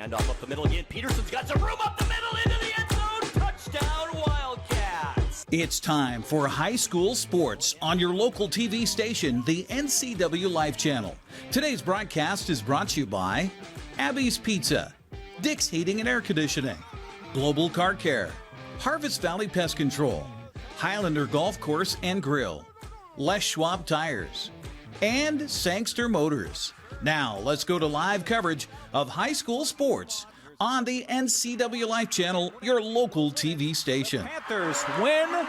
Handoff up the middle again. Peterson's got some room up the middle into the end zone. Touchdown, Wildcats. It's time for high school sports on your local TV station, the NCWLIFE Channel. Today's broadcast is brought to you by Abby's Pizza, Dick's Heating and Air Conditioning, Global Car Care, Harvest Valley Pest Control, Highlander Golf Course and Grill, Les Schwab Tires, and Sangster Motors. Now, let's go to live coverage of high school sports on the NCWLIFE Channel, your local TV station. Panthers win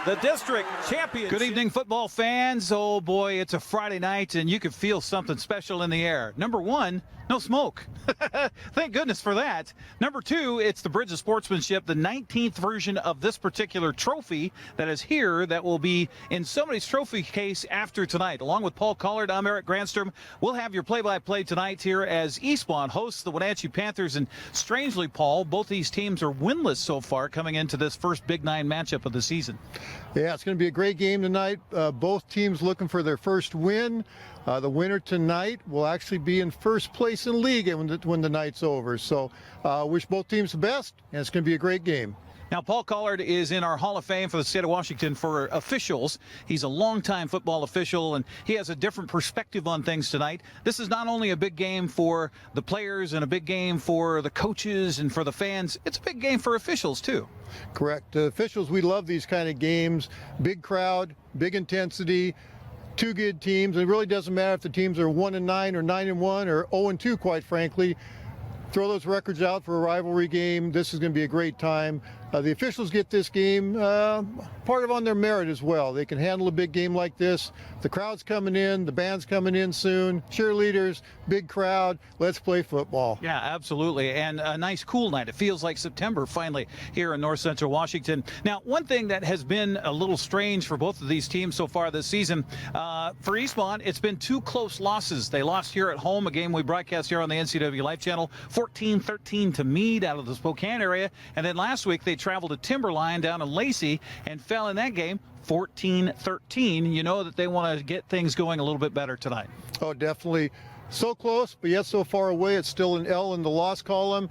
the district championship. Good evening, football fans. Oh, boy, it's a Friday night, and you can feel something special in the air. Number one, no smoke. Thank goodness for that. Number two, it's the Bridge of Sportsmanship, the 19th version of this particular trophy that is here that will be in somebody's trophy case after tonight. Along with Paul Collard, I'm Eric Granstrom. We'll have your play-by-play tonight here as Eastmont hosts the Wenatchee Panthers. And strangely, Paul, both these teams are winless so far coming into this first Big Nine matchup of the season. Yeah, it's going to be a great game tonight. Both teams looking for their first win. The winner tonight will actually be in first place in league when the night's over. So wish both teams the best, and it's going to be a great game. Now, Paul Collard is in our Hall of Fame for the state of Washington for officials. He's a longtime football official, and he has a different perspective on things tonight. This is not only a big game for the players and a big game for the coaches and for the fans, it's a big game for officials, too. Correct. Officials, we love these kind of games. Big crowd, big intensity. Two good teams. It really doesn't matter if the teams are 1-9 or 9-1 or 0-2, quite frankly. Throw those records out for a rivalry game. This is going to be a great time. The officials get this game part of on their merit as well. They can handle a big game like this. The crowd's coming in, the band's coming in soon, cheerleaders, big crowd. Let's play football. Yeah, absolutely. And a nice cool night. It feels like September finally here in north central Washington. Now, one thing that has been a little strange for both of these teams so far this season, for Eastmont, it's been two close losses. They lost here at home, a game we broadcast here on the NCWLIFE Channel, 14-13 to Meade out of the Spokane area. And then last week they traveled to Timberline down in Lacey and fell in that game 14-13. You know that they want to get things going a little bit better tonight. Oh, definitely. So close, but yet so far away. It's still an L in the loss column.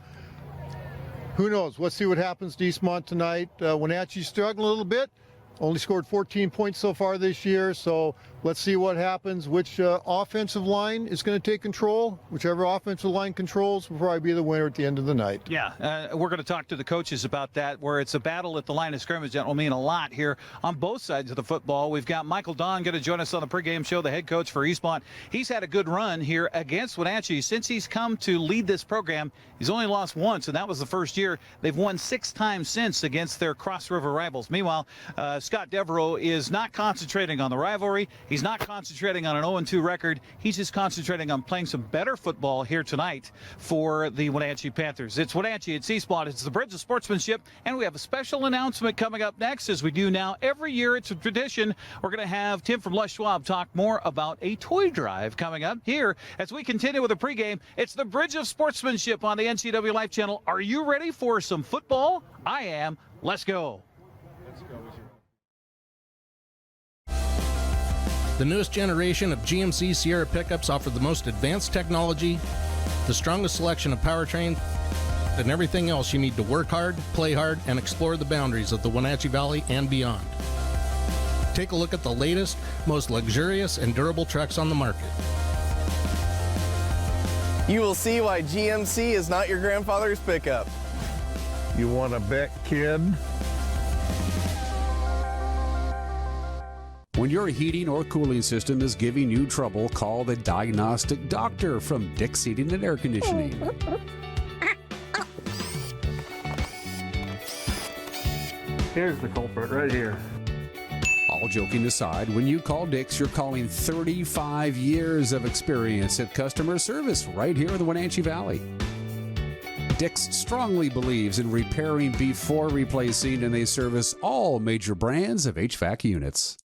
Who knows? Let's see what happens to Eastmont tonight. Wenatchee's struggling a little bit. Only scored 14 points so far this year, so let's see what happens. Which offensive line is going to take control? Whichever offensive line controls will probably be the winner at the end of the night. Yeah, we're going to talk to the coaches about that, where it's a battle at the line of scrimmage. That will mean a lot here on both sides of the football. We've got Michael Don going to join us on the pregame show, the head coach for Eastmont. He's had a good run here against Wenatchee. Since he's come to lead this program, he's only lost once, and that was the first year. They've won 6 times since against their Cross River rivals. Meanwhile, Scott Devereaux is not concentrating on the rivalry. He's not concentrating on an 0-2 record. He's just concentrating on playing some better football here tonight for the Wenatchee Panthers. It's Wenatchee, it's Eastmont, it's the Bridge of Sportsmanship, and we have a special announcement coming up next, as we do now every year. It's a tradition. We're going to have Tim from Les Schwab talk more about a toy drive coming up here as we continue with the pregame. It's the Bridge of Sportsmanship on the NCWLIFE Channel. Are you ready for some football? I am. Let's go. The newest generation of GMC Sierra pickups offer the most advanced technology, the strongest selection of powertrain, and everything else you need to work hard, play hard, and explore the boundaries of the Wenatchee Valley and beyond. Take a look at the latest, most luxurious and durable trucks on the market. You will see why GMC is not your grandfather's pickup. You want to bet, kid? When your heating or cooling system is giving you trouble, call the diagnostic doctor from Dick's Heating and Air Conditioning. Here's the culprit right here. All joking aside, when you call Dick's, you're calling 35 years of experience at customer service right here in the Wenatchee Valley. Dick's strongly believes in repairing before replacing, and they service all major brands of HVAC units.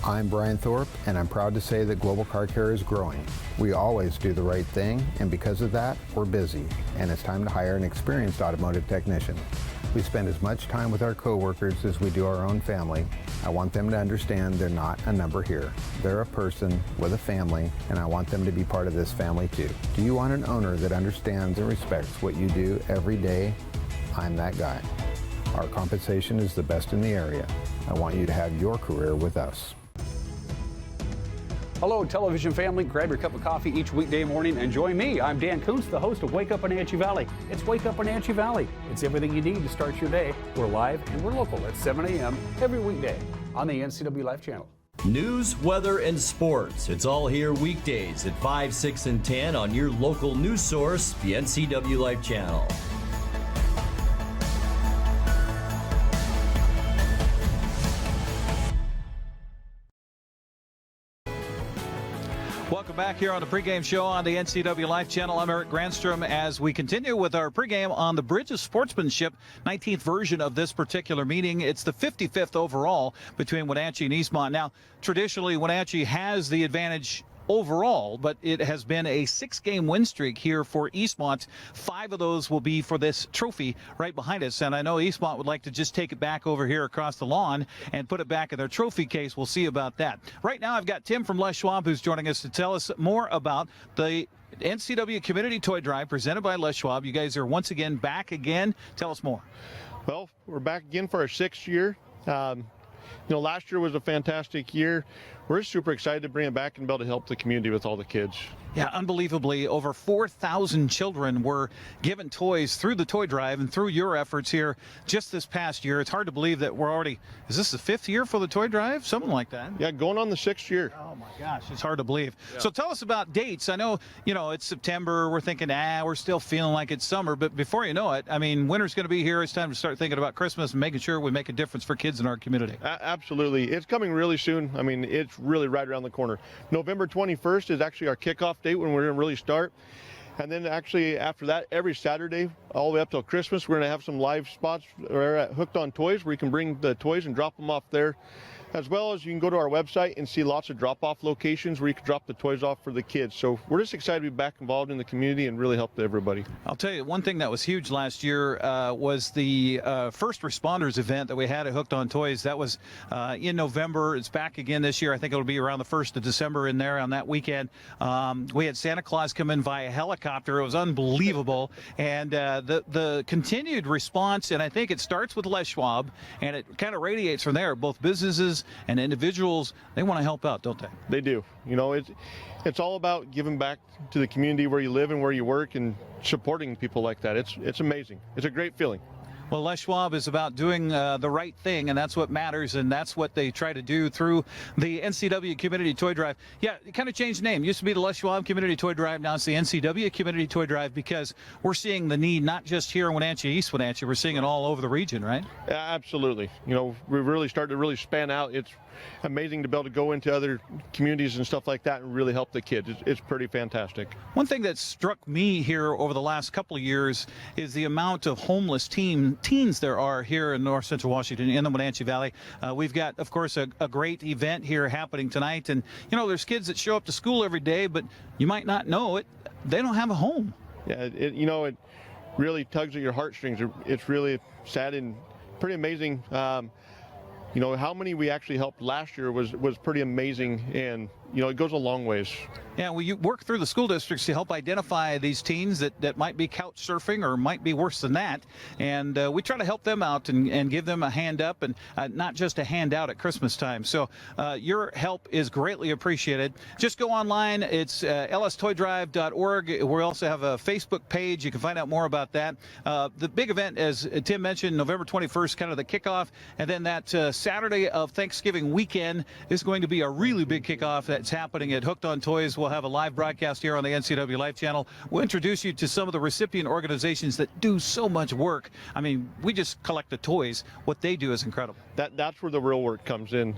I'm Brian Thorpe, and I'm proud to say that Global Car Care is growing. We always do the right thing, and because of that, we're busy, and it's time to hire an experienced automotive technician. We spend as much time with our coworkers as we do our own family. I want them to understand they're not a number here. They're a person with a family, and I want them to be part of this family too. Do you want an owner that understands and respects what you do every day? I'm that guy. Our compensation is the best in the area. I want you to have your career with us. Hello, television family. Grab your cup of coffee each weekday morning and join me. I'm Dan Kuntz, the host of Wake Up Wenatchee Valley. It's Wake Up Wenatchee Valley. It's everything you need to start your day. We're live and we're local at 7 a.m. every weekday on the NCWLIFE Channel. News, weather, and sports. It's all here weekdays at 5, 6, and 10 on your local news source, the NCWLIFE Channel. Welcome back here on the pregame show on the NCWLIFE Channel. I'm Eric Granstrom as we continue with our pregame on the Bridge of Sportsmanship, 19th version of this particular meeting. It's the 55th overall between Wenatchee and Eastmont. Now, traditionally, Wenatchee has the advantage overall, but it has been a 6-game win streak here for Eastmont. 5 of those will be for this trophy right behind us, and I know Eastmont would like to just take it back over here across the lawn and put it back in their trophy case. We'll see about that. Right now, I've got Tim from Les Schwab who's joining us to tell us more about the NCW Community Toy Drive presented by Les Schwab. You guys are once again back again. Tell us more. Well, we're back again for our 6th year. Last year was a fantastic year. We're super excited to bring it back and be able to help the community with all the kids. Yeah, unbelievably, over 4,000 children were given toys through the toy drive and through your efforts here just this past year. It's hard to believe that we're already, is this the 5th year for the toy drive? Something like that. Yeah, going on the 6th year. Oh my gosh, it's hard to believe. Yeah. So tell us about dates. I know, it's September. We're thinking, we're still feeling like it's summer. But before you know it, winter's going to be here. It's time to start thinking about Christmas and making sure we make a difference for kids in our community. Absolutely. It's coming really soon. It's really right around the corner. November 21st is actually our kickoff date when we're going to really start. And then actually after that, every Saturday, all the way up till Christmas, we're going to have some live spots at Hooked on Toys where you can bring the toys and drop them off there. As well as you can go to our website and see lots of drop-off locations where you can drop the toys off for the kids. So we're just excited to be back involved in the community and really help everybody. I'll tell you, one thing that was huge last year was the first responders event that we had at Hooked on Toys. That was in November. It's back again this year. I think it'll be around the 1st of December in there on that weekend. We had Santa Claus come in via helicopter. It was unbelievable. And the continued response, and I think it starts with Les Schwab, and it kind of radiates from there. Both businesses and individuals, they want to help out, don't they? They do. It's all about giving back to the community where you live and where you work and supporting people like that. It's amazing. It's a great feeling. Well, Les Schwab is about doing the right thing, and that's what matters, and that's what they try to do through the NCW Community Toy Drive. Yeah, it kind of changed the name. It used to be the Les Schwab Community Toy Drive. Now it's the NCW Community Toy Drive because we're seeing the need not just here in Wenatchee, East Wenatchee. We're seeing it all over the region, right? Absolutely. We really started to really span out. It's amazing to be able to go into other communities and stuff like that and really help the kids. It's pretty fantastic. One thing that struck me here over the last couple of years is the amount of homeless teens there are here in North Central Washington in the Wenatchee Valley. We've got, of course, a great event here happening tonight. And, there's kids that show up to school every day, but you might not know it. They don't have a home. Yeah, it really tugs at your heartstrings. It's really sad and pretty amazing. How many we actually helped last year was pretty amazing, and it goes a long ways. Yeah, well, you work through the school districts to help identify these teens that might be couch surfing or might be worse than that, and we try to help them out and give them a hand up and not just a hand out at Christmas time. So your help is greatly appreciated. Just go online. It's lstoydrive.org. We also have a Facebook page. You can find out more about that. The big event, as Tim mentioned, November 21st, kind of the kickoff, and then that Saturday of Thanksgiving weekend is going to be a really big kickoff that's happening at Hooked on Toys. We'll have a live broadcast here on the NCWLIFE Channel. We'll introduce you to some of the recipient organizations that do so much work. We just collect the toys. What they do is incredible. That's where the real work comes in.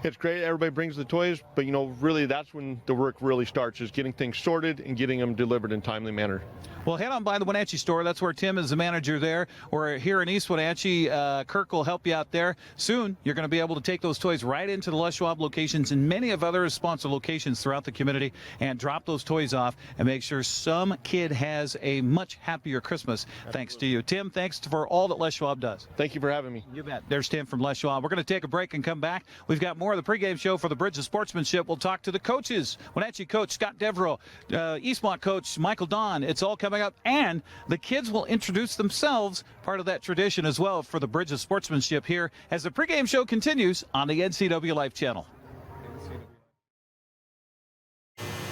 It's great everybody brings the toys, but really that's when the work really starts, is getting things sorted and getting them delivered in a timely manner. Well, head on by the Wenatchee store. That's where Tim is the manager there. We're here in East Wenatchee. Kirk will help you out there. Soon, you're going to be able to take those toys right into the Les Schwab locations and many of other sponsor locations throughout the community and drop those toys off and make sure some kid has a much happier Christmas. Absolutely. Thanks to you. Tim, thanks for all that Les Schwab does. Thank you for having me. You bet. There's Tim from Les Schwab. We're going to take a break and come back. We've got more of the pregame show for the Bridge of Sportsmanship. We'll talk to the coaches. Wenatchee coach Scott Devereaux, Eastmont coach Michael Don. It's all coming up. And the kids will introduce themselves, part of that tradition as well for the Bridge of Sportsmanship here as the pregame show continues on the NCWLIFE Channel.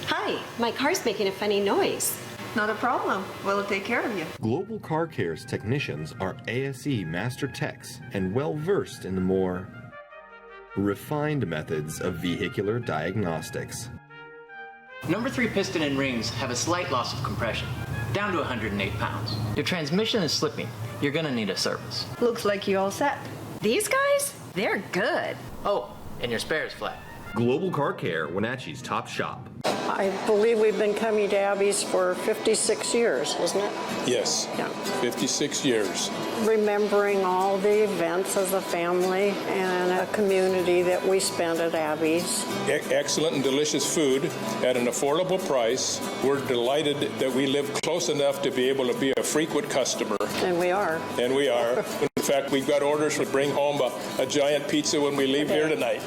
Hi, my car's making a funny noise. Not a problem. We'll take care of you. Global Car Care's technicians are ASE Master Techs and well-versed in the more refined methods of vehicular diagnostics. Number 3 piston and rings have a slight loss of compression, down to 108 pounds. Your transmission is slipping. You're gonna need a service. Looks like you all set. These guys? They're good. Oh, and your spare is flat. Global Car Care, Wenatchee's top shop. I believe we've been coming to Abby's for 56 years, isn't it? Yes, yeah. 56 years. Remembering all the events as a family and a community that we spent at Abby's. Excellent and delicious food at an affordable price. We're delighted that we live close enough to be able to be a frequent customer. And we are. And we are. In fact, we've got orders to bring home a giant pizza when we leave here tonight.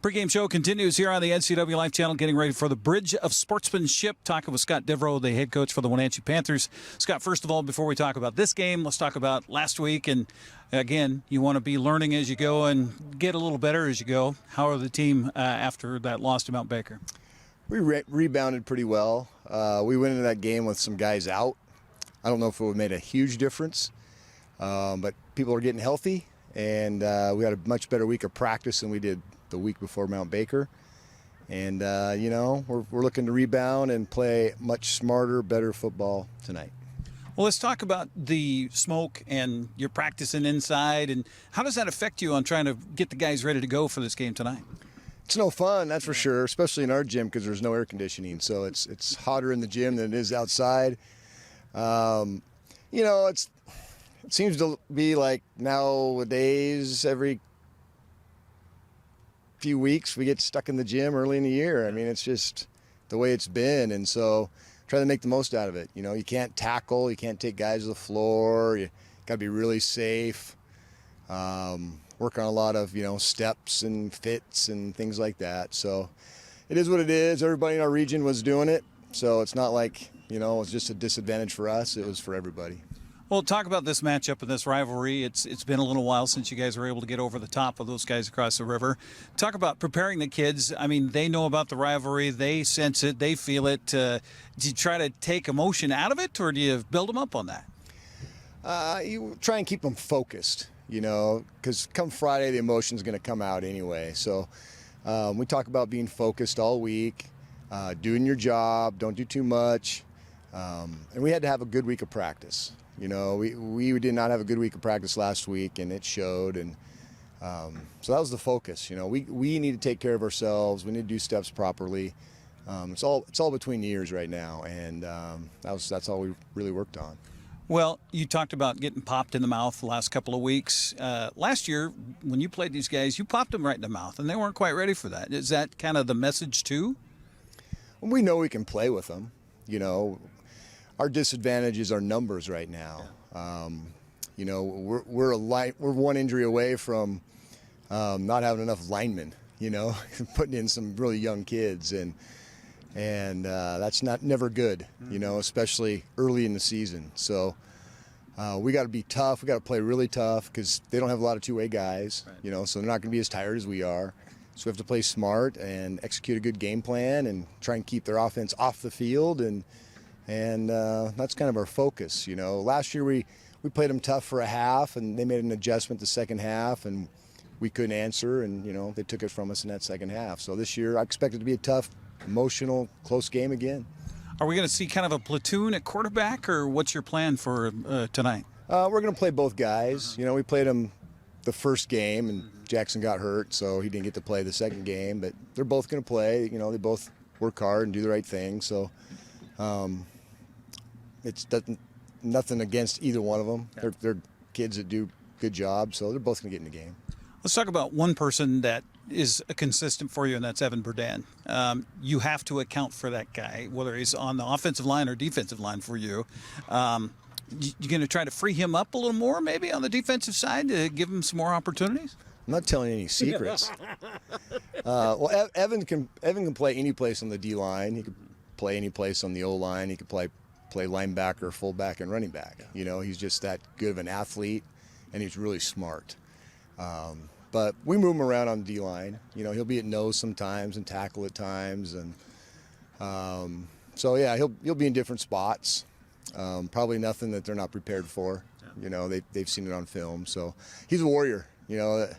Pregame show continues here on the NCWLIFE Channel, getting ready for the Bridge of Sportsmanship. Talking with Scott Devereaux, the head coach for the Wenatchee Panthers. Scott, first of all, before we talk about this game, let's talk about last week. And again, you want to be learning as you go and get a little better as you go. How are the team after that loss to Mount Baker? We rebounded pretty well. We went into that game with some guys out. I don't know if it would have made a huge difference, but people are getting healthy, and we had a much better week of practice than we did the week before Mount Baker. And, we're looking to rebound and play much smarter, better football tonight. Well, let's talk about the smoke and you're practicing inside. And how does that affect you on trying to get the guys ready to go for this game tonight? It's no fun, that's for sure, especially in our gym because there's no air conditioning. So it's hotter in the gym than it is outside. It seems to be like nowadays every few weeks we get stuck in the gym early in the year. I mean, it's just the way it's been, and so try to make the most out of it. You can't tackle, you can't take guys to the floor, you got to be really safe, work on a lot of steps and fits and things like that. So it is what it is. Everybody in our region was doing it, so it's not like it was just a disadvantage for us. It was for everybody. Well, talk about this matchup and this rivalry. It's been a little while since you guys were able to get over the top of those guys across the river. Talk about preparing the kids. I mean, they know about the rivalry. They sense it. They feel it. Do you try to take emotion out of it, or do you build them up on that? You try and keep them focused, because come Friday, the emotion's going to come out anyway. So we talk about being focused all week, doing your job, don't do too much. And we had to have a good week of practice. We did not have a good week of practice last week, and it showed. And so that was the focus. We need to take care of ourselves. We need to do steps properly. It's all between the ears right now, and that's all we really worked on. Well, you talked about getting popped in the mouth the last couple of weeks. Last year, when you played these guys, you popped them right in the mouth, and they weren't quite ready for that. Is that kind of the message too? We know we can play with them. Our disadvantage is our numbers right now. We're one injury away from not having enough linemen. Putting in some really young kids, and that's never good. Especially early in the season. So we got to be tough. We got to play really tough because they don't have a lot of two-way guys. Right. So they're not going to be as tired as we are. So we have to play smart and execute a good game plan and try and keep their offense off the field and that's kind of our focus. Last year we played them tough for a half, and they made an adjustment the second half, and we couldn't answer, and they took it from us in that second half. So this year I expect it to be a tough, emotional, close game again. Are we going to see kind of a platoon at quarterback, or what's your plan for tonight? We're going to play both guys. We played them the first game, and Jackson got hurt, so he didn't get to play the second game. But they're both going to play. They both work hard and do the right thing. So it's nothing against either one of them. They're kids that do good jobs, so they're both going to get in the game. Let's talk about one person that is a consistent for you, and that's Evan Burdan. You have to account for that guy, whether he's on the offensive line or defensive line for you. You're going to try to free him up a little more, maybe on the defensive side, to give him some more opportunities? I'm not telling any secrets. Well, Evan can play any place on the D line. He could play any place on the O line. He could play linebacker, fullback, and running back. You know, he's just that good of an athlete, and he's really smart. But we move him around on the D line. You know, he'll be at nose sometimes and tackle at times, and so yeah, he'll be in different spots. Probably nothing that they're not prepared for. You know, they've seen it on film. So he's a warrior. You know,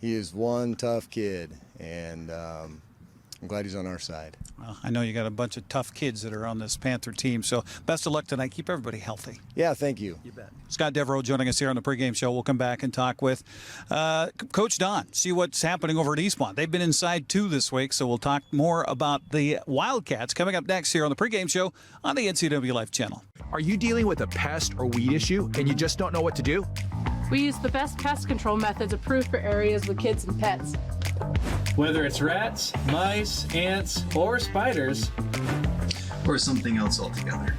he is one tough kid, and I'm glad he's on our side. Well, I know you got a bunch of tough kids that are on this Panther team, so best of luck tonight. Keep everybody healthy. Yeah, thank you. You bet. Scott Devereaux joining us here on the pregame show. We'll come back and talk with Coach Don, see what's happening over at Eastmont. They've been inside 2 this week, so we'll talk more about the Wildcats coming up next here on the pregame show on the NCWLIFE Channel. Are you dealing with a pest or weed issue and you just don't know what to do? We use the best pest control methods approved for areas with kids and pets. Whether it's rats, mice, ants, or spiders, or something else altogether,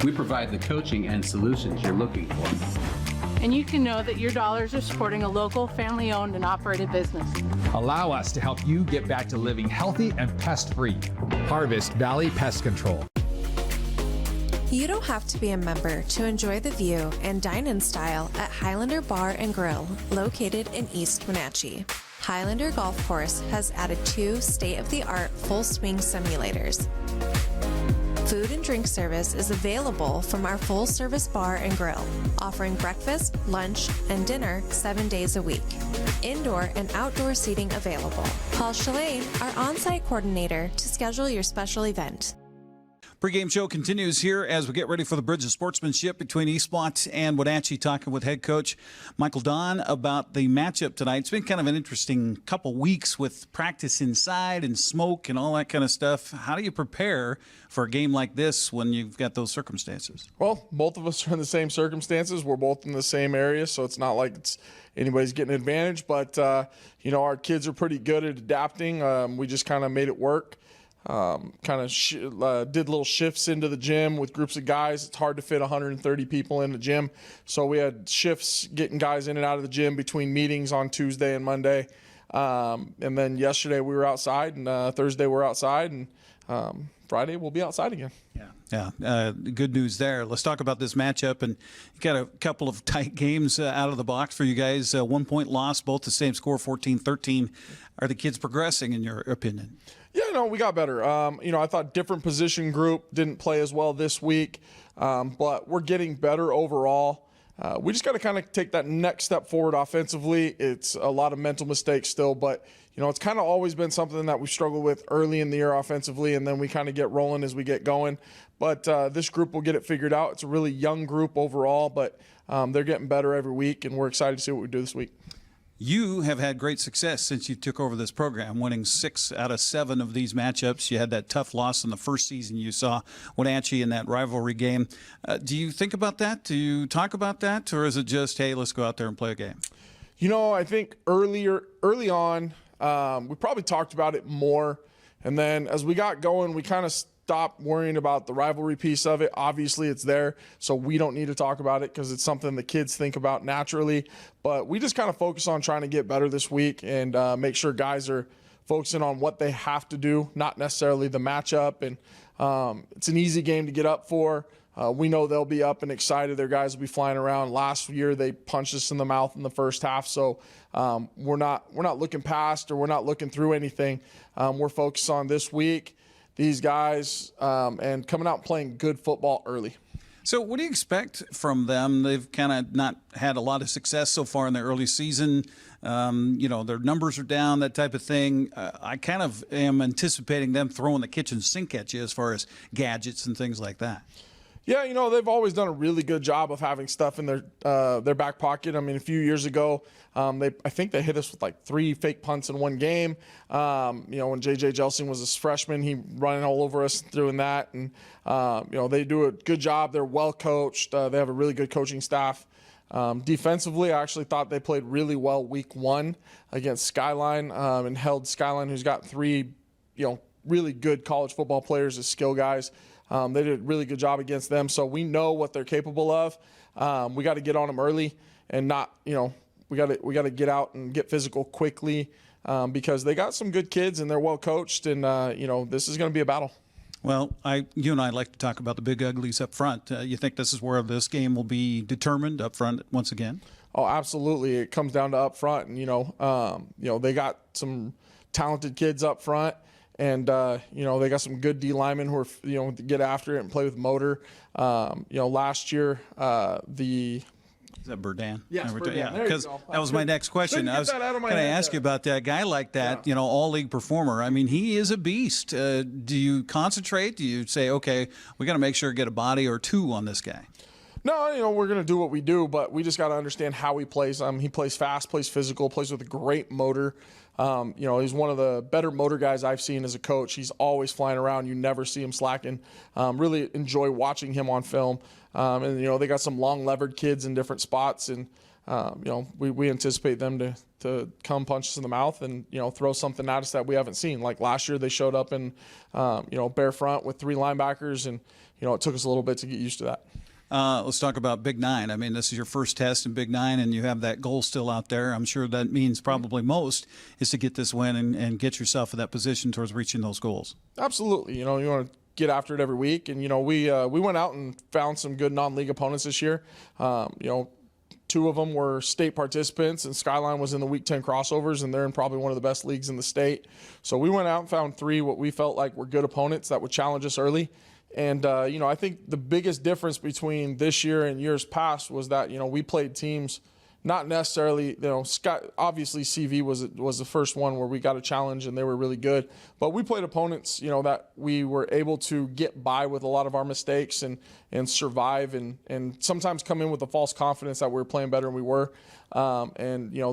we provide the coaching and solutions you're looking for. And you can know that your dollars are supporting a local, family-owned and operated business. Allow us to help you get back to living healthy and pest-free. Harvest Valley Pest Control. You don't have to be a member to enjoy the view and dine in style at Highlander Bar and Grill, located in East Wenatchee. Highlander Golf Course has added 2 state-of-the-art full swing simulators. Food and drink service is available from our full-service bar and grill, offering breakfast, lunch, and dinner 7 days a week. Indoor and outdoor seating available. Call Shalane, our on-site coordinator, to schedule your special event. Pregame show continues here as we get ready for the Bridge of Sportsmanship between Eastmont and Wenatchee, talking with head coach Michael Don about the matchup tonight. It's been kind of an interesting couple weeks with practice inside and smoke and all that kind of stuff. How do you prepare for a game like this when you've got those circumstances? Well, both of us are in the same circumstances. We're both in the same area, so it's not like anybody's getting an advantage. But, our kids are pretty good at adapting. We just kind of made it work. Did little shifts into the gym with groups of guys. It's hard to fit 130 people in the gym, so we had shifts getting guys in and out of the gym between meetings on Tuesday and Monday, and then yesterday we were outside, and Thursday we're outside, and Friday we'll be outside again. Yeah. Good news there. Let's talk about this matchup. And you got a couple of tight games out of the box for you guys. 1 point loss, both the same score, 14-13. Are the kids progressing in your opinion? Yeah, we got better. I thought different position group didn't play as well this week, but we're getting better overall. We just got to kind of take that next step forward offensively. It's a lot of mental mistakes still, but it's kind of always been something that we struggled with early in the year offensively, and then we kind of get rolling as we get going. But this group will get it figured out. It's a really young group overall, but they're getting better every week, and we're excited to see what we do this week. You have had great success since you took over this program, winning 6 out of 7 of these matchups. You had that tough loss in the first season. You saw Wenatchee in that rivalry game. Do you think about that? Do you talk about that? Or is it just, hey, let's go out there and play a game? I think early on, we probably talked about it more. And then as we got going, we kind of stopped worrying about the rivalry piece of it. Obviously, it's there, so we don't need to talk about it because it's something the kids think about naturally. But we just kind of focus on trying to get better this week and make sure guys are focusing on what they have to do, not necessarily the matchup. And it's an easy game to get up for. We know they'll be up and excited. Their guys will be flying around. Last year, they punched us in the mouth in the first half, so we're not looking past or we're not looking through anything. We're focused on this week, these guys, and coming out and playing good football early. So what do you expect from them? They've kind of not had a lot of success so far in their early season. Their numbers are down, that type of thing. I kind of am anticipating them throwing the kitchen sink at you as far as gadgets and things like that. Yeah, they've always done a really good job of having stuff in their back pocket. I mean, a few years ago, I think they hit us with like 3 fake punts in one game. When J.J. Jelsing was a freshman, he running all over us doing that. And, they do a good job. They're well coached. They have a really good coaching staff. Defensively, I actually thought they played really well week 1 against Skyline and held Skyline, who's got 3, really good college football players as skill guys. They did a really good job against them, so we know what they're capable of. We got to get on them early and not, we got to get out and get physical quickly because they got some good kids and they're well coached, and this is going to be a battle. Well, you and I like to talk about the big uglies up front. You think this is where this game will be determined up front once again? Oh, absolutely. It comes down to up front, and they got some talented kids up front. And, they got some good D linemen who are, get after it and play with motor. Last year, Is that Burdan? Yes, Burdan. Yeah, because that was my next question. I was going to ask you about that guy like that, all-league performer. I mean, he is a beast. Do you concentrate? Do you say, okay, we got to make sure to get a body or 2 on this guy? No, we're going to do what we do, but we just got to understand how he plays. He plays fast, plays physical, plays with a great motor. He's one of the better motor guys I've seen as a coach. He's always flying around. You never see him slacking. Really enjoy watching him on film. They got some long levered kids in different spots, and we anticipate them to come punch us in the mouth and throw something at us that we haven't seen. Like last year, they showed up in bare front with 3 linebackers, and it took us a little bit to get used to that. Let's talk about Big 9. I mean, this is your first test in Big 9, and you have that goal still out there. I'm sure that means probably most is to get this win and get yourself in that position towards reaching those goals. Absolutely. You want to get after it every week. And, we went out and found some good non-league opponents this year. 2 of them were state participants, and Skyline was in the Week 10 crossovers, and they're in probably one of the best leagues in the state. So we went out and found 3 what we felt like were good opponents that would challenge us early. And, I think the biggest difference between this year and years past was that, we played teams not necessarily, obviously CV was the first one where we got a challenge and they were really good. But we played opponents, that we were able to get by with a lot of our mistakes and survive and sometimes come in with a false confidence that we were playing better than we were.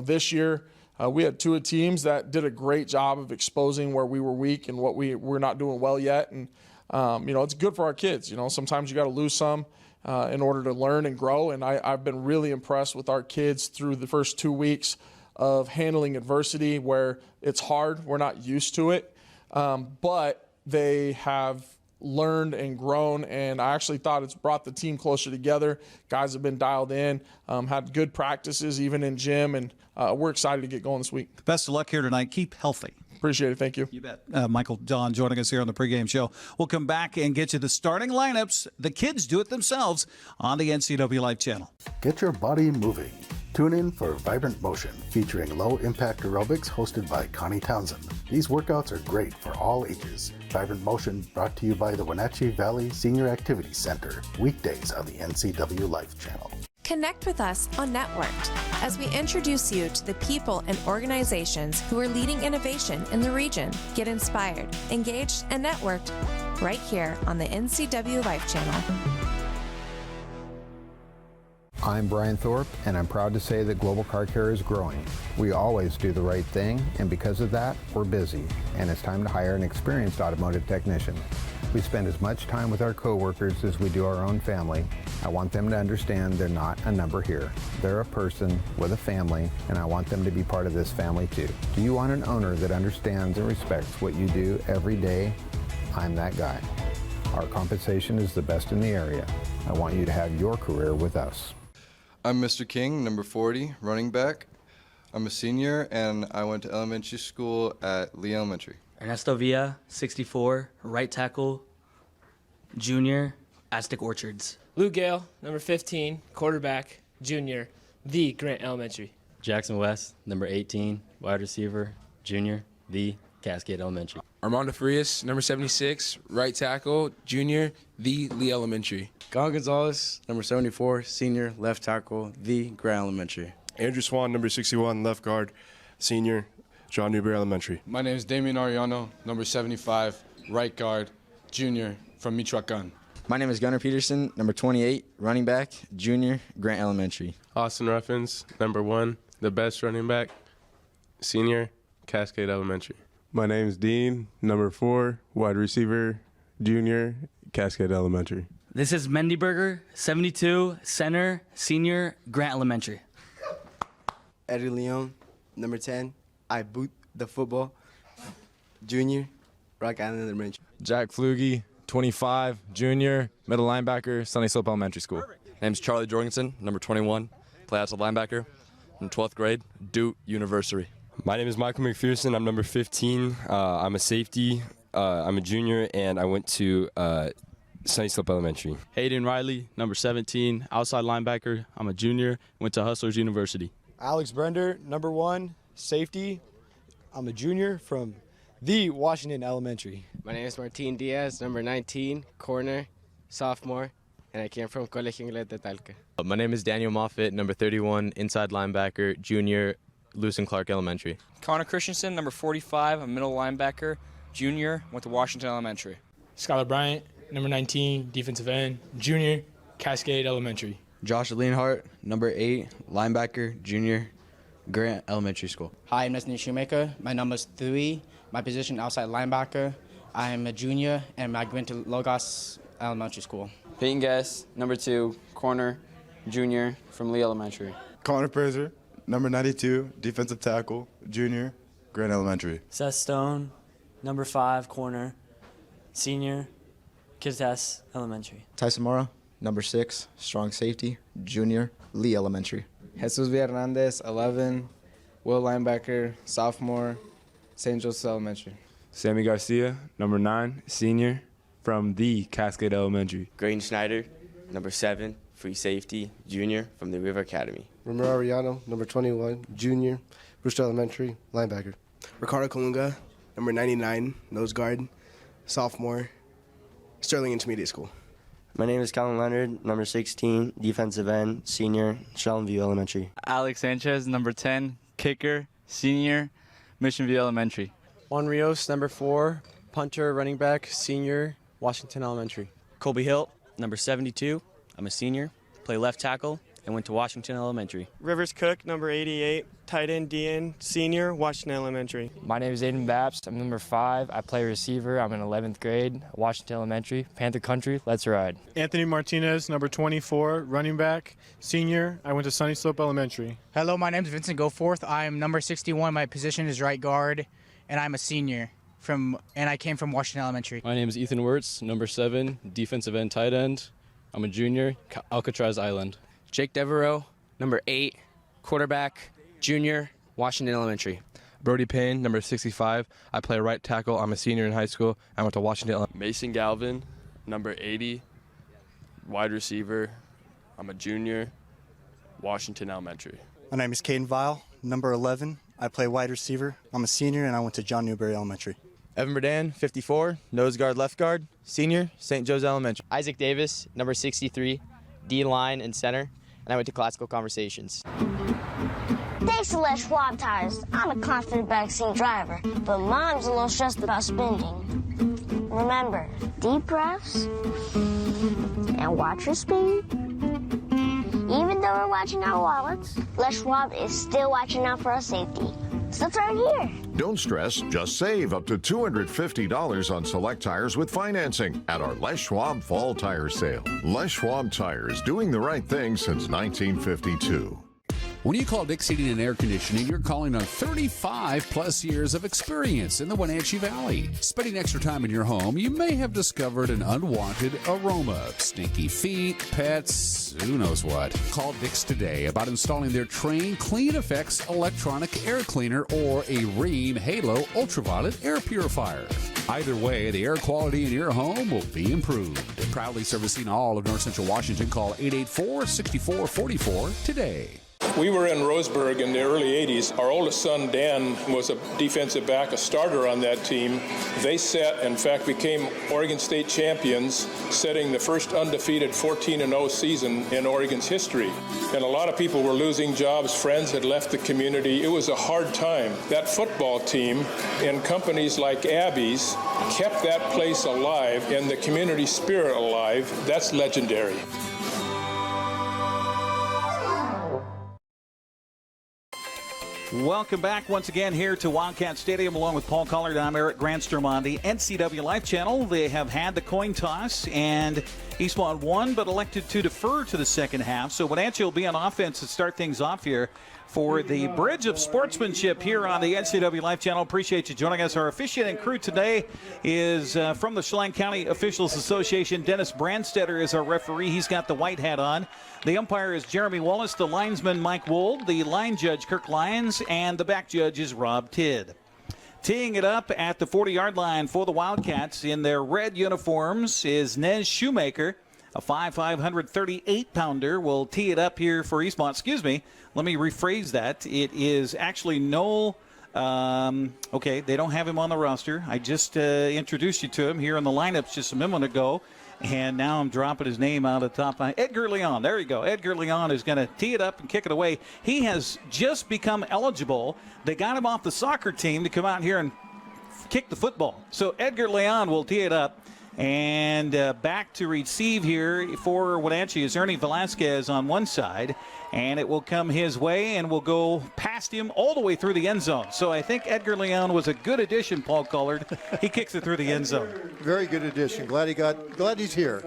This year we had 2 teams that did a great job of exposing where we were weak and what we're not doing well yet. And it's good for our kids. Sometimes you got to lose some in order to learn and grow. And I've been really impressed with our kids through the first 2 weeks of handling adversity where it's hard. We're not used to it. But they have learned and grown. And I actually thought it's brought the team closer together. Guys have been dialed in, had good practices even in gym. And we're excited to get going this week. Best of luck here tonight. Keep healthy. Appreciate it. Thank you. You bet. Michael Don joining us here on the pregame show. We'll come back and get you the starting lineups. The kids do it themselves on the NCWLIFE Channel. Get your body moving. Tune in for Vibrant Motion, featuring low-impact aerobics hosted by Connie Townsend. These workouts are great for all ages. Vibrant Motion brought to you by the Wenatchee Valley Senior Activities Center, weekdays on the NCWLIFE Channel. Connect with us on Networked as we introduce you to the people and organizations who are leading innovation in the region. Get inspired, engaged, and networked right here on the NCWLIFE Channel. I'm Brian Thorpe, and I'm proud to say that Global Car Care is growing. We always do the right thing, and because of that, we're busy, and it's time to hire an experienced automotive technician. We spend as much time with our coworkers as we do our own family. I want them to understand they're not a number here. They're a person with a family, and I want them to be part of this family too. Do you want an owner that understands and respects what you do every day? I'm that guy. Our compensation is the best in the area. I want you to have your career with us. I'm Mr. King, number 40, running back. I'm a senior, and I went to elementary school at Lee Elementary. Ernesto Villa, 64, right tackle, junior, Aztec Orchards. Lou Gale, number 15, quarterback, junior, the Grant Elementary. Jackson West, number 18, wide receiver, junior, the Cascade Elementary. Armando Frias, number 76, right tackle, junior, the Lee Elementary. Gon Gonzalez, number 74, senior, left tackle, the Grant Elementary. Andrew Swan, number 61, left guard, senior, John Newberry Elementary. My name is Damian Ariano, number 75, right guard, junior, from Michoacan. My name is Gunnar Peterson, number 28, running back, junior, Grant Elementary. Austin Ruffins, number 1, the best running back, senior, Cascade Elementary. My name is Dean, number 4, wide receiver, junior, Cascade Elementary. This is Mendyberger, 72, center, senior, Grant Elementary. Eddie Leon, number 10, I boot the football, junior, Rock Island Elementary. Jack Flugie, 25, junior, middle linebacker, Sunny Slope Elementary School. Name's Charlie Jorgensen, number 21, play outside linebacker, in 12th grade, Duke University. My name is Michael McPherson. I'm number 15. I'm a safety. I'm a junior, and I went to Sunny Slope Elementary. Hayden Riley, number 17, outside linebacker. I'm a junior, went to Hustlers University. Alex Brender, number 1, safety. I'm a junior from the Washington Elementary. My name is Martin Diaz, number 19, corner, sophomore, and I came from Colegio Inglés de Talca. My name is Daniel Moffitt, number 31, inside linebacker, junior, Lewis and Clark Elementary. Connor Christensen, number 45, a middle linebacker, junior, went to Washington Elementary. Skylar Bryant, number 19, defensive end, junior, Cascade Elementary. Josh Leonhardt, number 8, linebacker, junior, Grant Elementary School. Hi, I'm Nestor Shoemaker. My number is 3. My position outside linebacker. I am a junior, and I went to Logos Elementary School. Peyton Guess, number 2, corner, junior, from Lee Elementary. Connor Perzer, number 92, defensive tackle, junior, Grant Elementary. Seth Stone, number 5, corner, senior, Kittitas Elementary. Tyson Mora, number 6, strong safety, junior, Lee Elementary. Jesus Hernandez, 11, will linebacker, sophomore, St. Joseph Elementary. Sammy Garcia, number 9, senior, from the Cascade Elementary. Graydon Schneider, number 7, free safety, junior, from the River Academy. Romero Arellano, number 21, junior, Brewster Elementary, linebacker. Ricardo Colunga, number 99, nose guard, sophomore, Sterling Intermediate School. My name is Colin Leonard, number 16, defensive end, senior, Shalom View Elementary. Alex Sanchez, number 10, kicker, senior, Mission View Elementary. Juan Rios, number 4, punter, running back, senior, Washington Elementary. Colby Hilt, number 72. I'm a senior, play left tackle, and went to Washington Elementary. Rivers Cook, number 88, tight end, DN, senior, Washington Elementary. My name is Aiden Babst. I'm number 5. I play receiver. I'm in 11th grade, Washington Elementary. Panther Country, let's ride. Anthony Martinez, number 24, running back, senior. I went to Sunny Slope Elementary. Hello, my name is Vincent Goforth. I'm number 61. My position is right guard, and I'm a senior. And I came from Washington Elementary. My name is Ethan Wirtz, number 7, defensive end, tight end. I'm a junior, Alcatraz Island. Jake Devereaux, number 8, quarterback, junior, Washington Elementary. Brody Payne, number 65. I play right tackle. I'm a senior in high school. I went to Washington Elementary. Mason Galvin, number 80, wide receiver. I'm a junior, Washington Elementary. My name is Caden Vile, number 11. I play wide receiver. I'm a senior, and I went to John Newberry Elementary. Evan Berdan, 54, nose guard, left guard, senior, St. Joe's Elementary. Isaac Davis, number 63, D-line and center, and I went to Classical Conversations. Thanks to Les Schwab Tires, I'm a confident backseat driver, but Mom's a little stressed about spending. Remember, deep breaths and watch your speed. Even though we're watching our wallets, Les Schwab is still watching out for our safety. So it's right here. Don't stress, just save up to $250 on select tires with financing at our Les Schwab Fall Tire Sale. Les Schwab Tires, doing the right thing since 1952. When you call Dick's Heating and Air Conditioning, you're calling on 35 plus years of experience in the Wenatchee Valley. Spending extra time in your home, you may have discovered an unwanted aroma. Stinky feet, pets, who knows what. Call Dick's today about installing their Train Clean Effects electronic air cleaner or a Rheem Halo ultraviolet air purifier. Either way, the air quality in your home will be improved. Proudly servicing all of North Central Washington, call 884-6444 today. We were in Roseburg in the early 80s. Our oldest son, Dan, was a defensive back, a starter on that team. They in fact, became Oregon State champions, setting the first undefeated 14-0 season in Oregon's history. And a lot of people were losing jobs. Friends had left the community. It was a hard time. That football team and companies like Abby's kept that place alive and the community spirit alive. That's legendary. Welcome back once again here to Wildcat Stadium along with Paul Collard. I'm Eric Granstrom on the NCWLIFE Channel. They have had the coin toss and Eastmont won but elected to defer to the second half. So Wenatchee will be on offense to start things off here for the Bridge of Sportsmanship here on the NCWLIFE Channel. Appreciate you joining us. Our officiating crew today is from the Chelan County Officials Association. Dennis Brandstetter is our referee. He's got the white hat on. The umpire is Jeremy Wallace, the linesman Mike Wold, the line judge Kirk Lyons, and the back judge is Rob Tidd. Teeing it up at the 40-yard line for the Wildcats in their red uniforms is Nez Shoemaker. A 538-pounder will tee it up here for Eastmont. Excuse me, let me rephrase that. It is actually Noel. Okay, they don't have him on the roster. I just introduced you to him here in the lineups just a minute ago. And now I'm dropping his name out of the top line. Edgar Leon, there you go. Edgar Leon is going to tee it up and kick it away. He has just become eligible. They got him off the soccer team to come out here and kick the football. So Edgar Leon will tee it up. And back to receive here for Wenatchee is Ernie Velasquez on one side. And it will come his way and will go past him all the way through the end zone. So I think Edgar Leon was a good addition, Paul Collard. He kicks it through the end zone. Very good addition. Glad he's here.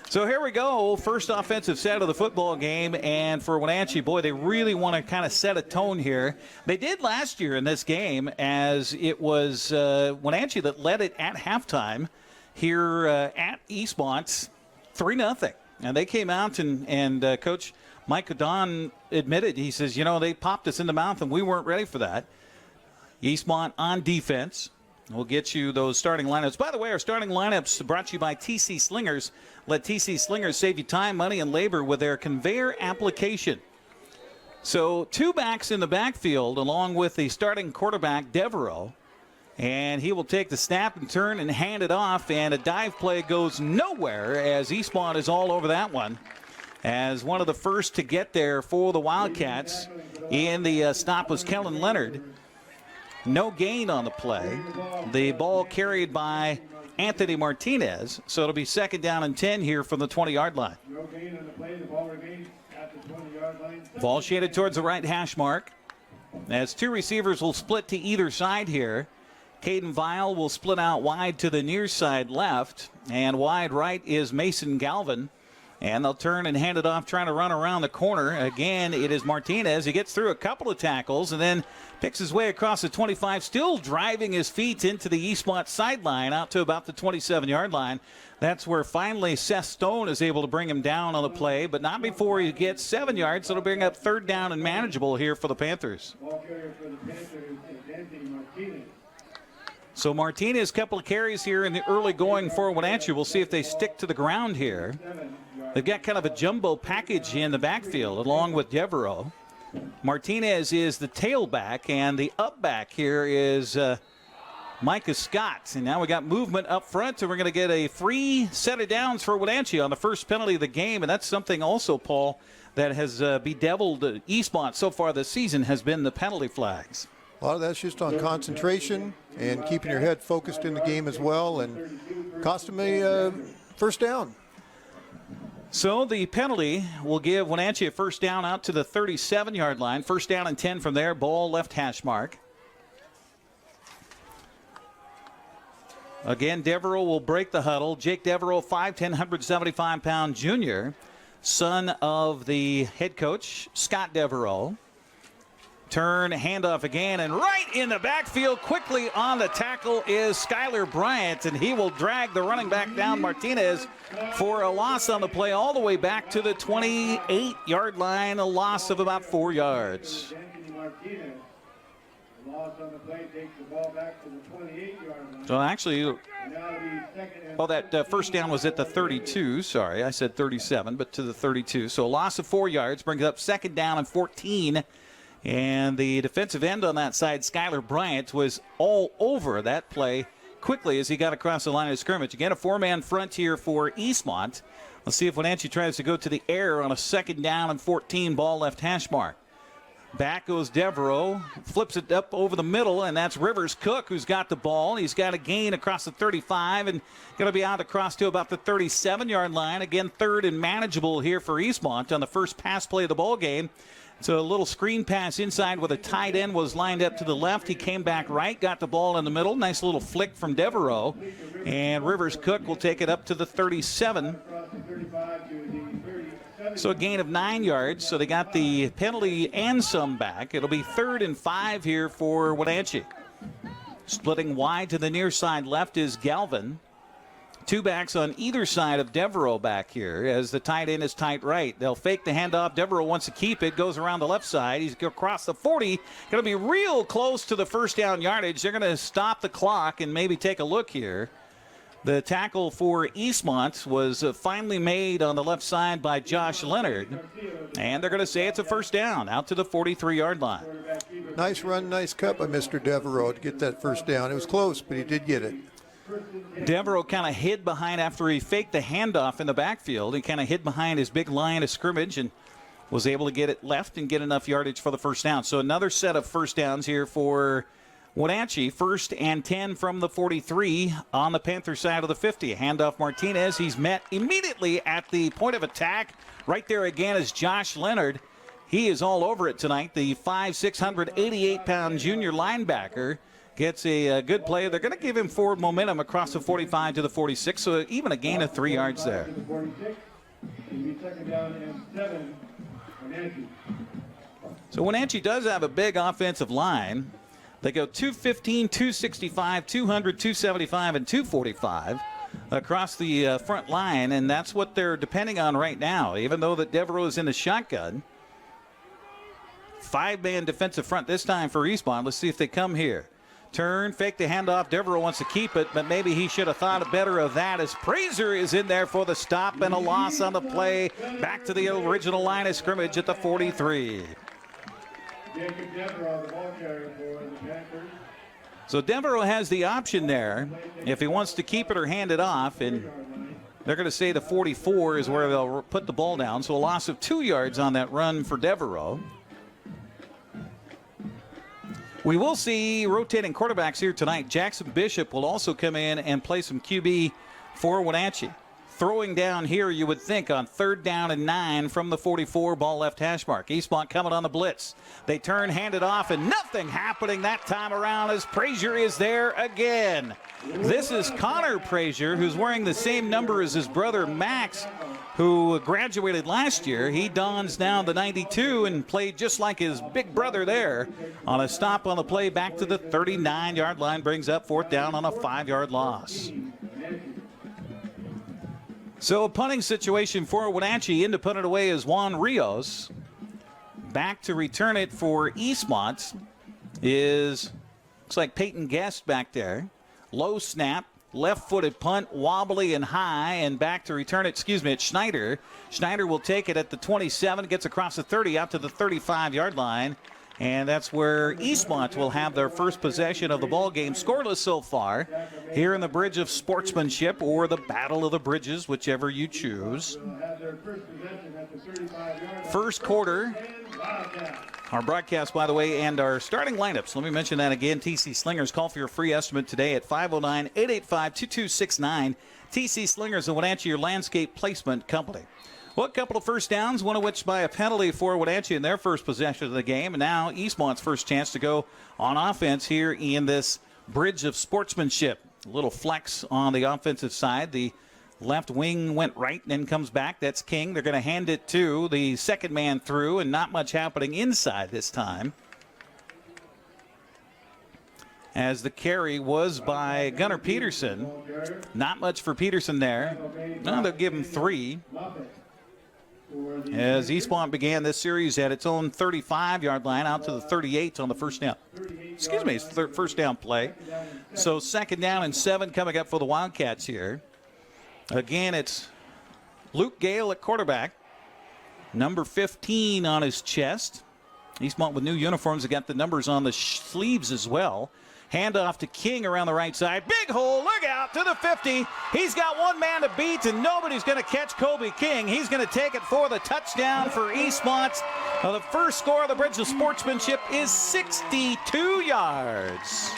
So here we go. First offensive set of the football game. And for Wenatchee, boy, they really want to kind of set a tone here. They did last year in this game as it was Wenatchee that led it at halftime here at Eastmont 3-0. And they came out and Coach Mike Cadon admitted, he says, you know, they popped us in the mouth and we weren't ready for that. Eastmont on defense. We'll get you those starting lineups. By the way, our starting lineups brought to you by TC Slingers. Let TC Slingers save you time, money, and labor with their conveyor application. So 2 backs in the backfield along with the starting quarterback, Devereaux. And he will take the snap and turn and hand it off. And a dive play goes nowhere as Eastmont is all over that one. As one of the first to get there for the Wildcats in the stop was Kellen Leonard. No gain on the play. The ball carried by Anthony Martinez. So it'll be 2nd down and 10 here from the 20-yard line. No gain on the play. The ball remains at the 20-yard line. Ball shaded towards the right hash mark. As 2 receivers will split to either side here. Caden Vile will split out wide to the near side left. And wide right is Mason Galvin. And they'll turn and hand it off, trying to run around the corner. Again, it is Martinez. He gets through a couple of tackles and then picks his way across the 25, still driving his feet into the Eastmont sideline out to about the 27-yard line. That's where finally Seth Stone is able to bring him down on the play, but not before he gets 7 yards. So it'll bring up 3rd down and manageable here for the Panthers. Ball carrier for the Panthers is Anthony Martinez. So Martinez, a couple of carries here in the early going for Wenatchee. We'll see if they stick to the ground here. They've got kind of a jumbo package in the backfield along with Devereaux. Martinez is the tailback, and the up back here is Micah Scott. And now we got movement up front, and we're going to get a free set of downs for Wenatchee on the first penalty of the game. And that's something also, Paul, that has bedeviled Eastmont so far this season has been the penalty flags. A lot of that's just on concentration and keeping your head focused in the game as well, and cost them a first down. So the penalty will give Wenatchee a first down out to the 37-yard line. 1st down and 10 from there. Ball left hash mark. Again, Devereaux will break the huddle. Jake Devereaux, 5'10", 175-pound junior, son of the head coach, Scott Devereaux. Turn, handoff again, and right in the backfield, quickly on the tackle is Skylar Bryant, and he will drag the running back down, Martinez, for a loss on the play all the way back to the 28-yard line, a loss of about 4 yards. Loss on the play takes the ball back to the 28-yard line. So actually, Oh, that first down was at the 32. Sorry, I said 37, but to the 32. So a loss of 4 yards brings up 2nd down and 14. And the defensive end on that side, Skylar Bryant, was all over that play quickly as he got across the line of scrimmage. Again, a 4-man front here for Eastmont. Let's see if Wenatchee tries to go to the air on a 2nd down and 14, ball left hash mark. Back goes Devereaux, flips it up over the middle, and that's Rivers Cook who's got the ball. He's got a gain across the 35 and going to be out across to about the 37-yard line. Again, 3rd and manageable here for Eastmont on the first pass play of the ball game. So a little screen pass inside with a tight end was lined up to the left. He came back right, got the ball in the middle. Nice little flick from Devereaux. And Rivers Cook will take it up to the 37. So a gain of 9 yards. So they got the penalty and some back. It'll be 3rd and 5 here for Wenatchee. Splitting wide to the near side left is Galvin. 2 backs on either side of Devereaux back here as the tight end is tight right. They'll fake the handoff. Devereaux wants to keep it. Goes around the left side. He's across the 40. Going to be real close to the first down yardage. They're going to stop the clock and maybe take a look here. The tackle for Eastmont was finally made on the left side by Josh Leonard. And they're going to say it's a first down out to the 43-yard line. Nice run, nice cut by Mr. Devereaux to get that first down. It was close, but he did get it. Devereaux kind of hid behind after he faked the handoff in the backfield. He kind of hid behind his big line of scrimmage and was able to get it left and get enough yardage for the first down. So another set of first downs here for Wenatchee. 1st and 10 from the 43 on the Panther side of the 50. Handoff Martinez. He's met immediately at the point of attack. Right there again is Josh Leonard. He is all over it tonight. The 5'6", 688-pound junior linebacker gets a good play. They're going to give him forward momentum across the 45 to the 46, so even a gain of 3 yards there. So Wenatchee does have a big offensive line. They go 215, 265, 200, 275, and 245 across the front line, and that's what they're depending on right now, even though that Devereaux is in the shotgun. 5-man defensive front this time for Eastmont. Let's see if they come here. Turn, fake the handoff. Devereaux wants to keep it, but maybe he should have thought better of that as Prazer is in there for the stop and a loss on the play. Back to the original line of scrimmage at the 43. So Devereaux has the option there if he wants to keep it or hand it off, and they're going to say the 44 is where they'll put the ball down. So a loss of 2 yards on that run for Devereaux. We will see rotating quarterbacks here tonight. Jackson Bishop will also come in and play some QB for Wenatchee. Throwing down here, you would think, on 3rd down and 9 from the 44, ball left hash mark. Eastmont coming on the blitz. They turn, hand it off, and nothing happening that time around as Prazer is there again. This is Connor Prazer, who's wearing the same number as his brother Max, who graduated last year. He dons now the 92 and played just like his big brother there. On a stop on the play back to the 39-yard line, brings up 4th down on a 5-yard loss. So a punting situation for Wenatchee. In to put it away is Juan Rios. Back to return it for Eastmont is, looks like Peyton Guest back there. Low snap, left-footed punt, wobbly and high, and back to return it, it's Schneider. Schneider will take it at the 27, gets across the 30 out to the 35-yard line. And that's where Eastmont will have their first possession of the ball game. Scoreless so far here in the Bridge of Sportsmanship, or the Battle of the Bridges, whichever you choose. First quarter. Our broadcast, by the way, and our starting lineups. Let me mention that again. TC Slingers, call for your free estimate today at 509-885-2269. TC Slingers and Wenatchee, your landscape placement company. Well, a couple of first downs, one of which by a penalty for Wenatchee in their first possession of the game. And now Eastmont's first chance to go on offense here in this Bridge of Sportsmanship. A little flex on the offensive side. The left wing went right and then comes back. That's King. They're going to hand it to the second man through, and not much happening inside this time, as the carry was by Gunnar Peterson. Not much for Peterson there. No, they'll give him 3. as Eastmont began this series at its own 35-yard line out to the 38 on the first down. Excuse me, first down play. So 2nd down and 7 coming up for the Wildcats here. Again, it's Luke Gale at quarterback. Number 15 on his chest. Eastmont with new uniforms. They got the numbers on the sleeves as well. Handoff to King around the right side. Big hole, look out to the 50. He's got one man to beat, and nobody's going to catch Kobe King. He's going to take it for the touchdown for Eastmont. The first score of the Bridge of Sportsmanship is 62 yards.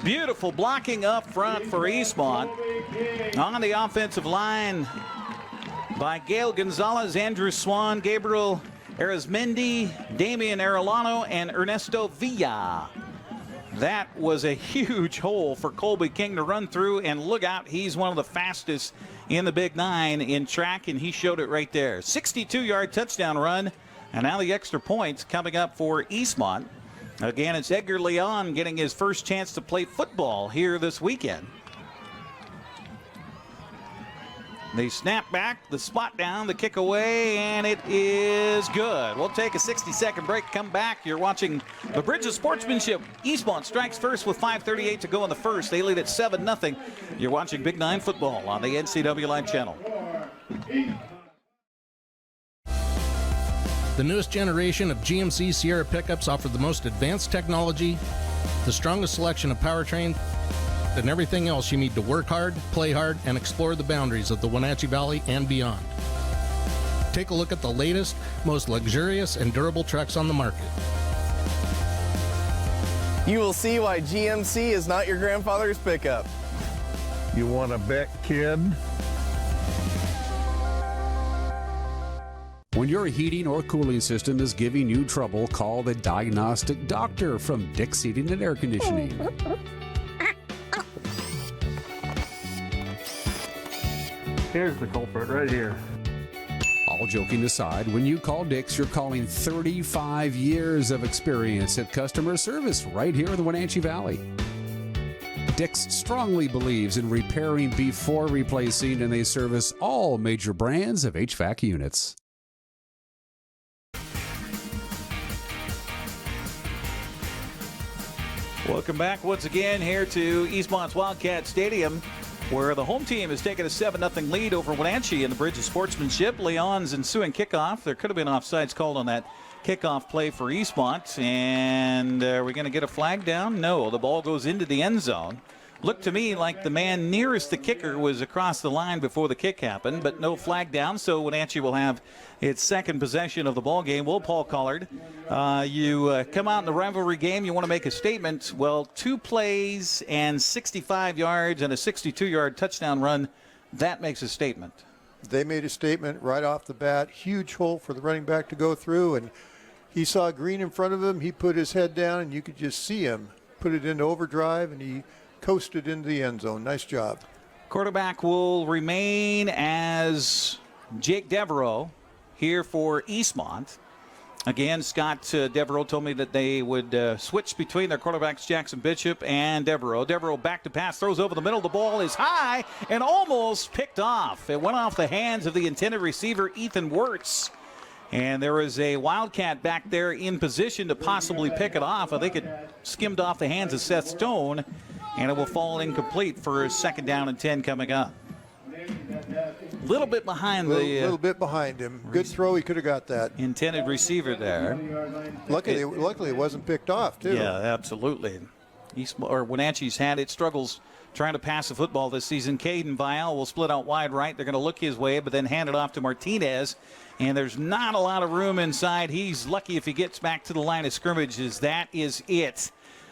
Beautiful blocking up front for Eastmont. On the offensive line by Gail Gonzalez, Andrew Swan, Gabriel Arizmendi, Damian Arellano, and Ernesto Villa. That was a huge hole for Colby King to run through, and look out, he's one of the fastest in the Big Nine in track, and he showed it right there. 62-yard touchdown run, and now the extra points coming up for Eastmont. Again, it's Edgar Leon getting his first chance to play football here this weekend. They snap back, the spot down, the kick away, and it is good. We'll take a 60-second break, come back. You're watching the Bridge of Sportsmanship. Eastmont strikes first with 5:38 to go in the first. They lead at 7-0. You're watching Big Nine football on the NCWLIFE Channel. The newest generation of GMC Sierra pickups offer the most advanced technology, the strongest selection of powertrain, and everything else you need to work hard, play hard, and explore the boundaries of the Wenatchee Valley and beyond. Take a look at the latest, most luxurious and durable trucks on the market. You will see why GMC is not your grandfather's pickup. You want to bet, kid? When your heating or cooling system is giving you trouble, call the diagnostic doctor from Dick's Heating and Air Conditioning. Here's the culprit right here. All joking aside, when you call Dick's, you're calling 35 years of experience at customer service right here in the Wenatchee Valley. Dick's strongly believes in repairing before replacing, and they service all major brands of HVAC units. Welcome back once again here to Eastmont's Wildcat Stadium, where the home team has taken a 7-0 lead over Wenatchee in the Bridge of Sportsmanship. Leon's ensuing kickoff. There could have been offsides called on that kickoff play for Eastmont. And are we going to get a flag down? No, the ball goes into the end zone. Looked to me like the man nearest the kicker was across the line before the kick happened, but no flag down, so Wenatchee will have its second possession of the ball game. Well, Paul Collard, you come out in the rivalry game, you want to make a statement. Well, 2 plays and 65 yards and a 62-yard touchdown run, that makes a statement. They made a statement right off the bat. Huge hole for the running back to go through, and he saw green in front of him. He put his head down, and you could just see him put it into overdrive, and he coasted into the end zone. Nice job. Quarterback will remain as Jake Devereaux here for Eastmont. Again, Scott Devereaux told me that they would switch between their quarterbacks, Jackson Bishop and Devereaux. Devereaux back to pass, throws over the middle. The ball is high and almost picked off. It went off the hands of the intended receiver, Ethan Wirtz. And there is a Wildcat back there in position to possibly pick it off. I think it skimmed off the hands of Seth Stone, and it will fall incomplete for his 2nd down and 10 coming up. A little bit behind little bit behind him. Good throw. He could have got that. Intended receiver there. Luckily, it wasn't picked off, too. Yeah, absolutely. Wenatchee's had its struggles trying to pass the football this season. Caden Vial will split out wide right. They're going to look his way, but then hand it off to Martinez. And there's not a lot of room inside. He's lucky if he gets back to the line of scrimmages. That is it.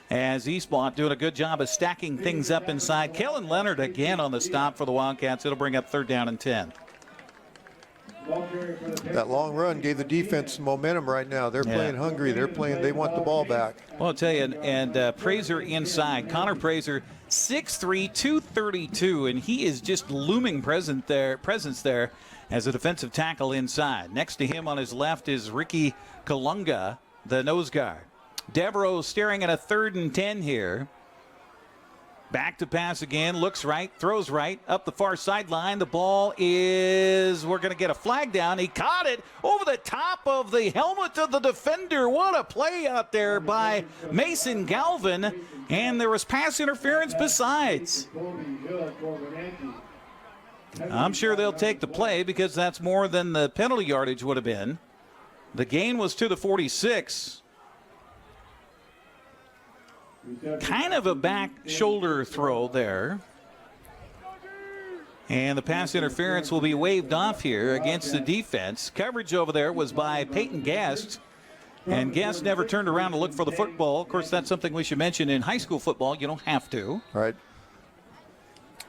As Eastmont doing a good job of stacking things up inside. Kellen Leonard again on the stop for the Wildcats. It'll bring up 3rd down and 10. That long run gave the defense some momentum right now. They're playing hungry. They want the ball back. Well, I'll tell you, and Prazer inside. Connor Prazer, 6'3", 232, and he is just looming presence there as a defensive tackle inside. Next to him on his left is Ricky Kalunga, the nose guard. Devereaux staring at a 3rd and 10 here. Back to pass again, looks right, throws right, up the far sideline. The ball is, we're going to get a flag down. He caught it over the top of the helmet of the defender. What a play out there by Mason Galvin. And there was pass interference besides. I'm sure they'll take the play because that's more than the penalty yardage would have been. The gain was to the 46. Kind of a back shoulder throw there. And the pass interference will be waved off here against the defense. Coverage over there was by Peyton Guest. And Guest never turned around to look for the football. Of course, that's something we should mention in high school football. You don't have to. Right.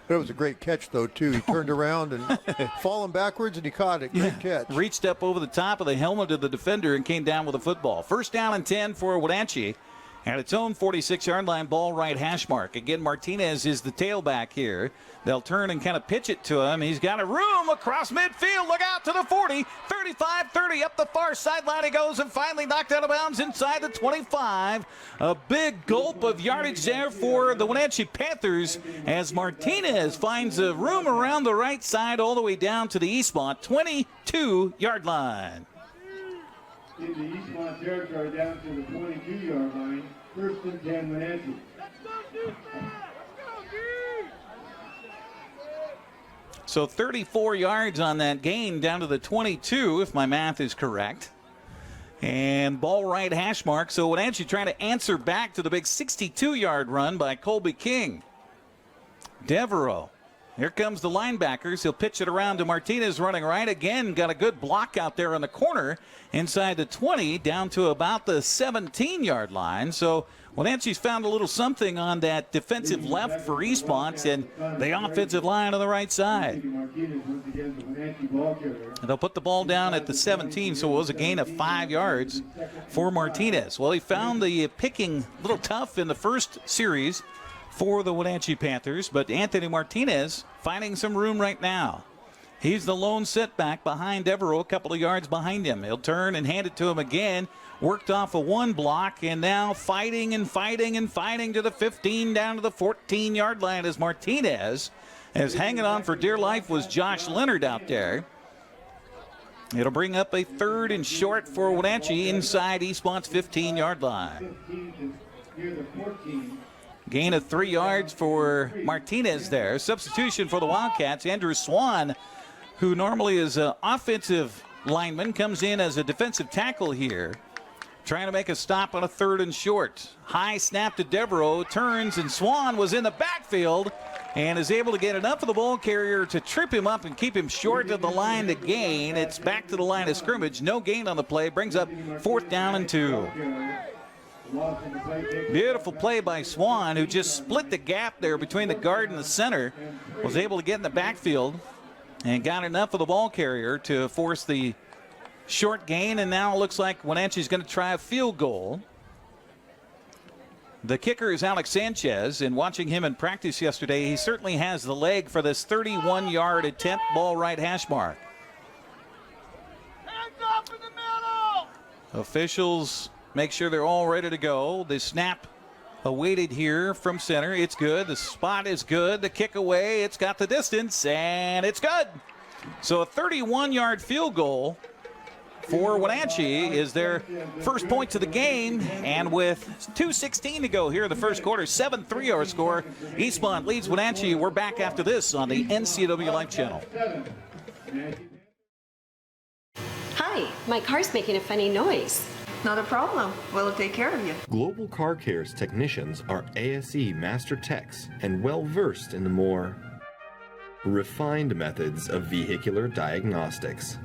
It was a great catch, though, too. He turned around and falling backwards, and he caught it. Great catch. Reached up over the top of the helmet of the defender and came down with the football. First down and 10 for Wenatchee. At its own 46-yard line, ball right hash mark. Again, Martinez is the tailback here. They'll turn and kind of pitch it to him. He's got a room across midfield. Look out to the 40, 35, 30. Up the far sideline he goes and finally knocked out of bounds inside the 25. A big gulp of yardage there for the Wenatchee Panthers as Martinez finds a room around the right side all the way down to the Eastmont 22-yard line. In the Eastmont territory down to the 22-yard line. First and 10 Wenatchee. So 34 yards on that gain down to the 22, if my math is correct. And ball right hash mark. So Wenatchee trying to answer back to the big 62-yard run by Colby King. Devereaux. Here comes the linebackers. He'll pitch it around to Martinez running right again. Got a good block out there in the corner inside the 20 down to about the 17-yard line. So Wenatchee's found a little something on that defensive left for Eastmont and the offensive line on the right side. They'll put the ball down at the 17, so it was a gain of 5 yards for Martinez. Well, he found the picking a little tough in the first series for the Wenatchee Panthers, but Anthony Martinez finding some room right now. He's the lone setback behind Devereaux, a couple of yards behind him. He'll turn and hand it to him again. Worked off a one block and now fighting to the 15 down to the 14-yard line as Martinez is hanging on for dear life was Josh Leonard out there. It'll bring up a third and short for Wenatchee inside Eastmont's 15-yard line. Gain of 3 yards for Martinez there. Substitution for the Wildcats. Andrew Swan, who normally is an offensive lineman, comes in as a defensive tackle here. Trying to make a stop on a third and short. High snap to Devereaux. Turns, and Swan was in the backfield and is able to get enough of the ball carrier to trip him up and keep him short of the line to gain. It's back to the line of scrimmage. No gain on the play. Brings up 4th down and 2. Beautiful play by Swan, who just split the gap there between the guard and the center. Was able to get in the backfield and got enough of the ball carrier to force the short gain. And now it looks like Wenatchee's going to try a field goal. The kicker is Alex Sanchez, and watching him in practice yesterday, he certainly has the leg for this 31-yard attempt, ball right hash mark. Hands up in the middle! Officials make sure they're all ready to go. The snap awaited here from center. It's good. The spot is good. The kick away. It's got the distance, and it's good. So a 31-yard field goal for Wenatchee is their first points of the game. And with 2:16 to go here in the first quarter, 7-3 our score. Eastmont leads Wenatchee. We're back after this on the NCWLIFE Channel. Hi, my car's making a funny noise. Not a problem. We'll take care of you. Global Car Care's technicians are ASE master techs and well-versed in the more refined methods of vehicular diagnostics.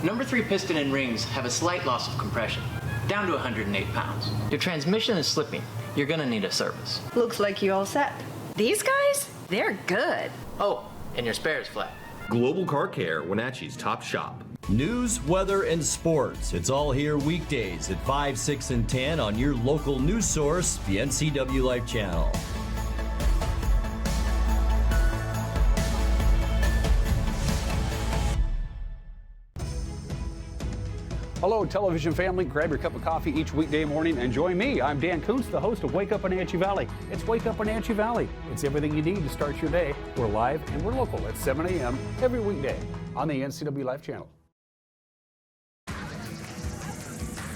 Number 3 piston and rings have a slight loss of compression, down to 108 pounds. Your transmission is slipping. You're gonna need a service. Looks like you all set. These guys? They're good. Oh, and your spare is flat. Global Car Care, Wenatchee's top shop. News, weather, and sports. It's all here weekdays at 5, 6, and 10 on your local news source, the NCWLIFE Channel. Hello, Hello, television family. Grab your cup of coffee each weekday morning and join me. I'm Dan Kuntz, the host of Wake Up Wenatchee Valley. It's Wake Up Wenatchee Valley. It's everything you need to start your day. We're live and we're local at 7 a.m. every weekday on the NCWLIFE Channel.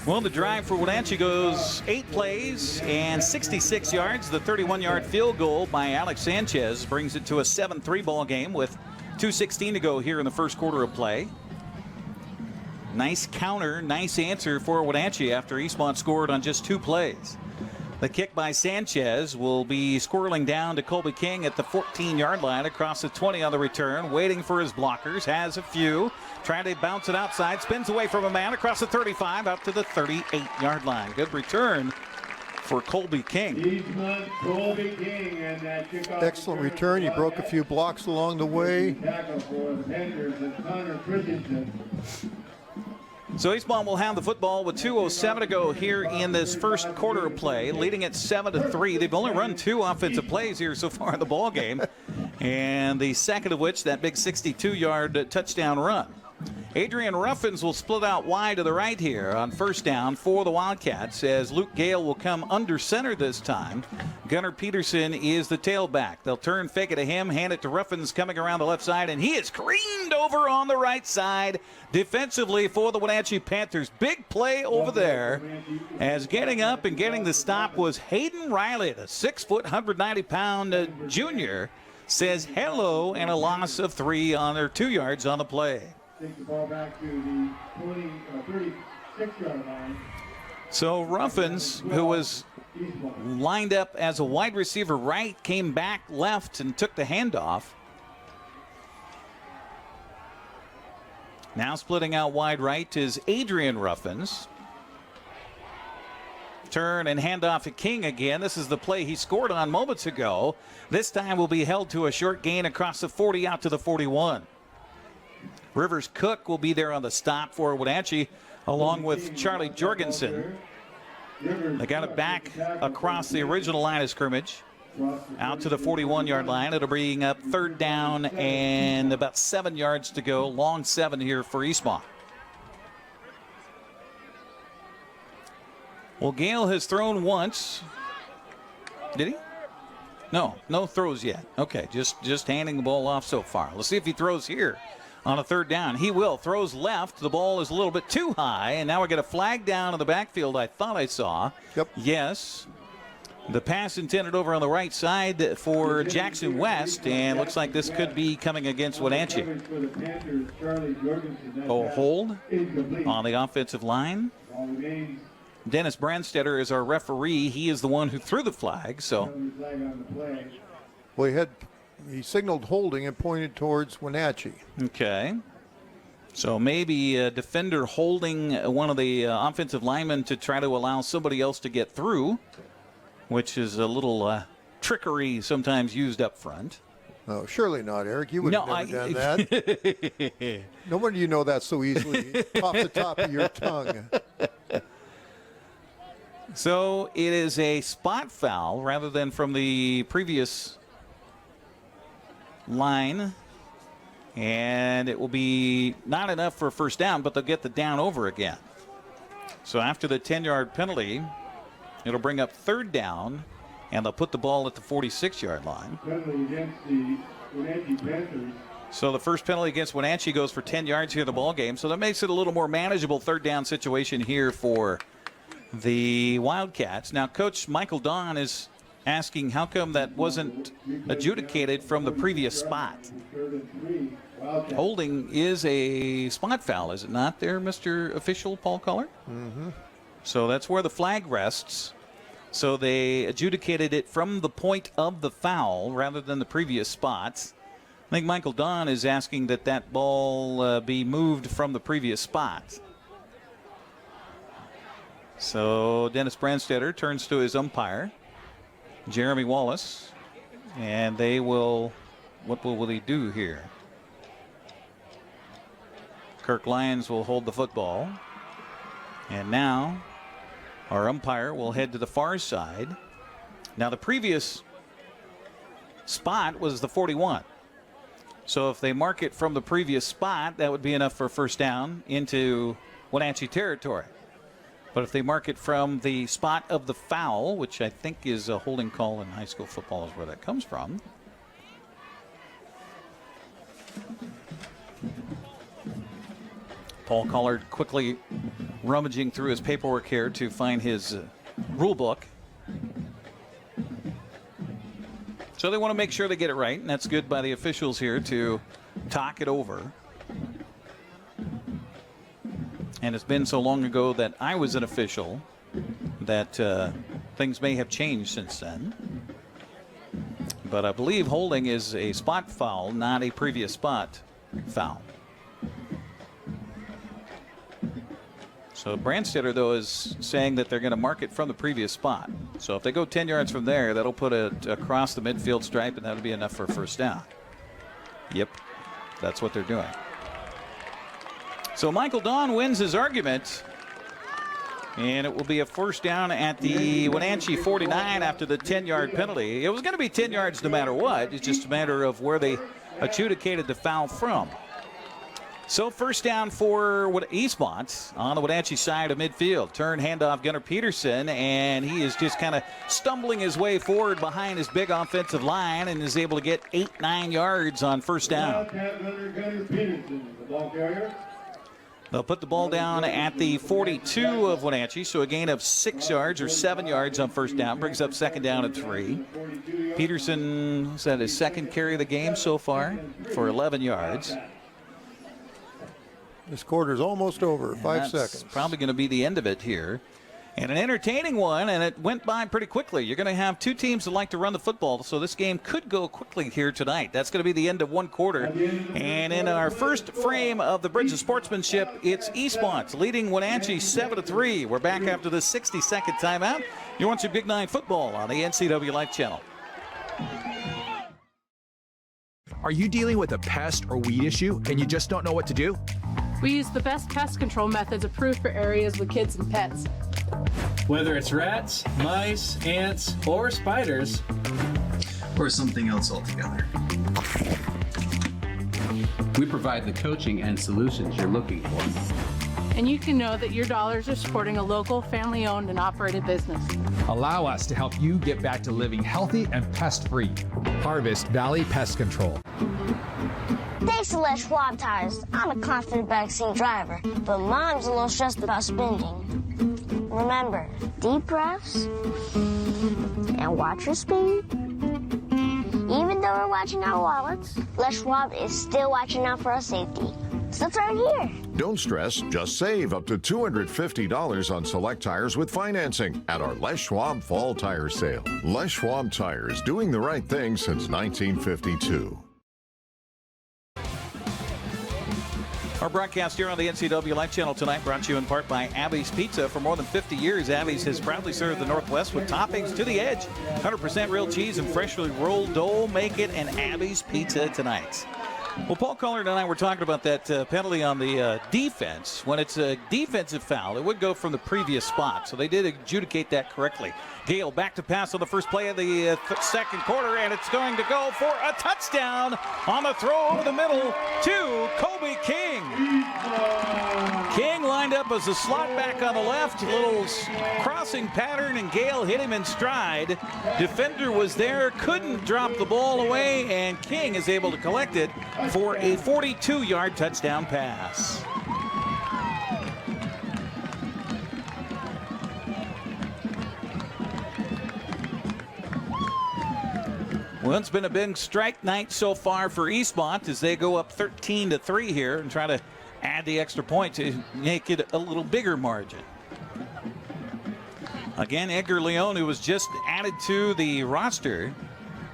Well, the drive for Wenatchee goes 8 plays and 66 yards. The 31-yard field goal by Alex Sanchez brings it to a 7-3 ball game with 2:16 to go here in the first quarter of play. Nice counter, nice answer for Wenatchee after Eastmont scored on just 2 plays. The kick by Sanchez will be squirreling down to Colby King at the 14-yard line across the 20 on the return, waiting for his blockers, has a few, trying to bounce it outside, spins away from a man across the 35 out to the 38-yard line. Good return for Colby King. Colby King and that kickoff. Excellent return. He broke a few blocks along the way. So Eastmont will have the football with 2:07 to go here in this first quarter of play, leading at 7-3. They've only run 2 offensive plays here so far in the ball game, and the second of which, that big 62-yard touchdown run. Adrian Ruffins will split out wide to the right here on first down for the Wildcats as Luke Gale will come under center this time. Gunnar Peterson is the tailback. They'll turn, fake it to him, hand it to Ruffins coming around the left side, and he is careened over on the right side defensively for the Wenatchee Panthers. Big play over there as getting up and getting the stop was Hayden Riley, the 6-foot, 190-pound junior, says hello and a loss of 3 on their 2 yards on the play. Take the ball back to the 36-yard line. So Ruffins, who was lined up as a wide receiver right, came back left and took the handoff. Now splitting out wide right is Adrian Ruffins. Turn and handoff to King again. This is the play he scored on moments ago. This time will be held to a short gain across the 40 out to the 41. Rivers Cook will be there on the stop for Wenatchee, along with Charlie Jorgensen. They got it back across the original line of scrimmage, out to the 41-yard line. It'll bring up third down and about 7 yards to go. Long 7 here for Eastmont. Well, Gale has thrown once. Did he? No throws yet. Okay, just handing the ball off so far. Let's see if he throws here on a third down. He will. Throws left. The ball is a little bit too high, and now we get a flag down in the backfield I thought I saw. Yep. Yes. The pass intended over on the right side for Jackson West, and looks like this could be coming against Wenatchee. Oh, hold on the offensive line. Dennis Brandstetter is our referee. He is the one who threw the flag. So, well, he signaled holding and pointed towards Wenatchee. Okay. So maybe a defender holding one of the offensive linemen to try to allow somebody else to get through, which is a little trickery sometimes used up front. No, surely not, Eric. You would have never done that. No wonder you know that so easily off the top of your tongue. So it is a spot foul rather than from the previous line. And it will be not enough for a first down, but they'll get the down over again. So after the 10-yard penalty, it'll bring up third down, and they'll put the ball at the 46-yard line. Against the Wenatchee Panthers. So the first penalty against Wenatchee goes for 10 yards here in the ball game. So that makes it a little more manageable third down situation here for the Wildcats. Now, Coach Michael Don is asking how come that wasn't adjudicated from the previous spot. Holding is a spot foul, is it not there, Mr. Official Paul Collard? Mm-hmm. So that's where the flag rests. So they adjudicated it from the point of the foul rather than the previous spots. I think Michael Don is asking that that ball be moved from the previous spot. So Dennis Brandstetter turns to his umpire, Jeremy Wallace, and they will, what will he do here? Kirk Lyons will hold the football. And now our umpire will head to the far side. Now the previous spot was the 41. So if they mark it from the previous spot, that would be enough for first down into Wenatchee territory. But if they mark it from the spot of the foul, which I think is a holding call in high school football is where that comes from. Paul Collard quickly rummaging through his paperwork here to find his rule book. So they want to make sure they get it right, and that's good by the officials here to talk it over. And it's been so long ago that I was an official that things may have changed since then. But I believe holding is a spot foul, not a previous spot foul. So Brandstetter, though, is saying that they're going to mark it from the previous spot. So if they go 10 yards from there, that'll put it across the midfield stripe, and that'll be enough for a first down. Yep, that's what they're doing. So Michael Dawn wins his argument, and it will be a first down at the Wenatchee 49 after the 10-yard penalty. It was going to be 10 yards no matter what. It's just a matter of where they adjudicated the foul from. So first down for Eastmont on the Wenatchee side of midfield. Turn handoff Gunnar Peterson, and he is just kind of stumbling his way forward behind his big offensive line and is able to get 8-9 yards on first down. Gunnar Peterson, the ball carrier. They'll put the ball down at the 42 of Wenatchee, so a gain of 6 yards or 7 yards on first down. Brings up second down and 3. Peterson has had his second carry of the game so far for 11 yards. This quarter's almost over, 5 seconds. Probably going to be the end of it here. And an entertaining one, and it went by pretty quickly. You're going to have two teams that like to run the football, so this game could go quickly here tonight. That's going to be the end of one quarter. And in our first frame of the Bridge of Sportsmanship, it's Eastmont leading Wenatchee 7-3. We're back after the 60-second timeout. You're watching Big 9 football on the NCWLIFE Channel. Are you dealing with a pest or weed issue and you just don't know what to do? We use the best pest control methods approved for areas with kids and pets. Whether it's rats, mice, ants, or spiders, or something else altogether. We provide the coaching and solutions you're looking for. And you can know that your dollars are supporting a local, family-owned and operated business. Allow us to help you get back to living healthy and pest-free. Harvest Valley Pest Control. Thanks to Les Schwab Tires, I'm a confident backseat driver, but Mom's a little stressed about spending. Remember, deep breaths and watch your speed. Even though we're watching our wallets, Les Schwab is still watching out for our safety. So it's right here. Don't stress, just save up to $250 on select tires with financing at our Les Schwab Fall Tire Sale. Les Schwab Tires, doing the right thing since 1952. Our broadcast here on the NCWLIFE Channel tonight brought to you in part by Abby's Pizza. For more than 50 years, Abby's has proudly served the Northwest with toppings to the edge. 100% real cheese and freshly rolled dough. Make it an Abby's Pizza tonight. Well, Paul Collard and I were talking about that penalty on the defense. When it's a defensive foul, it would go from the previous spot. So they did adjudicate that correctly. Gale back to pass on the first play of the second quarter, and it's going to go for a touchdown on the throw over the middle to Kobe King. King lined up as a slot back on the left, little crossing pattern, and Gale hit him in stride. Defender was there, couldn't drop the ball away, and King is able to collect it for a 42-yard touchdown pass. Well, it's been a big strike night so far for Eastmont as they go up 13-3 here and try to add the extra point to make it a little bigger margin. Again, Edgar Leon, who was just added to the roster,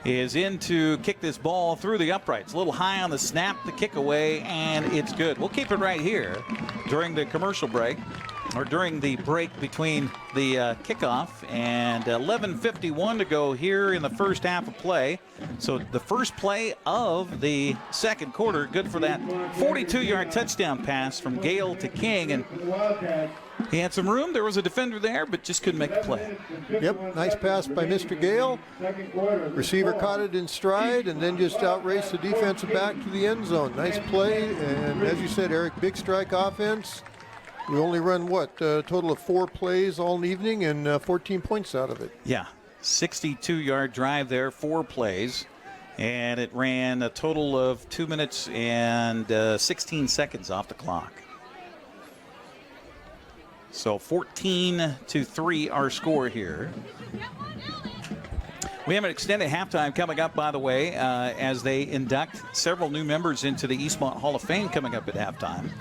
is in to kick this ball through the uprights. A little high on the snap, the kick away, and it's good. We'll keep it right here during the commercial break, or during the break between the kickoff, and 11:51 to go here in the first half of play. So the first play of the second quarter, good for that 42-yard touchdown pass from Gale to King, and he had some room. There was a defender there, but just couldn't make the play. Yep, nice pass by Mr. Gale. Receiver caught it in stride and then just outraced the defensive back to the end zone. Nice play, and as you said, Eric, big strike offense. We only run, a total of 4 plays all evening and 14 points out of it. Yeah, 62-yard drive there, 4 plays. And it ran a total of 2 minutes and 16 seconds off the clock. So 14-3 our score here. We have an extended halftime coming up, by the way, as they induct several new members into the Eastmont Hall of Fame coming up at halftime.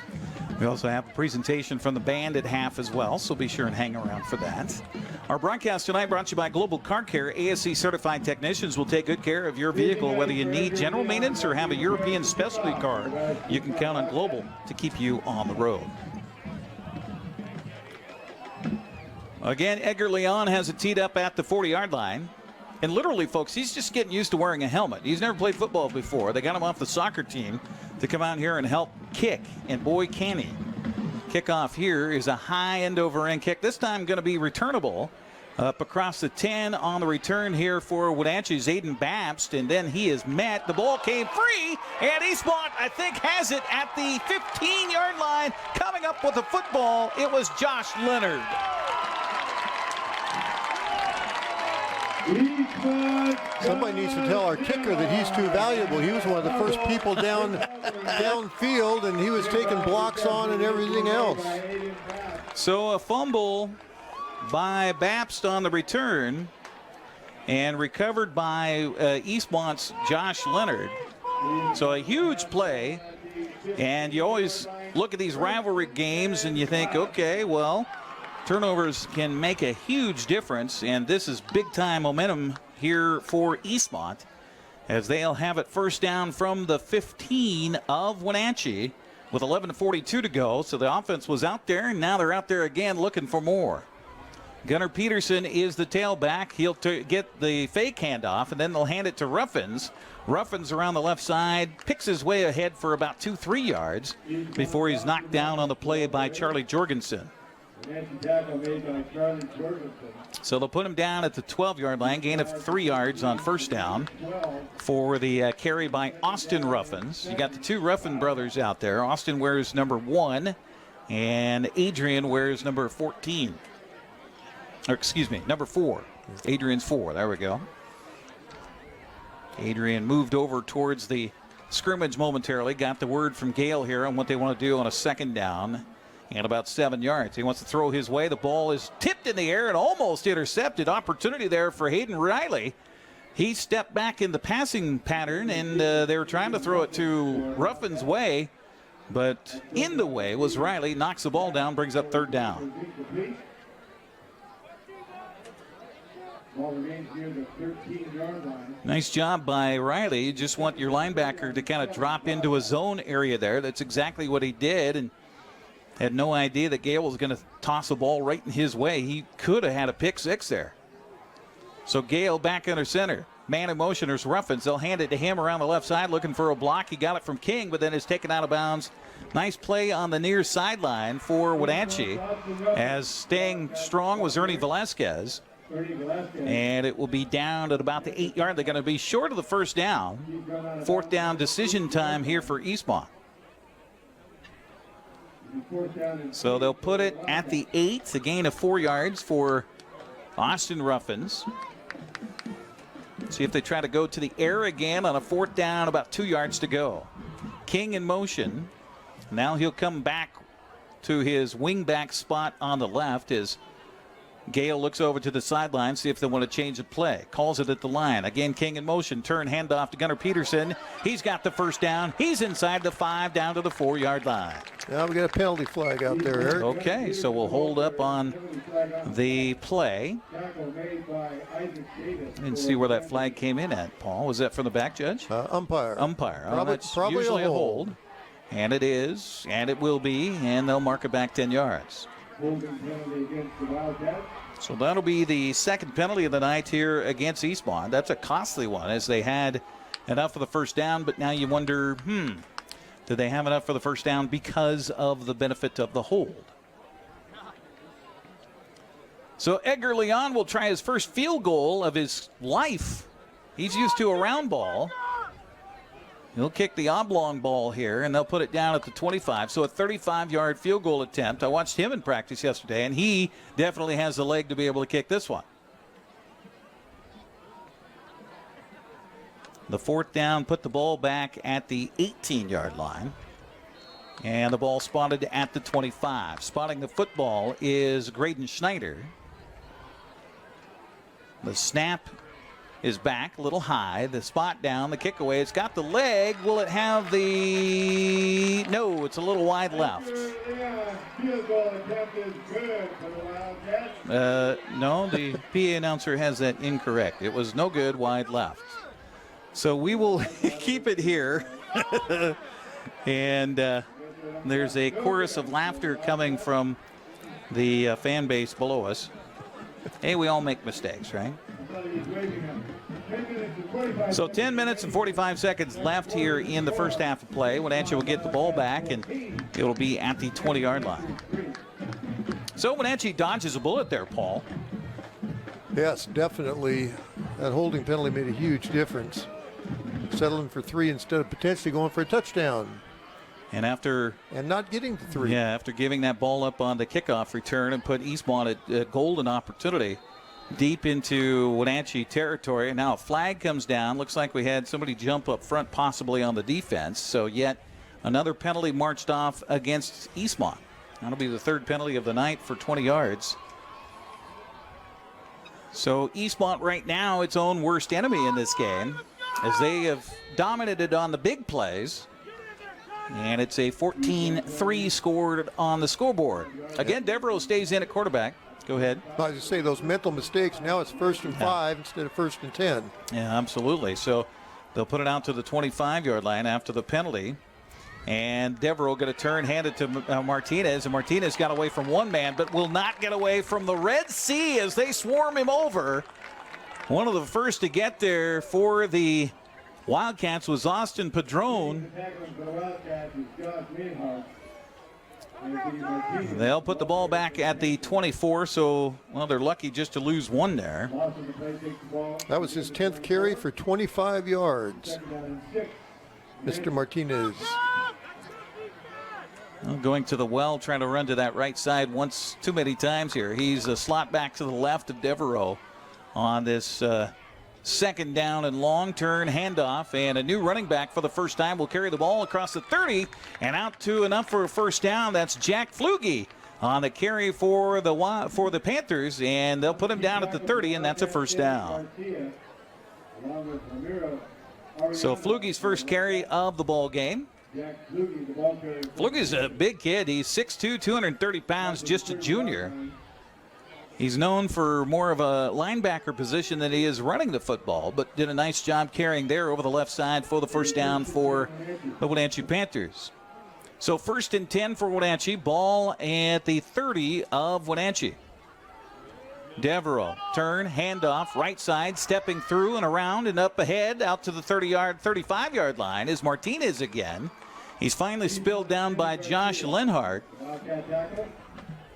We also have a presentation from the band at half as well, so be sure and hang around for that. Our broadcast tonight brought to you by Global Car Care. ASC certified technicians will take good care of your vehicle, whether you need general maintenance or have a European specialty car. You can count on Global to keep you on the road. Again, Edgar Leon has it teed up at the 40-yard line. And literally, folks, he's just getting used to wearing a helmet. He's never played football before. They got him off the soccer team to come out here and help kick. And boy, can he. Kickoff here is a high end-over-end kick. This time going to be returnable. Up across the 10 on the return here for Wenatchee's Aiden Babst. And then he is met. The ball came free. And Eastmont, I think, has it at the 15-yard line. Coming up with the football, it was Josh Leonard. Somebody needs to tell our kicker that he's too valuable. He was one of the first people downfield, and he was taking blocks on and everything else. So a fumble by Babst on the return and recovered by Eastmont's Josh Leonard. So a huge play. And you always look at these rivalry games and you think, okay, well, turnovers can make a huge difference, and this is big-time momentum here for Eastmont as they'll have it first down from the 15 of Wenatchee with 11:42 to go. So the offense was out there, and now they're out there again looking for more. Gunnar Peterson is the tailback. He'll get the fake handoff, and then they'll hand it to Ruffins. Ruffins around the left side, picks his way ahead for about 2-3 yards before he's knocked down on the play by Charlie Jorgensen. So they'll put him down at the 12-yard line, gain of 3 yards on first down for the carry by Austin Ruffins. You got the 2 Ruffin brothers out there. Austin wears number 1, and Adrian wears number 14. Or excuse me, number 4. Adrian's 4. There we go. Adrian moved over towards the scrimmage momentarily. Got the word from Gale here on what they want to do on a second down. And about 7 yards. He wants to throw his way. The ball is tipped in the air and almost intercepted. Opportunity there for Hayden Riley. He stepped back in the passing pattern, and they were trying to throw it to Ruffin's way. But in the way was Riley. Knocks the ball down, brings up third down. Nice job by Riley. You just want your linebacker to kind of drop into a zone area there. That's exactly what he did. And had no idea that Gale was going to toss a ball right in his way. He could have had a pick 6 there. So Gale back under center. Man in motion, there's Ruffins. They'll hand it to him around the left side looking for a block. He got it from King, but then is taken out of bounds. Nice play on the near sideline for Wenatchee. As staying strong was Ernie Velasquez. And it will be down at about the 8-yard. They're going to be short of the first down. Fourth down decision time here for Eastmont. So they'll put it at the 8, a gain of 4 yards for Austin Ruffins. See if they try to go to the air again on a fourth down, about 2 yards to go. King in motion. Now he'll come back to his wingback spot on the left as Gale looks over to the sideline, see if they want to change the play. Calls it at the line. Again, King in motion. Turn, handoff to Gunnar Peterson. He's got the first down. He's inside the 5, down to the 4-yard line. Now we got a penalty flag out there, Eric. Okay, so we'll hold up on the play and see where that flag came in at, Paul. Was that from the back judge? Umpire. Umpire. Probably usually a hold. And it is, and it will be, and they'll mark it back 10 yards. So that'll be the second penalty of the night here against Eastmont. That's a costly one, as they had enough for the first down, but now you wonder, did they have enough for the first down because of the benefit of the hold? So Edgar Leon will try his first field goal of his life. He's used to a round ball. He'll kick the oblong ball here, and they'll put it down at the 25. So a 35-yard field goal attempt. I watched him in practice yesterday, and he definitely has the leg to be able to kick this one. The fourth down put the ball back at the 18-yard line. And the ball spotted at the 25. Spotting the football is Graydon Schneider. The snap is back, a little high. The spot down, the kick away. It's got the leg. Will it have the... No, it's a little wide left. No, the PA announcer has that incorrect. It was no good, wide left. So we will keep it here. And there's a chorus of laughter coming from the fan base below us. Hey, we all make mistakes, right? So 10 minutes and 45 seconds left here in the first half of play. Wenatchee will get the ball back, and it'll be at the 20-yard line. So Wenatchee dodges a bullet there, Paul. Yes, definitely. That holding penalty made a huge difference. Settling for 3 instead of potentially going for a touchdown. And not getting to 3. Yeah, after giving that ball up on the kickoff return and put Eastmont at a golden opportunity deep into Wenatchee territory. And now a flag comes down. Looks like we had somebody jump up front, possibly on the defense. So yet another penalty marched off against Eastmont. That'll be the third penalty of the night for 20 yards. So Eastmont right now its own worst enemy in this game, as they have dominated on the big plays. And it's a 14-3 scored on the scoreboard. Again, Devereaux stays in at quarterback. Go ahead. I was going to say, those mental mistakes, now it's 1st and 5 instead of 1st and 10. Yeah, absolutely. So they'll put it out to the 25-yard line after the penalty. And Devereaux going to turn, hand it to Martinez. And Martinez got away from one man, but will not get away from the Red Sea as they swarm him over. One of the first to get there for the Wildcats was Austin Padron. They'll put the ball back at the 24, so, well, they're lucky just to lose one there. That was his 10th carry for 25 yards. Mr. Martinez. Well, going to the well, trying to run to that right side once too many times here. He's a slot back to the left of Devereaux on this second down and long turn handoff, and a new running back for the first time will carry the ball across the 30 and out to enough for a first down. That's Jack Flugie on the carry for the Panthers, and they'll put him down at the 30, and that's a first down. So Flugie's first carry of the ball game. Flugie's a big kid. He's 6'2", 230 pounds, just a junior. He's known for more of a linebacker position than he is running the football, but did a nice job carrying there over the left side for the first down for the Wenatchee Panthers. So 1st and 10 for Wenatchee. Ball at the 30 of Wenatchee. Devereaux, turn, handoff, right side, stepping through and around and up ahead, out to the 35-yard line is Martinez again. He's finally spilled down by Josh Lenhart.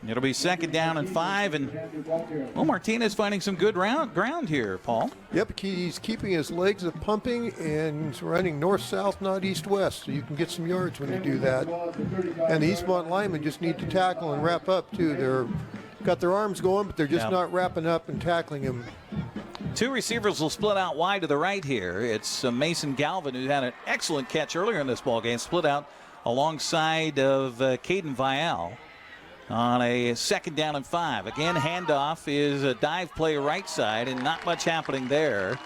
It'll be 2nd down and 5, and well, Martinez finding some good ground here, Paul. Yep, he's keeping his legs pumping and he's running north-south, not east-west, so you can get some yards when you do that. And the Eastmont linemen just need to tackle and wrap up, too. They're got their arms going, but they're just not wrapping up and tackling him. Two receivers will split out wide to the right here. It's Mason Galvin, who had an excellent catch earlier in this ball game, split out alongside of Caden Vial on a 2nd down and 5. Again, handoff is a dive play right side, and not much happening there,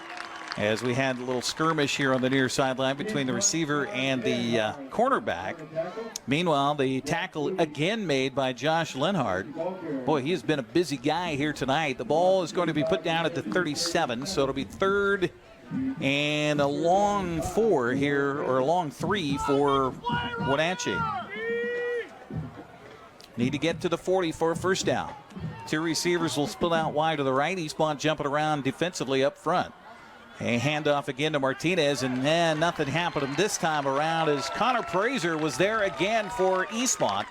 as we had a little skirmish here on the near sideline between the receiver and the cornerback. Meanwhile, the tackle again made by Josh Lenhart. Boy, he has been a busy guy here tonight. The ball is going to be put down at the 37, so it'll be 3rd and a long 4 here, or a long 3 for Wenatchee. Need to get to the 40 for a first down. Two receivers will split out wide to the right. Eastmont jumping around defensively up front. A handoff again to Martinez, and nothing happened this time around as Connor Praser was there again for Eastmont.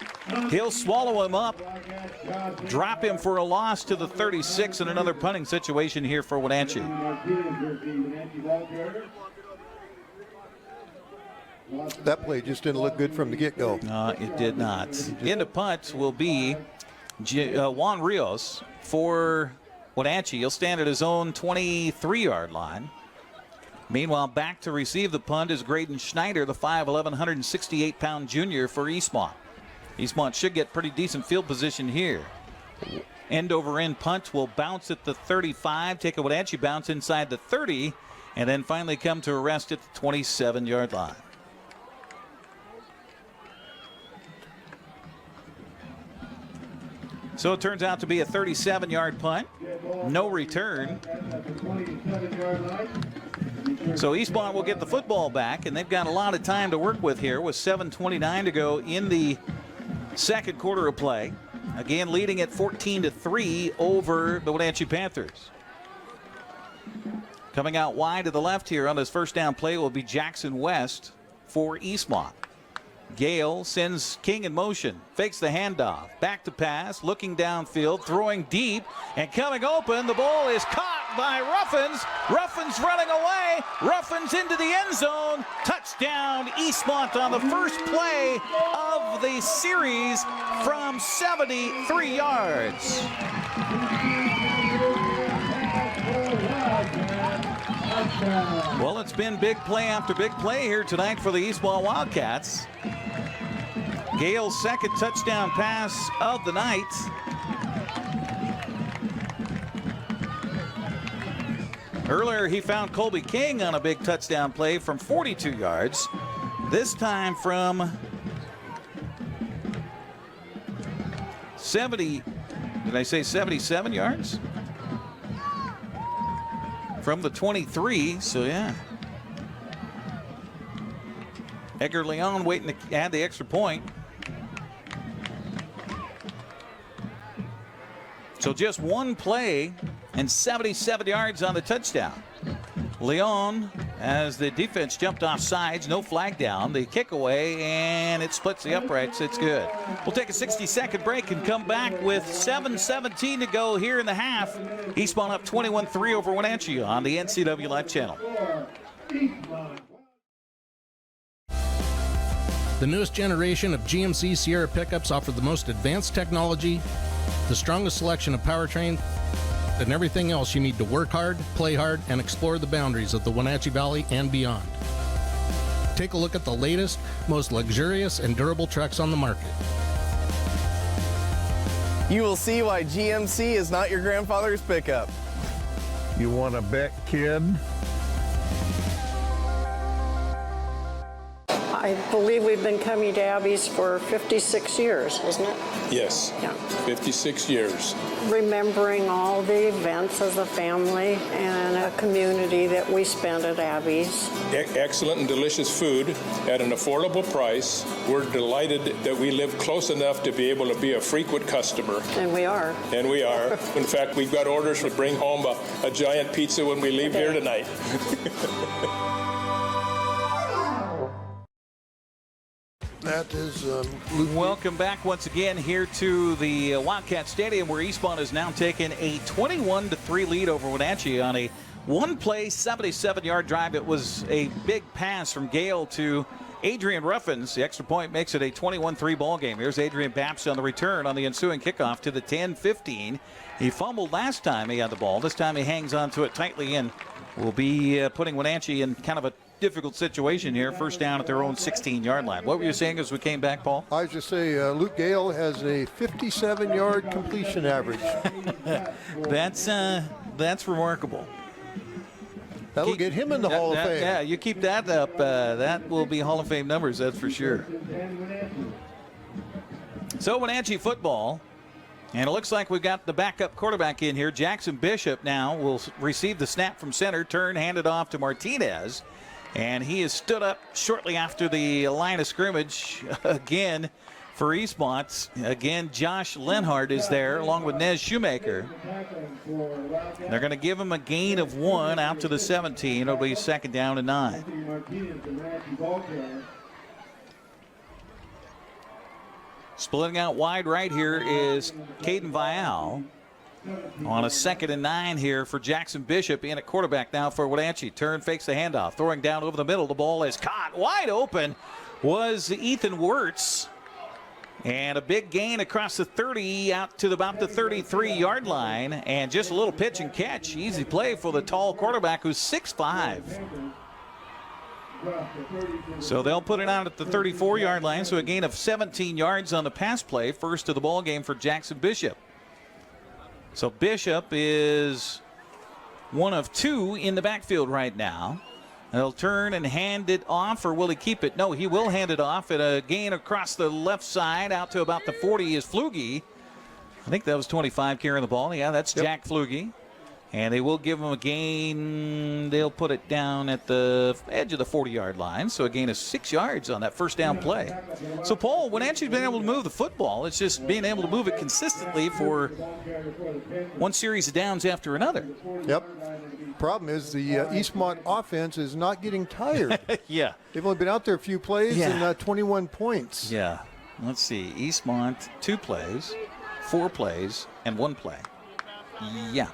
He'll swallow him up, drop him for a loss to the 36, and another punting situation here for Wenatchee. That play just didn't look good from the get-go. It did not. In the punt will be Juan Rios for Wenatchee. He'll stand at his own 23-yard line. Meanwhile, back to receive the punt is Graydon Schneider, the 5'11", 168-pound junior for Eastmont. Eastmont should get pretty decent field position here. End-over-end punt will bounce at the 35, take a Wenatchee bounce inside the 30, and then finally come to a rest at the 27-yard line. So it turns out to be a 37-yard punt. No return. So Eastmont will get the football back, and they've got a lot of time to work with here with 7:29 to go in the second quarter of play. Again, leading at 14-3 over the Wenatchee Panthers. Coming out wide to the left here on this first down play will be Jackson West for Eastmont. Gale sends King in motion, fakes the handoff, back to pass, looking downfield, throwing deep, and coming open. The ball is caught by Ruffins. Ruffins running away. Ruffins into the end zone. Touchdown, Eastmont on the first play of the series from 73 yards. Well, it's been big play after big play here tonight for the Eastmont Wildcats. Gale's second touchdown pass of the night. Earlier, he found Colby King on a big touchdown play from 42 yards. This time from 70, did I say 77 yards? From the 23, so yeah. Edgar Leon waiting to add the extra point. So just one play and 77 yards on the touchdown. Leon, as the defense jumped off sides, no flag down, the kick away, and it splits the uprights. It's good. We'll take a 60-second break and come back with 7:17 to go here in the half. Eastmont up 21-3 over Wenatchee on the NCWLIFE Channel. The newest generation of GMC Sierra pickups offer the most advanced technology, the strongest selection of powertrain, and everything else you need to work hard, play hard, and explore the boundaries of the Wenatchee Valley and beyond. Take a look at the latest, most luxurious and durable trucks on the market. You will see why GMC is not your grandfather's pickup. You want to bet, kid? I believe we've been coming to Abby's for 56 years, isn't it? Yes, yeah. 56 years. Remembering all the events as a family and a community that we spent at Abby's. Excellent and delicious food at an affordable price. We're delighted that we live close enough to be able to be a frequent customer. And we are. And we are. In fact, we've got orders to bring home a giant pizza when we leave here tonight. That is welcome back once again here to the Wildcat Stadium, where Eastmont has now taken a 21-3 lead over Wenatchee on a one-play 77-yard drive. It was a big pass from Gale to Adrian Ruffins. The extra point makes it a 21-3 ball game. Here's Adrian Baps on the return on the ensuing kickoff to the 10-15. He fumbled last time he had the ball. This time he hangs on to it tightly and will be putting Wenatchee in kind of a difficult situation here. First down at their own 16-yard line. What were you saying as we came back, Paul? I was just saying Luke Gale has a 57-yard completion average. That's remarkable. That'll get him in the Hall of Fame. Yeah, you keep that up. That will be Hall of Fame numbers, that's for sure. So Wenatchee football. And it looks like we've got the backup quarterback in here. Jackson Bishop now will receive the snap from center, turn, hand it off to Martinez. And he is stood up shortly after the line of scrimmage again for Eastmont. Again, Josh Lenhart is there along with Nez Shoemaker. They're going to give him a gain of 1 out to the 17. It'll be second down and 9. Splitting out wide right here is Caden Vial. On a 2nd and 9 here for Jackson Bishop in at quarterback now for Wenatchee. Turn, fakes the handoff, throwing down over the middle. The ball is caught wide open. Was Ethan Wirtz. And a big gain across the 30 out to about the 33-yard line. And just a little pitch and catch. Easy play for the tall quarterback who's 6'5". So they'll put it out at the 34-yard line. So a gain of 17 yards on the pass play. First of the ball game for Jackson Bishop. So Bishop is one of 2 in the backfield right now. He'll turn and hand it off, or will he keep it? No, he will hand it off at a gain across the left side out to about the 40 is Flugie. I think that was 25 carrying the ball. Yeah, that's Jack Flugie. And they will give him a gain. They'll put it down at the edge of the 40-yard line. So a gain of 6 yards on that first down play. So, Paul, Wenatchee's been able to move the football. It's just being able to move it consistently for one series of downs after another. Yep. Problem is the Eastmont offense is not getting tired. Yeah. They've only been out there a few plays and 21 points. Yeah. Let's see. Eastmont, 2 plays, 4 plays, and 1 play. Yeah.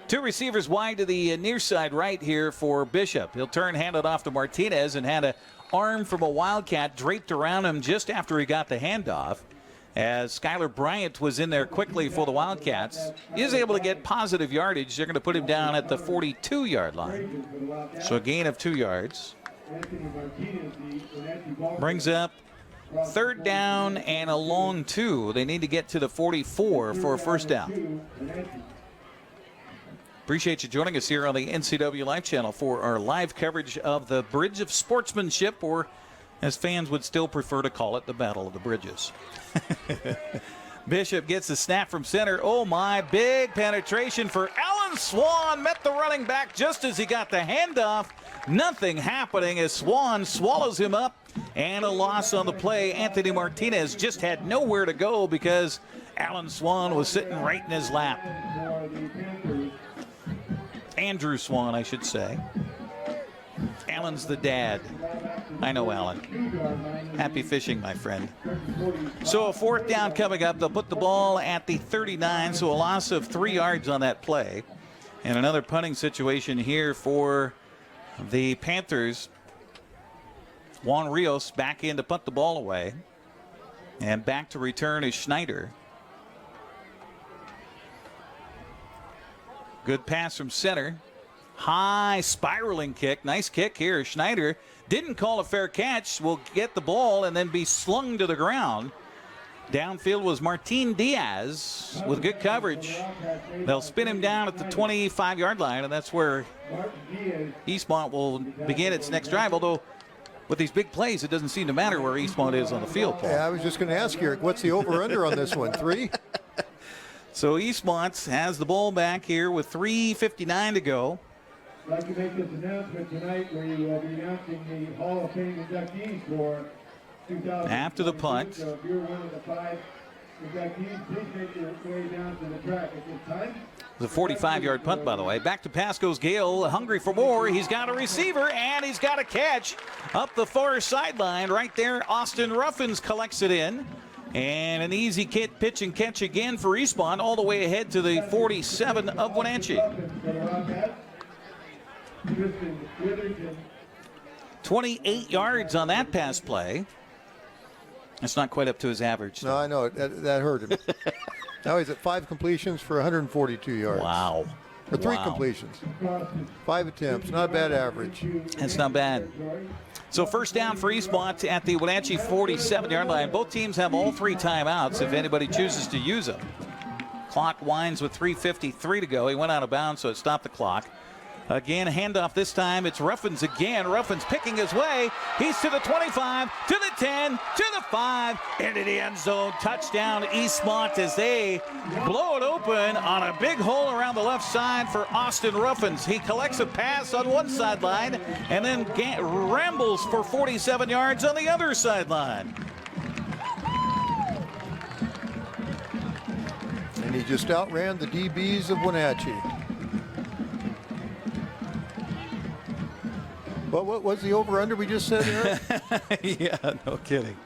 2 receivers wide to the near side right here for Bishop. He'll turn, hand it off to Martinez, and had an arm from a Wildcat draped around him just after he got the handoff. As Skylar Bryant was in there quickly for the Wildcats, is able to get positive yardage. They're going to put him down at the 42-yard line. So a gain of 2 yards. Brings up 3rd down and a long 2. They need to get to the 44 for a first down. Appreciate you joining us here on the NCWLIFE Channel for our live coverage of the Bridge of Sportsmanship, or as fans would still prefer to call it, the Battle of the Bridges. Bishop gets the snap from center. Oh my, big penetration for Alan Swan. Met the running back just as he got the handoff. Nothing happening as Swan swallows him up, and a loss on the play. Anthony Martinez just had nowhere to go because Alan Swan was sitting right in his lap. Andrew Swan, I should say. Alan's the dad. I know Alan. Happy fishing, my friend. So a 4th down coming up. They'll put the ball at the 39, so a loss of 3 yards on that play. And another punting situation here for the Panthers. Juan Rios back in to punt the ball away. And back to return is Schneider. Good pass from center. High spiraling kick. Nice kick here. Schneider didn't call a fair catch. Will get the ball and then be slung to the ground. Downfield was Martin Diaz with good coverage. They'll spin him down at the 25-yard line, and that's where Eastmont will begin its next drive. Although with these big plays, it doesn't seem to matter where Eastmont is on the field, Paul. Yeah, I was just going to ask you, what's the over-under on this one? 3? So Eastmont has the ball back here with 3:59 to go. I'd like to make this announcement tonight where you will be announcing the Hall of Fame inductees for 2000. After the punt. So if you're one of the 5 inductees, please make your way down to the track at this time. The 45-yard punt, by the way. Back to pass goes Gale, hungry for more. He's got a receiver, and he's got a catch up the far sideline. Right there, Austin Ruffins collects it in. And an easy pitch and catch again for Eastmont, all the way ahead to the 47 of Wenatchee. 28 yards on that pass play. That's not quite up to his average. No, I know. That hurt him. Now he's at 5 completions for 142 yards. Wow. Or 3 completions. 5 attempts. Not a bad average. That's not bad. So first down for Eastmont at the Wenatchee 47-yard line. Both teams have all 3 timeouts if anybody chooses to use them. Clock winds with 3:53 to go. He went out of bounds, so it stopped the clock. Again, handoff this time. It's Ruffins again. Ruffins picking his way. He's to the 25, to the 10, to the 5, into the end zone. Touchdown Eastmont as they blow it open on a big hole around the left side for Austin Ruffins. He collects a pass on one sideline and then rambles for 47 yards on the other sideline. And he just outran the DBs of Wenatchee. What was the over-under we just said, Eric? Yeah, no kidding.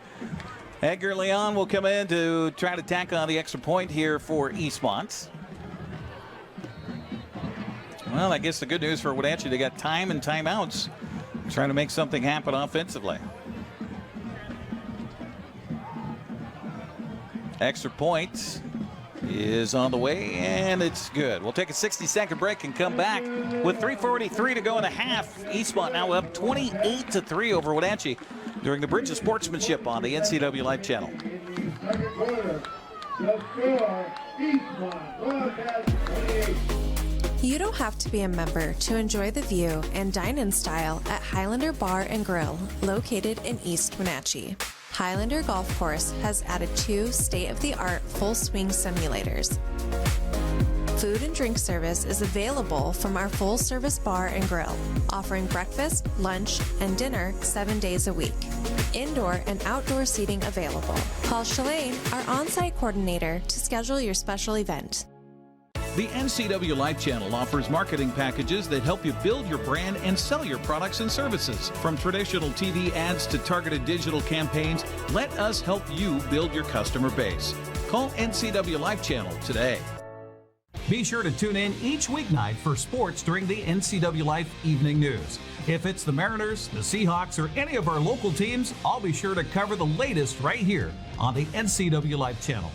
Edgar Leon will come in to try to tack on the extra point here for Eastmont. Well, I guess the good news for Wenatchee, they got time and timeouts trying to make something happen offensively. Extra point is on the way, and it's good. We'll take a 60-second break and come back with 3:43 to go in the half. Eastmont now up 28-3 over Wenatchee during the Bridge of Sportsmanship on the NCWLIFE Channel. You don't have to be a member to enjoy the view and dine in style at Highlander Bar and Grill, located in East Wenatchee. Highlander Golf Course has added 2 state-of-the-art full-swing simulators. Food and drink service is available from our full-service bar and grill, offering breakfast, lunch, and dinner 7 days a week. Indoor and outdoor seating available. Call Shalane, our on-site coordinator, to schedule your special event. The NCWLIFE Channel offers marketing packages that help you build your brand and sell your products and services. From traditional TV ads to targeted digital campaigns, let us help you build your customer base. Call NCWLIFE Channel today. Be sure to tune in each weeknight for sports during the NCWLIFE Evening News. If it's the Mariners, the Seahawks, or any of our local teams, I'll be sure to cover the latest right here on the NCWLIFE Channel.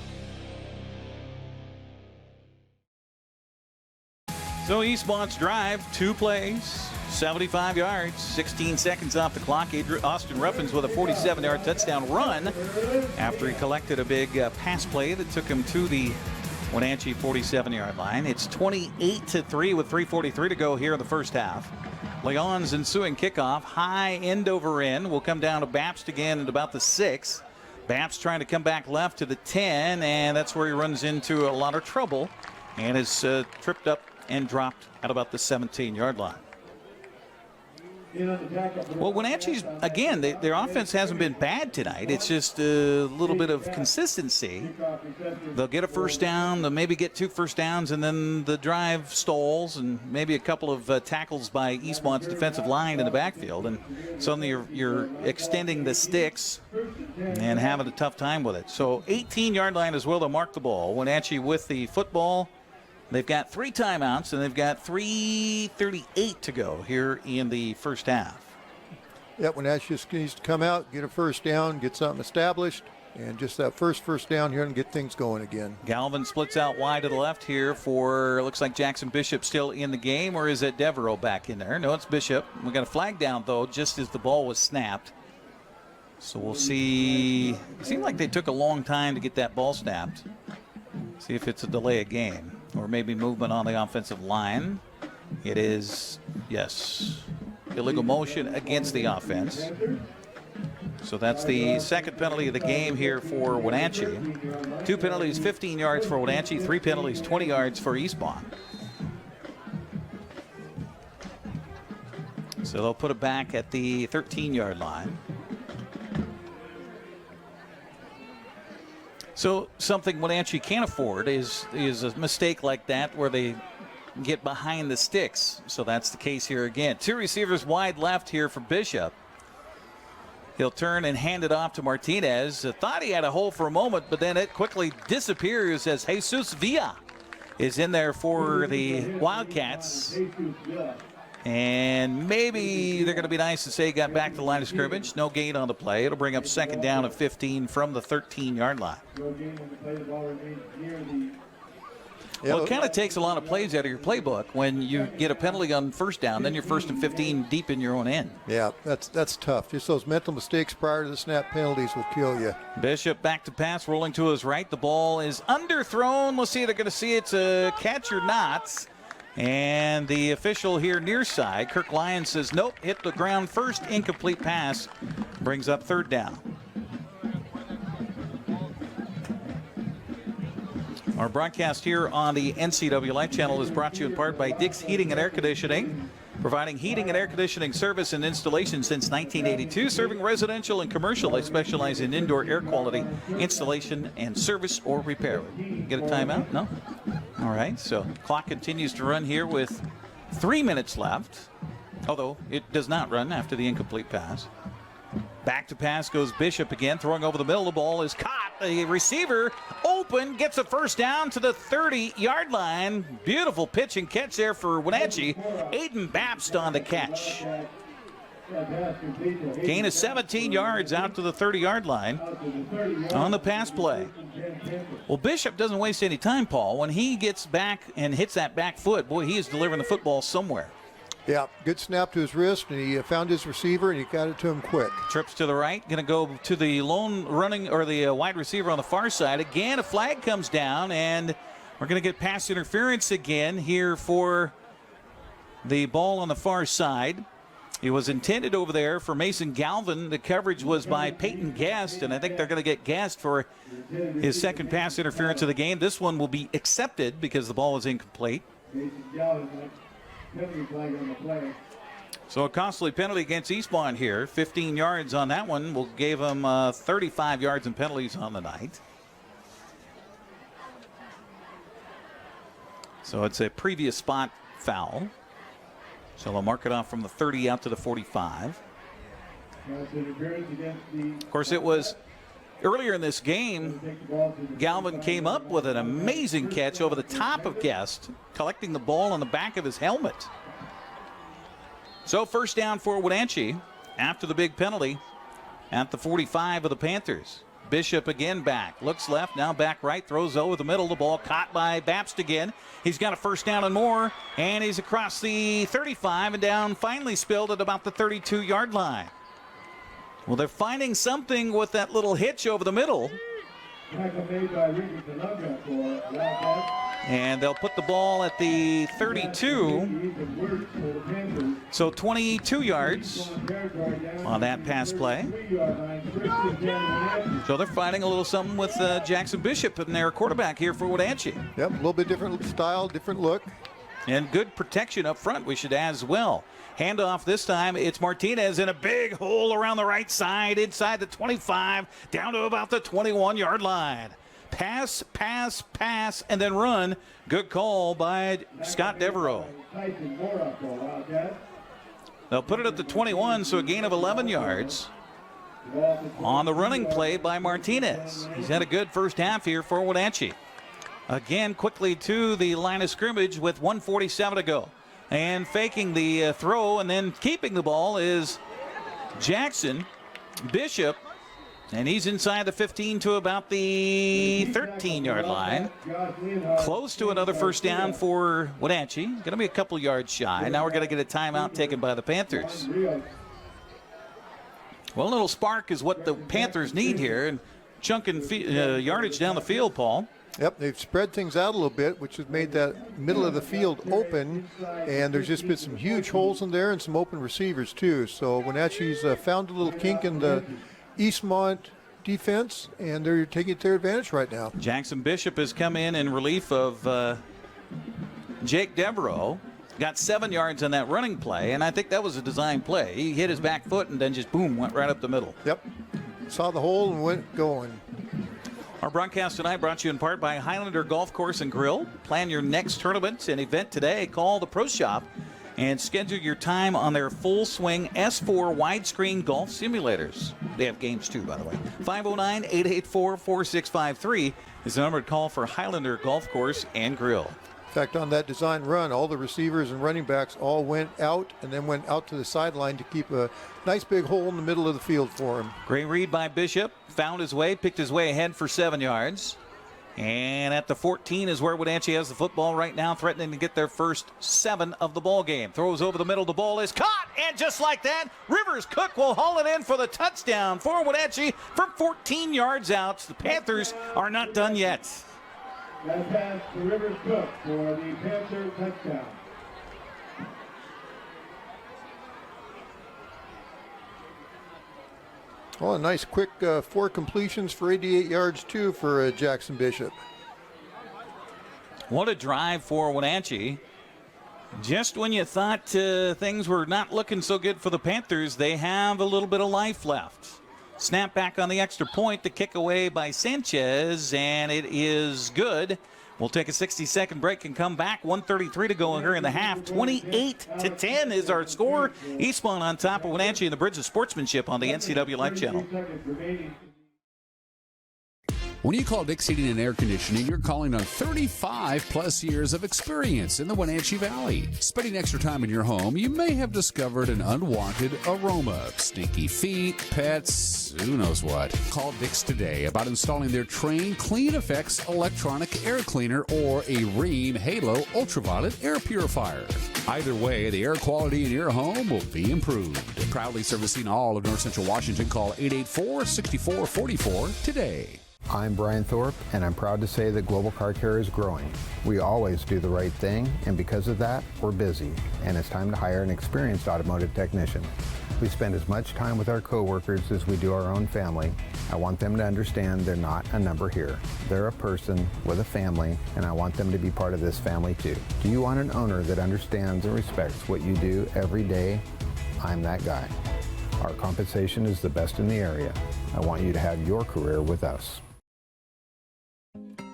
So Eastmont's drive, 2 plays, 75 yards, 16 seconds off the clock. Austin Ruffins with a 47-yard touchdown run after he collected a big pass play that took him to the Wenatchee 47-yard line. It's 28-3 with 3:43 to go here in the first half. Leon's ensuing kickoff, high end over end, will come down to Bapst again at about the 6. Bapst trying to come back left to the 10, and that's where he runs into a lot of trouble and is tripped up and dropped at about the 17-yard line. Well, Wenatchee's, again, their offense hasn't been bad tonight. It's just a little bit of consistency. They'll get a first down, they'll maybe get 2 first downs, and then the drive stalls, and maybe a couple of tackles by Eastmont's defensive line in the backfield. And suddenly you're extending the sticks and having a tough time with it. So 18-yard line as well to mark the ball. Wenatchee with the football. They've got 3 timeouts, and they've got 3:38 to go here in the first half. Yeah, Wenatchee just needs to come out, get a first down, get something established, and just that first down here and get things going again. Galvin splits out wide to the left here for, looks like Jackson Bishop still in the game, or is it Devereaux back in there? No, it's Bishop. We got a flag down, though, just as the ball was snapped. So we'll see. It seemed like they took a long time to get that ball snapped. See if it's a delay of game or maybe movement on the offensive line. It is, yes, illegal motion against the offense. So that's the second penalty of the game here for Wenatchee. 2 penalties, 15 yards for Wenatchee, 3 penalties, 20 yards for Eastmont. So they'll put it back at the 13-yard line. So something Wenatchee can't afford is a mistake like that where they get behind the sticks. So that's the case here again. 2 receivers wide left here for Bishop. He'll turn and hand it off to Martinez. Thought he had a hole for a moment, but then it quickly disappears as Jesus Villa is in there for the Wildcats. And maybe they're going to be nice to say he got back to the line of scrimmage. No gain on the play. It'll bring up second down and 15 from the 13-yard line. Well, it kind of takes a lot of plays out of your playbook when you get a penalty on first down, then you're 1st and 15 deep in your own end. Yeah, that's tough. Just those mental mistakes prior to the snap penalties will kill you. Bishop back to pass, rolling to his right. The ball is underthrown. Let's see if they're going to see it's a catch or not. And the official here near side, Kirk Lyons, says nope, hit the ground first. Incomplete pass brings up 3rd down. Our broadcast here on the NCWLIFE Channel is brought to you in part by Dick's Heating and Air Conditioning, providing heating and air conditioning service and installation since 1982, serving residential and commercial. They specialize in indoor air quality, installation, and service or repair. Get a timeout? No? All right, so clock continues to run here with 3 minutes left, although it does not run after the incomplete pass. Back to pass goes Bishop again, throwing over the middle. The ball is caught. The receiver open, gets a first down to the 30-yard line. Beautiful pitch and catch there for Wenatchee. Aiden Babst on the catch. Gain of 17 yards out to the 30-yard line on the pass play. Well, Bishop doesn't waste any time, Paul. When he gets back and hits that back foot, boy, he is delivering the football somewhere. Yeah, good snap to his wrist, and he found his receiver, and he got it to him quick. Trips to the right, going to go to the lone running, or the wide receiver on the far side. Again, a flag comes down, and we're going to get pass interference again here for the ball on the far side. It was intended over there for Mason Galvin. The coverage was by Peyton Guest, and I think they're going to get Guest for his second pass interference of the game. This one will be accepted because the ball was incomplete. So a costly penalty against Eastmont here. 15 yards on that one will give them 35 yards in penalties on the night. So it's a previous spot foul. So they'll mark it off from the 30 out to the 45. Of course, it was earlier in this game, Galvin came up with an amazing catch over the top of Guest, collecting the ball on the back of his helmet. So first down for Wenatchee after the big penalty at the 45 of the Panthers. Bishop again back, looks left, now back right, throws over the middle. The ball caught by Babst again. He's got a first down and more, and he's across the 35 and down, finally spilled at about the 32-yard line. Well, they're finding something with that little hitch over the middle. And they'll put the ball at the 32. So 22 yards on that pass play. So they're finding a little something with Jackson Bishop and their quarterback here for Wenatchee. Yep, a little bit different style, different look. And good protection up front, we should add as well. Handoff this time, it's Martinez in a big hole around the right side, inside the 25, down to about the 21-yard line. Pass, pass, pass, and then run. Good call by Scott Devereaux. They'll put it at the 21, so a gain of 11 yards on the running play by Martinez. He's had a good first half here for Wenatchee. Again, quickly to the line of scrimmage with 1:47 to go. And faking the throw and then keeping the ball is Jackson Bishop. And he's inside the 15 to about the 13-yard line. Close to another first down for Wenatchee. Going to be a couple yards shy. Now we're going to get a timeout taken by the Panthers. Well, a little spark is what the Panthers need here. And chunking yardage down the field, Paul. Yep, they've spread things out a little bit, which has made that middle of the field open, and there's just been some huge holes in there and some open receivers too. So Wenatchee's found a little kink in the Eastmont defense, and they're taking it to their advantage right now. Jackson Bishop has come in relief of Jake Devereaux. Got 7 yards on that running play, and I think that was a design play. He hit his back foot and then just, boom, went right up the middle. Yep, saw the hole and went going. Our broadcast tonight brought to you in part by Highlander Golf Course and Grill. Plan your next tournament and event today. Call the Pro Shop and schedule your time on their Full Swing S4 widescreen golf simulators. They have games too, by the way. 509-884-4653 is the number to call for Highlander Golf Course and Grill. In fact, on that design run, all the receivers and running backs all went out and then went out to the sideline to keep a nice big hole in the middle of the field for him. Great read by Bishop. Found his way, picked his way ahead for 7 yards. And at the 14 is where Wenatchee has the football right now, threatening to get their first 7 of the ball game. Throws over the middle. The ball is caught. And just like that, Rivers Cook will haul it in for the touchdown for Wenatchee from 14 yards out. The Panthers are not done yet. That pass to Rivers Cook for the Panther touchdown. Oh, a nice quick 4 completions for 88 yards, too, for Jackson Bishop. What a drive for Wenatchee. Just when you thought things were not looking so good for the Panthers, they have a little bit of life left. Snap back on the extra point, the kick away by Sanchez, and it is good We'll take a 60-second break and come back. 1:33 to go here in the half. 28-10 is our score. Eastmont on top of Wenatchee in the Bridge of Sportsmanship on the NCWLIFE Channel. When you call Dick's Heating and Air Conditioning, you're calling on 35-plus years of experience in the Wenatchee Valley. Spending extra time in your home, you may have discovered an unwanted aroma. Stinky feet, pets, who knows what. Call Dick's today about installing their Train Clean Effects electronic air cleaner or a Rheem Halo ultraviolet air purifier. Either way, the air quality in your home will be improved. Proudly servicing all of North Central Washington, call 884-6444 today. I'm Brian Thorpe, and I'm proud to say that Global Car Care is growing. We always do the right thing, and because of that, we're busy, and it's time to hire an experienced automotive technician. We spend as much time with our coworkers as we do our own family. I want them to understand they're not a number here. They're a person with a family, and I want them to be part of this family too. Do you want an owner that understands and respects what you do every day? I'm that guy. Our compensation is the best in the area. I want you to have your career with us.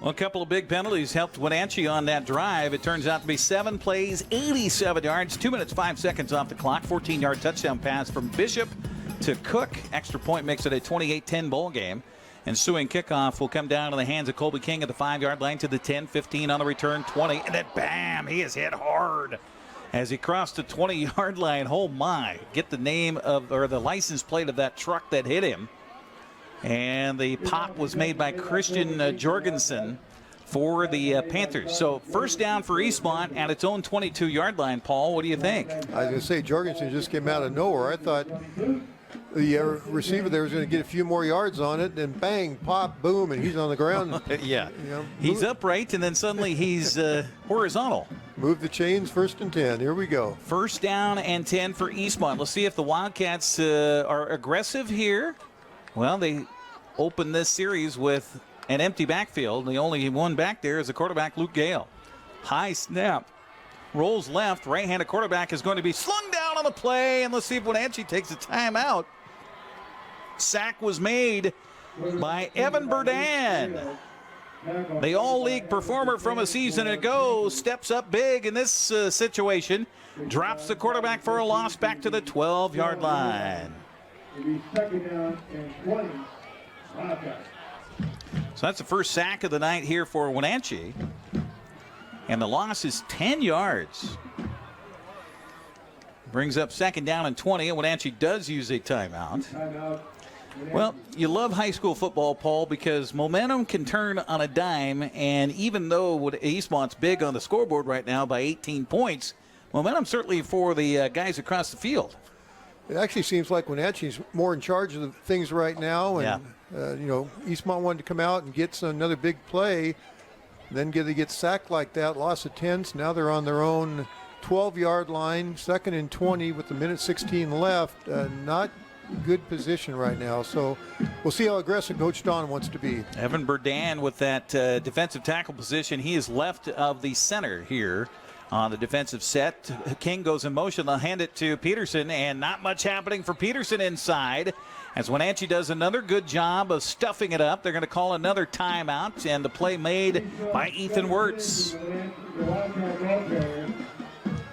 Well, a couple of big penalties helped Wenatchee on that drive. It turns out to be 7 plays, 87 yards, 2 minutes, 5 seconds off the clock. 14-yard touchdown pass from Bishop to Cook. Extra point makes it a 28-10 ball game. Ensuing kickoff will come down to the hands of Colby King at the 5-yard line to the 10, 15 on the return, 20. And then, bam, he is hit hard as he crossed the 20-yard line. Oh, my. Get the name of, or the license plate of that truck that hit him. And the pop was made by Christian Jorgensen for the Panthers. So first down for Eastmont at its own 22-yard line. Paul, what do you think? I was going to say Jorgensen just came out of nowhere. I thought the receiver there was going to get a few more yards on it, then bang, pop, boom, and he's on the ground. Yeah. He's upright, and then suddenly he's horizontal. Move the chains, 1st and 10. Here we go. First down and 10 for Eastmont. Let's see if the Wildcats are aggressive here. Well, they opened this series with an empty backfield. The only one back there is the quarterback, Luke Gale. High snap. Rolls left. Right-handed quarterback is going to be slung down on the play. And let's see if Wenatchee takes a timeout. Sack was made by Evan Burdan. The all-league performer from a season ago steps up big in this situation. Drops the quarterback for a loss back to the 12-yard line. Second down and 20. So that's the first sack of the night here for Wenatchee. And the loss is 10 yards. Brings up second down and 20, and Wenatchee does use a timeout. Well, you love high school football, Paul, because momentum can turn on a dime, and even though Eastmont's big on the scoreboard right now by 18 points, momentum certainly for the guys across the field. It actually seems like Wenatchee's more in charge of the things right now, and Eastmont wanted to come out and get another big play, then they get sacked like that, loss of 10. So now they're on their own 12-yard line, 2nd and 20 with the minute 16 left. Not good position right now, so we'll see how aggressive Coach Don wants to be. Evan Burdan with that defensive tackle position. He is left of the center here on the defensive set. King goes in motion. They'll hand it to Peterson, and not much happening for Peterson inside as Wenatchee does another good job of stuffing it up. They're going to call another timeout, and the play made by Ethan Wirtz.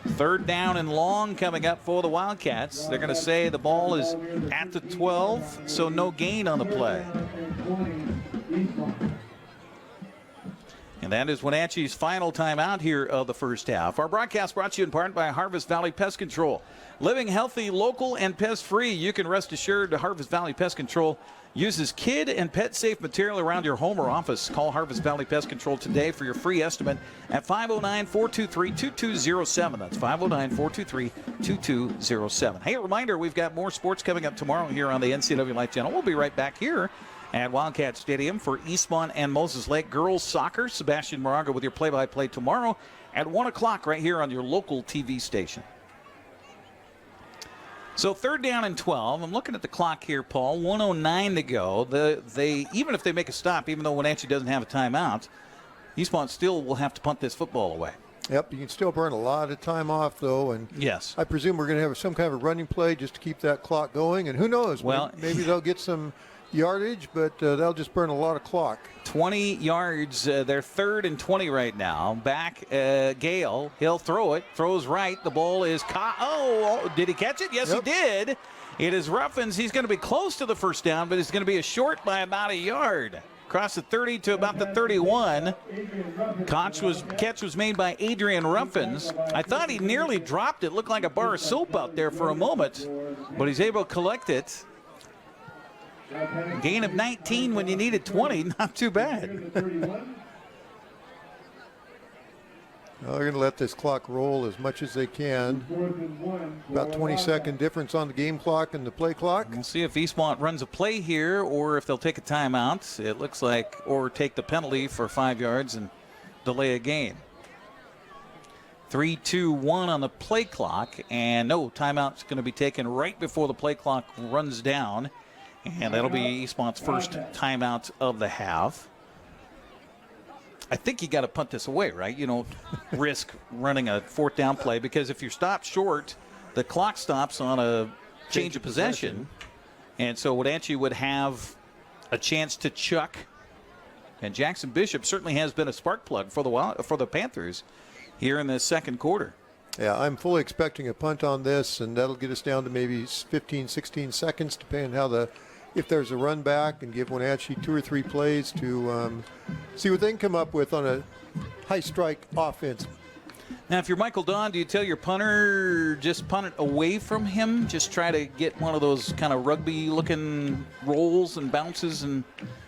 3rd down and long coming up for the Wildcats. They're going to say the ball is at the 12, so no gain on the play. And that is Wenatchee's final timeout here of the first half. Our broadcast brought to you in part by Harvest Valley Pest Control. Living healthy, local, and pest-free, you can rest assured Harvest Valley Pest Control uses kid and pet-safe material around your home or office. Call Harvest Valley Pest Control today for your free estimate at 509-423-2207. That's 509-423-2207. Hey, a reminder, we've got more sports coming up tomorrow here on the NCWLIFE Channel. We'll be right back here at Wildcat Stadium for Eastmont and Moses Lake girls soccer. Sebastian Moraga with your play-by-play tomorrow at 1 o'clock right here on your local TV station. So 3rd down and 12. I'm looking at the clock here, Paul. 1:09 to go. They even if they make a stop, even though Wenatchee doesn't have a timeout, Eastmont still will have to punt this football away. Yep, you can still burn a lot of time off, though. And yes, I presume we're going to have some kind of a running play just to keep that clock going. And who knows? Well, maybe they'll get some yardage, but that'll just burn a lot of clock. 20 yards. They're 3rd and 20 right now. Back, Gale. He'll throw it. Throws right. The ball is caught. Oh, did he catch it? Yes, Yep. he did. It is Ruffins. He's going to be close to the first down, but it's going to be a short by about a yard. Across the 30 to about the 31. Catch was made by Adrian Ruffins. I thought he nearly dropped it. Looked like a bar of soap out there for a moment, but he's able to collect it. Gain of 19 when you needed 20. Not too bad. They're going to let this clock roll as much as they can. About 20-second difference on the game clock and the play clock. We'll see if Eastmont runs a play here or if they'll take a timeout. It looks like, or take the penalty for 5 yards and delay a game. 3-2-1 on the play clock, and no, timeout's going to be taken right before the play clock runs down, and that'll be Eastmont's first timeout of the half. I think you got to punt this away, right? You don't risk running a 4th down play, because if you're stopped short, the clock stops on a change of possession. And so Wenatchee would have a chance to chuck. And Jackson Bishop certainly has been a spark plug for the Panthers here in the second quarter. Yeah, I'm fully expecting a punt on this, and that'll get us down to maybe 15, 16 seconds, depending how if there's a run back, and give Wenatchee 2 or 3 plays to see what they can come up with on a high strike offense. Now, if you're Michael Don, do you tell your punter just punt it away from him? Just try to get one of those kind of rugby-looking rolls and bounces and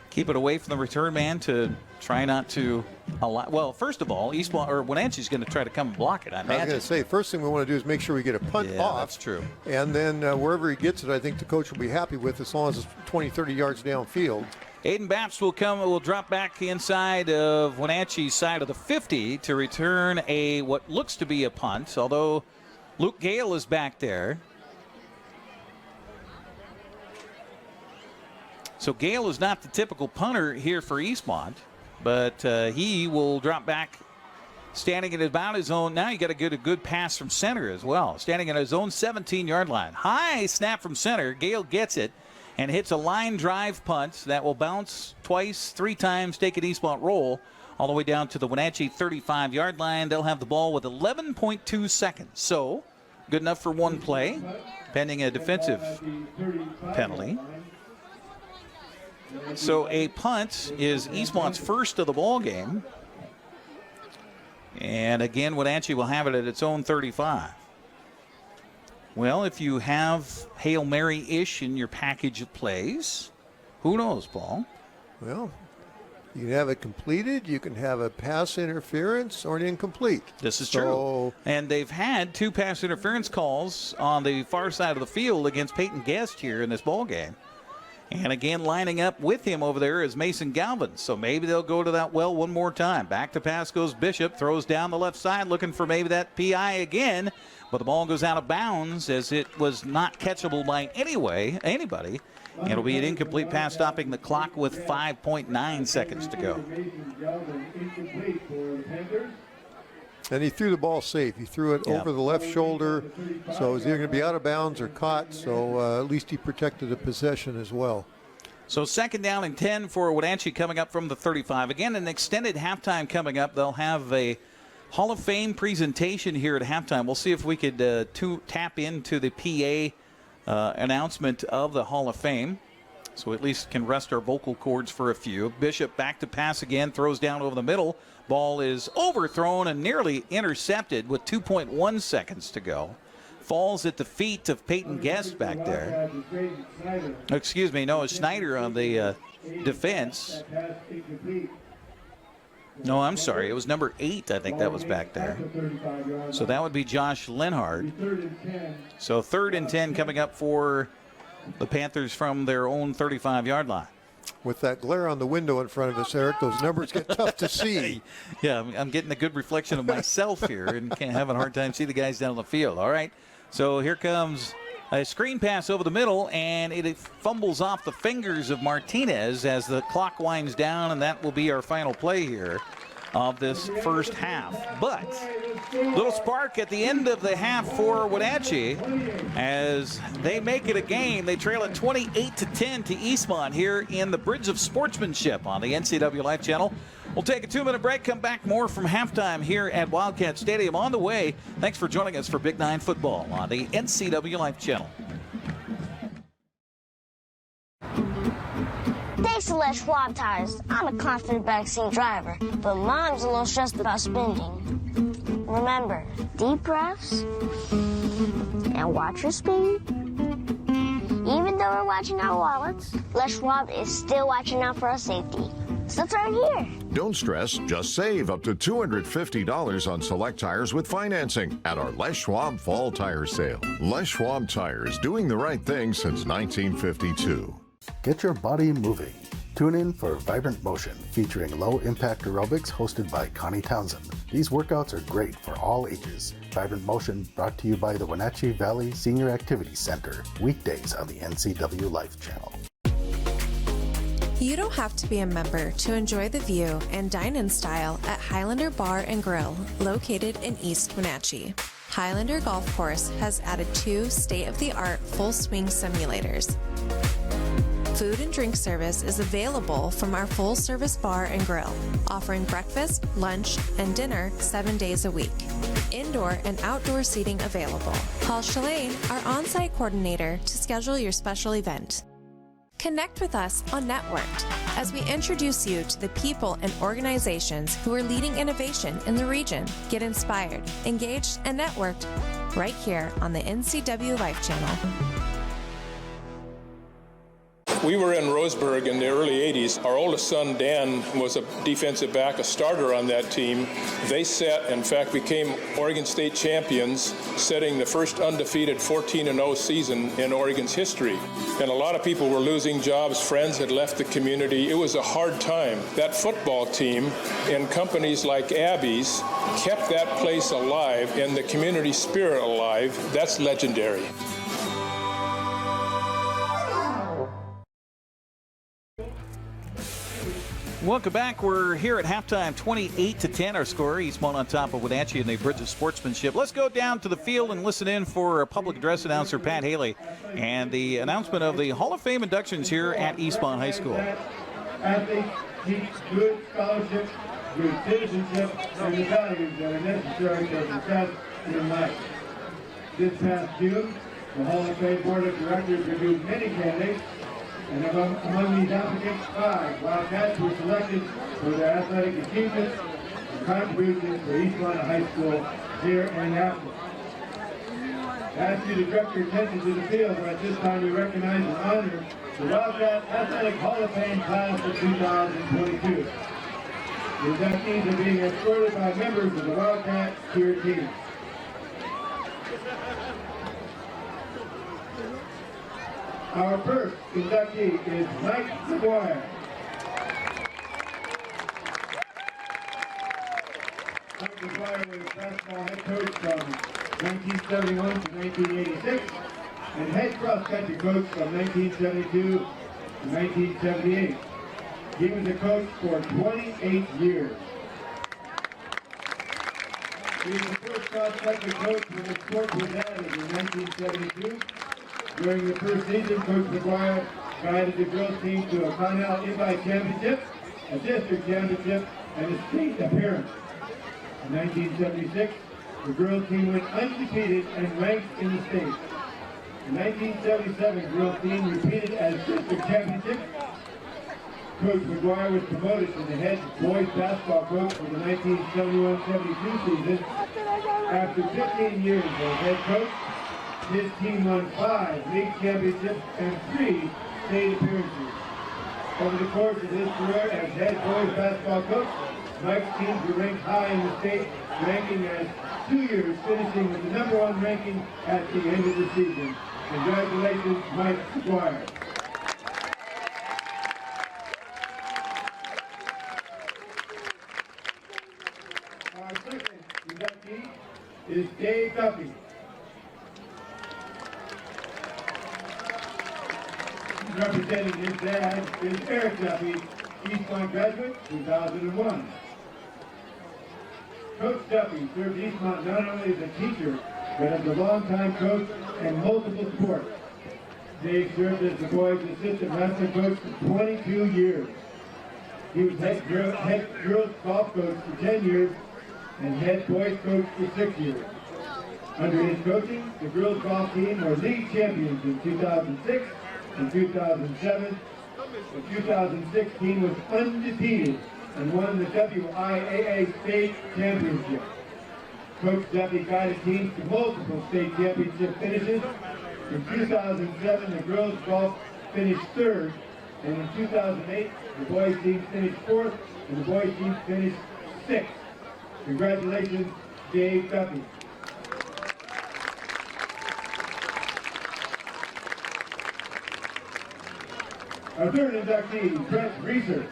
keep it away from the return man to try not to allow. Well, first of all, Wenatchee's going to try to come and block it. I was going to say, first thing we want to do is make sure we get a punt off. That's true. And then wherever he gets it, I think the coach will be happy with, as long as it's 20, 30 yards downfield. Aiden Baps will drop back inside of Wenatchee's side of the 50 to return what looks to be a punt, although Luke Gale is back there. So Gale is not the typical punter here for Eastmont, but he will drop back, standing at about his own. Now you got to get a good pass from center as well, standing at his own 17-yard line. High snap from center. Gale gets it and hits a line drive punt that will bounce twice, 3 times, take an Eastmont roll all the way down to the Wenatchee 35-yard line. They'll have the ball with 11.2 seconds. So good enough for one play, pending a defensive penalty. So a punt is Eastmont's first of the ball game. And again, Wenatchee will have it at its own 35. Well, if you have Hail Mary-ish in your package of plays, who knows, Paul? Well, you can have it completed, you can have a pass interference, or an incomplete. This is true. And they've had 2 pass interference calls on the far side of the field against Peyton Guest here in this ball game. And again, lining up with him over there is Mason Galvin. So maybe they'll go to that well one more time. Back to pass goes Bishop, throws down the left side, looking for maybe that PI again. But the ball goes out of bounds as it was not catchable by anybody. It'll be an incomplete pass, stopping the clock with 5.9 seconds to go. And he threw the ball safe. He threw it over the left shoulder, so it was either going to be out of bounds or caught, so at least he protected the possession as well. So 2nd down and 10 for Wenatchee coming up from the 35. Again, an extended halftime coming up. They'll have a Hall of Fame presentation here at halftime. We'll see if we could tap into the PA announcement of the Hall of Fame, so at least can rest our vocal cords for a few. Bishop back to pass again, throws down over the middle. Ball is overthrown and nearly intercepted with 2.1 seconds to go. Falls at the feet of Peyton Guest back there. Excuse me, Noah Schneider on the defense. No, I'm sorry. It was number 8, I think that was back there. So that would be Josh Lenhard. So 3rd and 10 coming up for the Panthers from their own 35-yard line. With that glare on the window in front of us, Eric, those numbers get tough to see. Yeah, I'm getting a good reflection of myself here and having a hard time see the guys down the field. All right, so here comes a screen pass over the middle, and it fumbles off the fingers of Martinez as the clock winds down, and that will be our final play here of this first half. But little spark at the end of the half for Wenatchee as they make it a game. They trail at 28-10 to Eastmont here in the Bridge of Sportsmanship on the NCWLIFE Channel. We'll take a 2-minute break, come back more from halftime here at Wildcat Stadium. On the way, thanks for joining us for Big 9 football on the NCWLIFE Channel. Thanks to Les Schwab Tires. I'm a confident backseat driver, but Mom's a little stressed about spending. Remember, deep breaths and watch your speed. Even though we're watching our wallets, Les Schwab is still watching out for our safety. So it's right here. Don't stress, just save up to $250 on select tires with financing at our Les Schwab Fall Tire Sale. Les Schwab Tires, doing the right thing since 1952. Get your body moving. Tune in for Vibrant Motion, featuring low-impact aerobics hosted by Connie Townsend. These workouts are great for all ages. Vibrant Motion brought to you by the Wenatchee Valley Senior Activity Center, weekdays on the NCWLIFE Channel. You don't have to be a member to enjoy the view and dine in style at Highlander Bar and Grill, located in East Wenatchee. Highlander Golf Course has added 2 state-of-the-art full-swing simulators. Food and drink service is available from our full-service bar and grill, offering breakfast, lunch, and dinner 7 days a week. Indoor and outdoor seating available. Call Shalane, our on-site coordinator, to schedule your special event. Connect with us on Networked as we introduce you to the people and organizations who are leading innovation in the region. Get inspired, engaged, and networked right here on the NCWLIFE Channel. We were in Roseburg in the early 80s. Our oldest son, Dan, was a defensive back, a starter on that team. They in fact, became Oregon State champions, setting the first undefeated 14-0 season in Oregon's history. And a lot of people were losing jobs. Friends had left the community. It was a hard time. That football team and companies like Abby's kept that place alive and the community spirit alive. That's legendary. Welcome back. We're here at halftime, 28-10 our score. Eastmont on top of Wenatchee in the Bridge of Sportsmanship. Let's go down to the field and listen in for public address announcer Pat Haley and the announcement of the Hall of Fame inductions here at Eastmont High School. Athletes teach good scholarship, good citizenship, and the values that are necessary for success in life. This past June, the Hall of Fame Board of Directors reviewed many candidates, and among these applicants, 5 Wildcats were selected for their athletic achievements and contributions to Eastmont High School here in Annapolis. I ask you to direct your attention to the field, where at this time we recognize and honor the Wildcat Athletic Hall of Fame class of 2022. The inductees are being escorted by members of the Wildcat cheer team. Our first inductee is Mike McGuire. Mike McGuire was basketball head coach from 1971 to 1986 and head cross-country coach from 1972 to 1978. He was a coach for 28 years. He was the first cross-country coach when the sport was added in 1972. During the first season, Coach McGuire guided the girls team to a Connell Invite Championship, a district championship, and a state appearance. In 1976, the girls team went undefeated and ranked in the state. In 1977, the girls team repeated as district championship. Coach McGuire was promoted to the head boys basketball coach for the 1971-72 season. After 15 years as head coach, his team won 5 league championships and 3 state appearances. Over the course of his career as head boys basketball coach, Mike's teams were ranked high in the state ranking as 2 years, finishing with the #1 ranking at the end of the season. Congratulations, Mike McGuire. Our second inductee is Dave Duffy. Representing his dad is Eric Duffy, Eastmont graduate, 2001. Coach Duffy served Eastmont not only as a teacher, but as a longtime coach in multiple sports. Dave served as the boys' assistant wrestling coach for 22 years. He was head girls golf coach for 10 years and head boys coach for 6 years. Under his coaching, the girls golf team were league champions in 2006 and 2007. The 2016 was undefeated and won the WIAA state championship. Coach Duffy guided teams to multiple state championship finishes. In 2007, the girls golf finished third, and in 2008, the boys team finished fourth, and the boys team finished sixth. Congratulations, Dave Duffy. Our third inductee, Brett Reeser.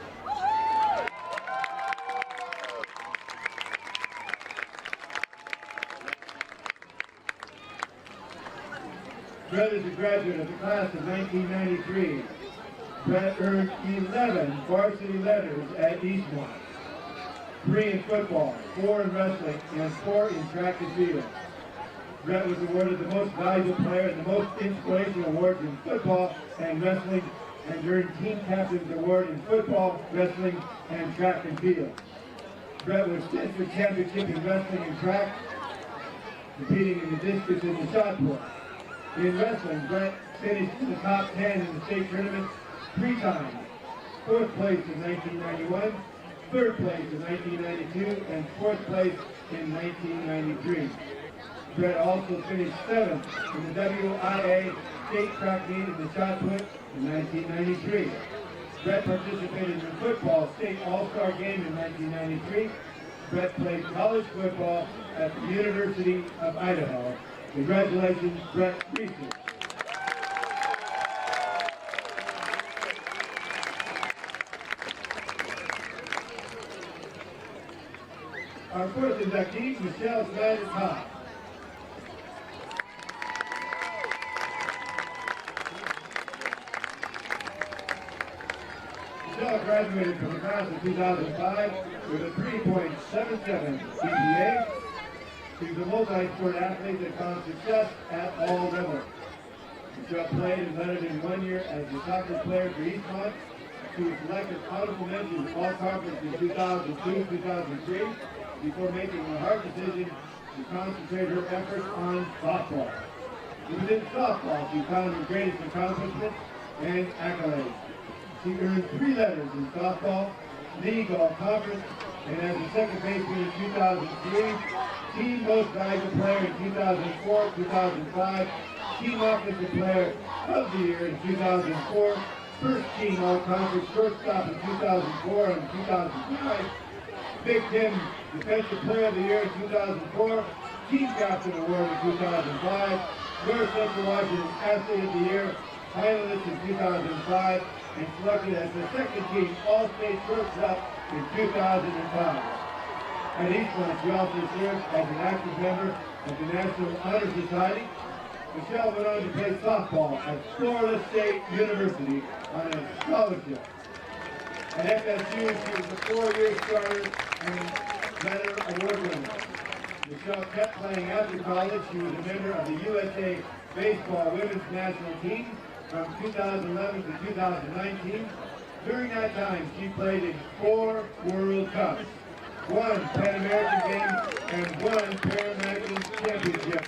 Brett is a graduate of the class of 1993. Brett earned 11 varsity letters at Eastmont. 3 in football, 4 in wrestling, and 4 in track and field. Brett was awarded the most valuable player and the most inspirational awards in football and wrestling, and earned Team Captain's Award in football, wrestling, and track and field. Brett was district championship in wrestling and track, competing in the districts in the shot put. In wrestling, Brett finished in the top 10 in the state tournament 3 times. 4th place in 1991, 3rd place in 1992, and 4th place in 1993. Brett also finished 7th in the WIA state track meet in the shot put in 1993. Brett participated in the football state all-star game in 1993. Brett played college football at the University of Idaho. Congratulations, Brett Reeser. Our 4th inductee, Michelle Snyder-Cobb. Michelle graduated from the class of 2005 with a 3.77 GPA. She's a multi-sport athlete that found success at all levels. Michelle played and lettered in 1 year as a soccer player for Eastmont. She was selected honorable mention all-conference in 2002-2003 before making a hard decision to concentrate her efforts on softball. Within softball, she found her greatest accomplishments and accolades. She earned 3 letters in softball, league all-conference, and as a second baseman in 2003, team most valuable player in 2004-2005, team offensive player of the year in 2004, first team all-conference shortstop in 2004 and 2005, Big Ten defensive player of the year in 2004, team captain award in 2005, North Central Washington athlete of the year, finalist in 2005, and selected as the second team all-state shortstop in 2005. At Eastmont, she also served as an active member of the National Honor Society. Michelle went on to play softball at Florida State University on a scholarship. At FSU, she was a 4-year starter and letter award winner. Michelle kept playing after college. She was a member of the USA Baseball Women's National Team from 2011 to 2019. During that time, she played in 4 World Cups, 1 Pan American Games, and 1 Pan American Championship.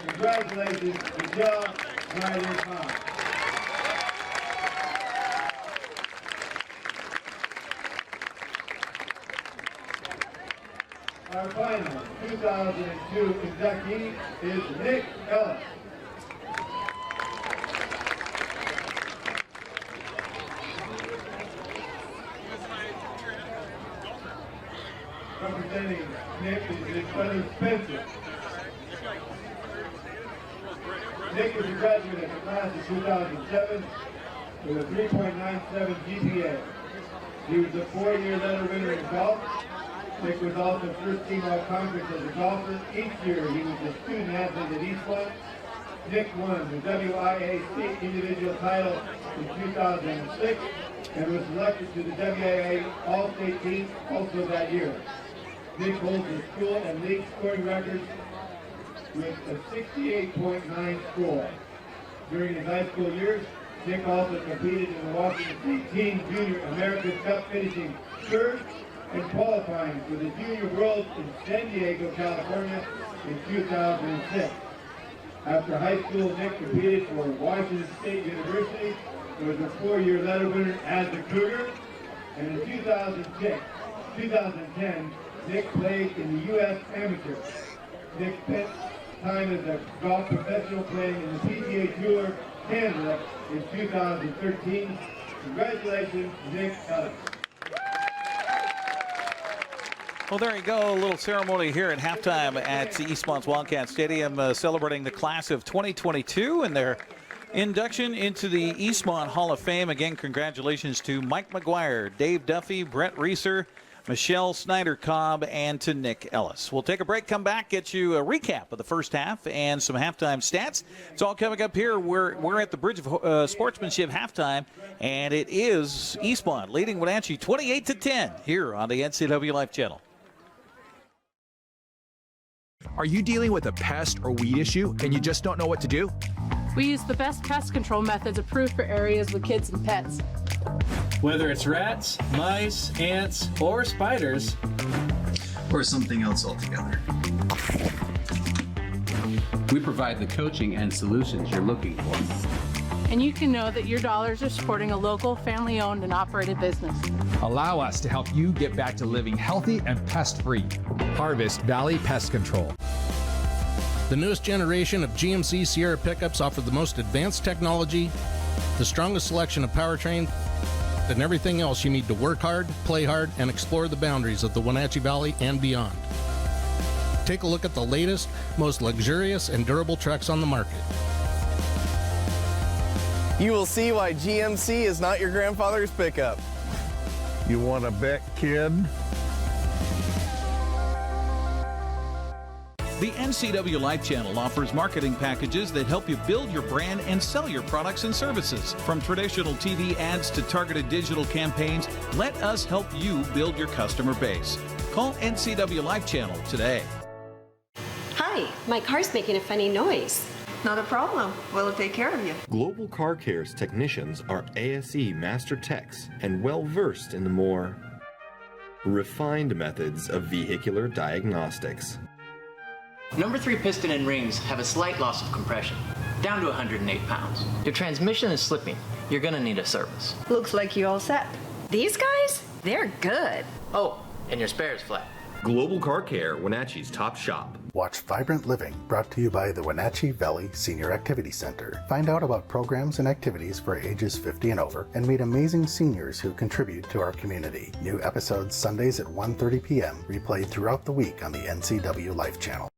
Congratulations, Michelle Snyder-Cobb. Our final 2002 inductee is Nick Ellis. Representing Nick is his brother Spencer. Nick is a graduate of the class of 2007 with a 3.97 GPA. He was a 4-year letter winner in golf. Nick was also first team all-conference as a golfer. Each year he was a student athlete at Eastmont. Nick won the WIA state individual title in 2006 and was selected to the WIA all-state team also that year. Nick holds the school and league scoring records with a 68.9 score. During his high school years, Nick also competed in the Washington State Teen Junior America's Cup, finishing third and qualifying for the Junior Worlds in San Diego, California in 2006. After high school, Nick competed for Washington State University. He was a 4-year letter winner as a Cougar. And in 2010, Nick played in the U.S. Amateur. Nick spent time as a golf professional playing in the PGA Tour Canada in 2013. Congratulations, Nick Ellis. Well, there you go. A little ceremony here at halftime at Eastmont's Wildcat Stadium, celebrating the class of 2022 and their induction into the Eastmont Hall of Fame. Again, congratulations to Mike McGuire, Dave Duffy, Brent Reeser, Michelle Snyder-Cobb, and to Nick Ellis. We'll take a break, come back, get you a recap of the first half and some halftime stats. It's all coming up here. We're at the Bridge of Sportsmanship halftime, and it is Eastmont leading Wenatchee 28-10 here on the NCWLIFE Channel. Are you dealing with a pest or weed issue and you just don't know what to do? We use the best pest control methods approved for areas with kids and pets. Whether it's rats, mice, ants, or spiders, Or something else altogether. We provide the coaching and solutions you're looking for. And you can know that your dollars are supporting a local, family-owned and operated business. Allow us to help you get back to living healthy and pest-free. Harvest Valley Pest Control. The newest generation of GMC Sierra pickups offer the most advanced technology, the strongest selection of powertrain, and everything else you need to work hard, play hard, and explore the boundaries of the Wenatchee Valley and beyond. Take a look at the latest, most luxurious and durable trucks on the market. You will see why GMC is not your grandfather's pickup. You want to bet, kid? The NCWLIFE Channel offers marketing packages that help you build your brand and sell your products and services. From traditional TV ads to targeted digital campaigns, let us help you build your customer base. Call NCWLIFE Channel today. Hi, my car's making a funny noise. Not a problem. We'll take care of you. Global Car Care's technicians are ASE Master Techs and well-versed in the more refined methods of vehicular diagnostics. Number 3 piston and rings have a slight loss of compression, down to 108 pounds. Your transmission is slipping. You're gonna need a service. Looks like you all set. These guys? They're good. Oh, and your spare is flat. Global Car Care, Wenatchee's top shop. Watch Vibrant Living, brought to you by the Wenatchee Valley Senior Activity Center. Find out about programs and activities for ages 50 and over, and meet amazing seniors who contribute to our community. New episodes Sundays at 1:30 p.m., replayed throughout the week on the NCWLIFE Channel.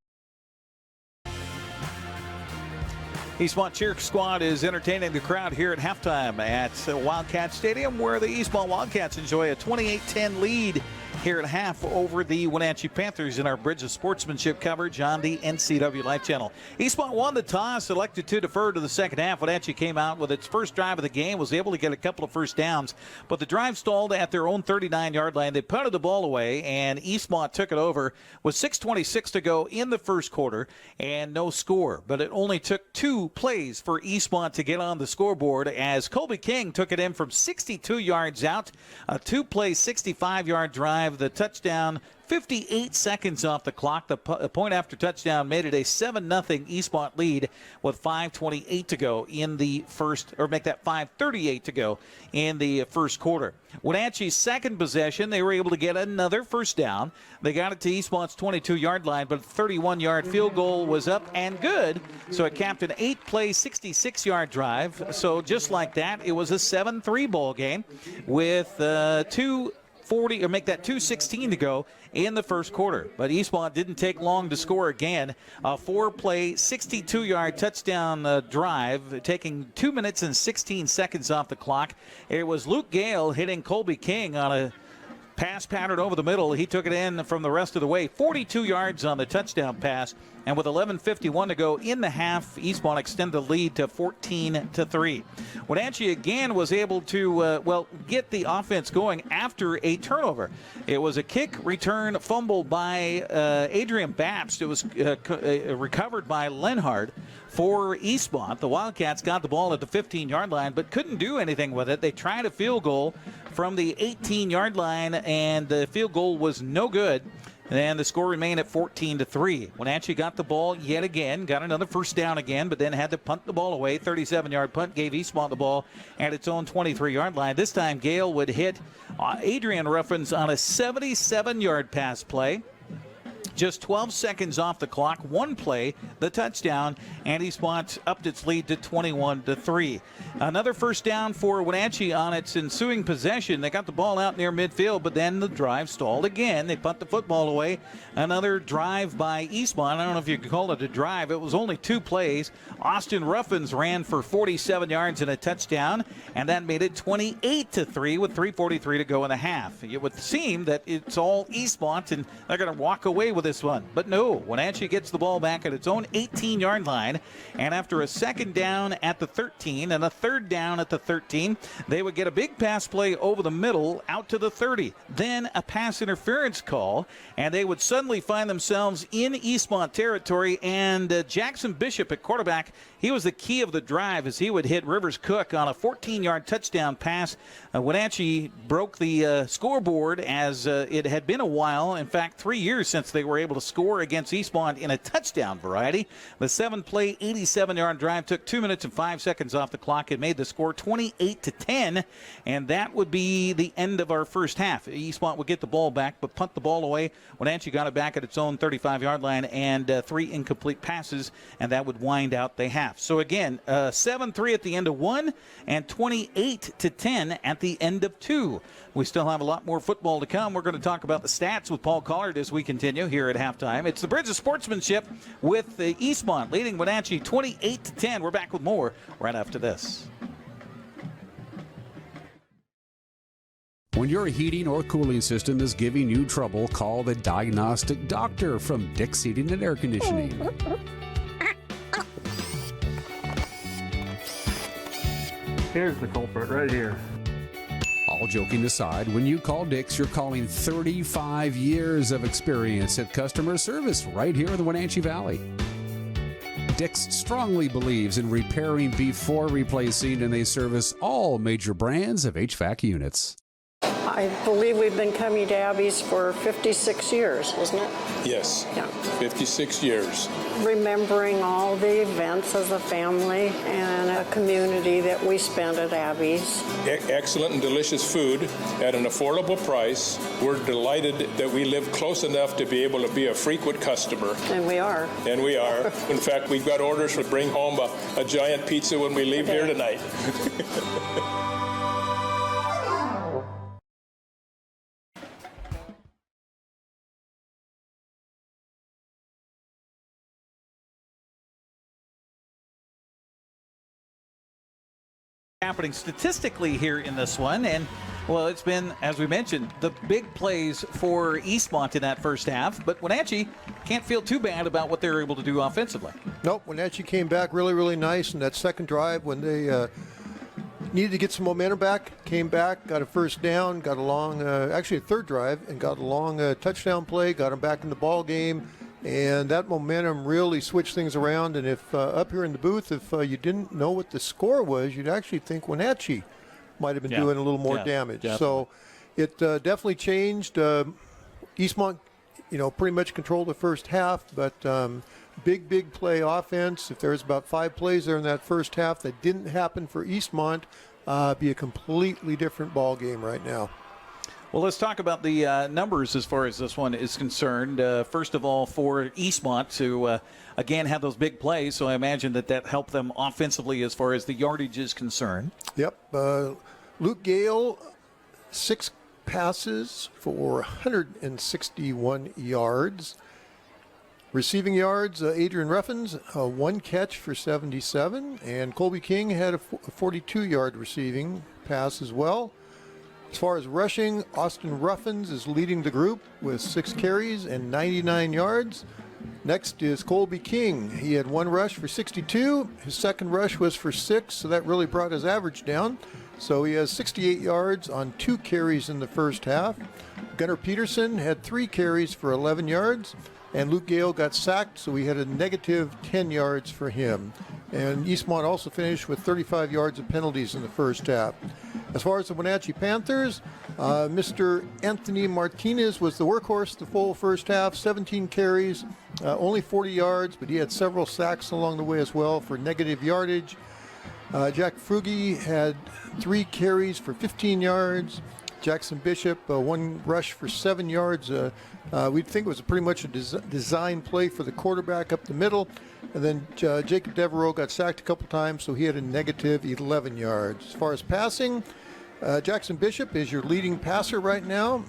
Eastmont Cheer Squad is entertaining the crowd here at halftime at Wildcat Stadium, where the Eastmont Wildcats enjoy a 28-10 lead here at half over the Wenatchee Panthers in our Bridge of Sportsmanship coverage on the NCWLIFE Channel. Eastmont won the toss, elected to defer to the second half. Wenatchee came out with its first drive of the game, was able to get a couple of first downs, but the drive stalled at their own 39-yard line. They punted the ball away, and Eastmont took it over with 6:26 to go in the first quarter and no score. But it only took 2 plays for Eastmont to get on the scoreboard as Colby King took it in from 62 yards out, a 2-play 65-yard drive. The touchdown, 58 seconds off the clock. The point after touchdown made it a 7-0 Eastmont lead with 5:28 to go in the first, or make that 5:38 to go in the first quarter. Wenatchee's second possession, they were able to get another first down. They got it to Eastmont's 22-yard line, but a 31-yard field goal was up and good, so it capped an 8-play, 66-yard drive. So just like that, it was a 7-3 ball game with 2:40, or make that 2:16 to go in the first quarter. But Eastmont didn't take long to score again. A 4-play, 62-yard touchdown drive, taking 2 minutes and 16 seconds off the clock. It was Luke Gale hitting Colby King on a pass pattern over the middle. He took it in from the rest of the way. 42 yards on the touchdown pass. And with 11:51 to go in the half, Eastmont extended the lead to 14-3. Wenatchee again was able to, get the offense going after a turnover. It was a kick return fumble by Adrian Babst. It was recovered by Lenhard for Eastmont. The Wildcats got the ball at the 15-yard line but couldn't do anything with it. They tried a field goal from the 18-yard line, and the field goal was no good. And the score remained at 14-3. Wenatchee got the ball yet again, got another first down again, but then had to punt the ball away. 37-yard punt gave Eastmont the ball at its own 23-yard line. This time Gale would hit Adrian Ruffins on a 77-yard pass play. Just 12 seconds off the clock, one play, the touchdown, and Eastmont upped its lead to 21-3. Another first down for Wenatchee on its ensuing possession. They got the ball out near midfield, but then the drive stalled again. They punt the football away. Another drive by Eastmont. I don't know if you could call it a drive. It was only 2 plays. Austin Ruffins ran for 47 yards and a touchdown, and that made it 28-3 with 3:43 to go in the half. It would seem that it's all Eastmont, and they're going to walk away with this one. But no, Wenatchee gets the ball back at its own 18-yard line, and after a second down at the 13 and a third down at the 13, they would get a big pass play over the middle out to the 30. Then a pass interference call, and they would suddenly find themselves in Eastmont territory, and Jackson Bishop at quarterback, he was the key of the drive as he would hit Rivers Cook on a 14-yard touchdown pass. Wenatchee broke the scoreboard as it had been a while, in fact 3 years since they were able to score against Eastmont in a touchdown variety. The 7-play, 87-yard drive took 2 minutes and 5 seconds off the clock. It made the score 28-10, and that would be the end of our first half. Eastmont would get the ball back, but punt the ball away. Wenatchee got it back at its own 35-yard line, and 3 incomplete passes, and that would wind out the half. So again, 7-3 at the end of 1 and 28-10 at the end of 2. We still have a lot more football to come. We're going to talk about the stats with Paul Collard as we continue here at halftime. It's the Bridge of Sportsmanship with Eastmont leading Wenatchee 28-10. We're back with more right after this. When your heating or cooling system is giving you trouble, call the diagnostic doctor from Dick's Heating and Air Conditioning. Here's the culprit right here. All joking aside, when you call Dick's, you're calling 35 years of experience at customer service right here in the Wenatchee Valley. Dick's strongly believes in repairing before replacing, and they service all major brands of HVAC units. I believe we've been coming to Abby's for 56 years, isn't it? Yes. Yeah. 56 years. Remembering all the events as a family and a community that we spent at Abby's. Excellent and delicious food at an affordable price. We're delighted that we live close enough to be able to be a frequent customer. And we are. And we are. In fact, we've got orders to bring home a giant pizza when we leave here tonight. Happening statistically here in this one, and well, it's been, as we mentioned, the big plays for Eastmont in that first half, but Wenatchee can't feel too bad about what they were able to do offensively. Nope, Wenatchee came back really, really nice in that second drive when they needed to get some momentum back, came back, got a first down, got a long, actually a third drive, and got a long touchdown play, got them back in the ball game. And that momentum really switched things around. And if up here in the booth, if you didn't know what the score was, you'd actually think Wenatchee might have been doing a little more damage. Definitely. So it definitely changed. Eastmont, pretty much controlled the first half, but big play offense. If there's about 5 plays there in that first half that didn't happen for Eastmont, be a completely different ball game right now. Well, let's talk about the numbers as far as this one is concerned. First of all, for Eastmont to, again, have those big plays, so I imagine that helped them offensively as far as the yardage is concerned. Yep. Luke Gale, 6 passes for 161 yards. Receiving yards, Adrian Ruffins, 1 catch for 77, and Colby King had a 42-yard receiving pass as well. As far as rushing, Austin Ruffins is leading the group with 6 carries and 99 yards. Next is Colby King. He had 1 rush for 62. His second rush was for 6, so that really brought his average down. So he has 68 yards on 2 carries in the first half. Gunnar Peterson had 3 carries for 11 yards. And Luke Gale got sacked, so we had a negative 10 yards for him. And Eastmont also finished with 35 yards of penalties in the first half. As far as the Wenatchee Panthers, Mr. Anthony Martinez was the workhorse the full first half, 17 carries, only 40 yards, but he had several sacks along the way as well for negative yardage. Jack Frugy had 3 carries for 15 yards. Jackson Bishop, 1 rush for 7 yards. We'd think it was pretty much a design play for the quarterback up the middle. And then Jacob Devereaux got sacked a couple times, so he had a negative 11 yards. As far as passing, Jackson Bishop is your leading passer right now.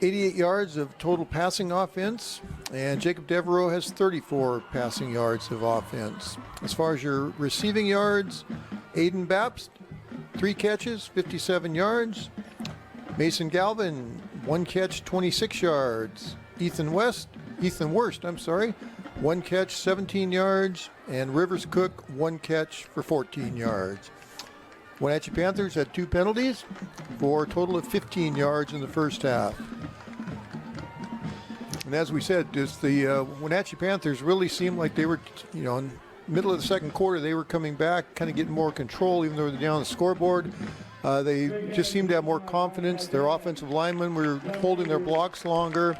88 yards of total passing offense, and Jacob Devereaux has 34 passing yards of offense. As far as your receiving yards, Aiden Bapst, 3 catches, 57 yards. Mason Galvin, 1 catch, 26 yards. Ethan Worst, 1 catch, 17 yards. And Rivers Cook, 1 catch for 14 yards. Wenatchee Panthers had 2 penalties for a total of 15 yards in the first half. And as we said, just the Wenatchee Panthers really seemed like they were, in the middle of the second quarter, they were coming back, kind of getting more control, even though they're down the scoreboard. They just seemed to have more confidence. Their offensive linemen were holding their blocks longer,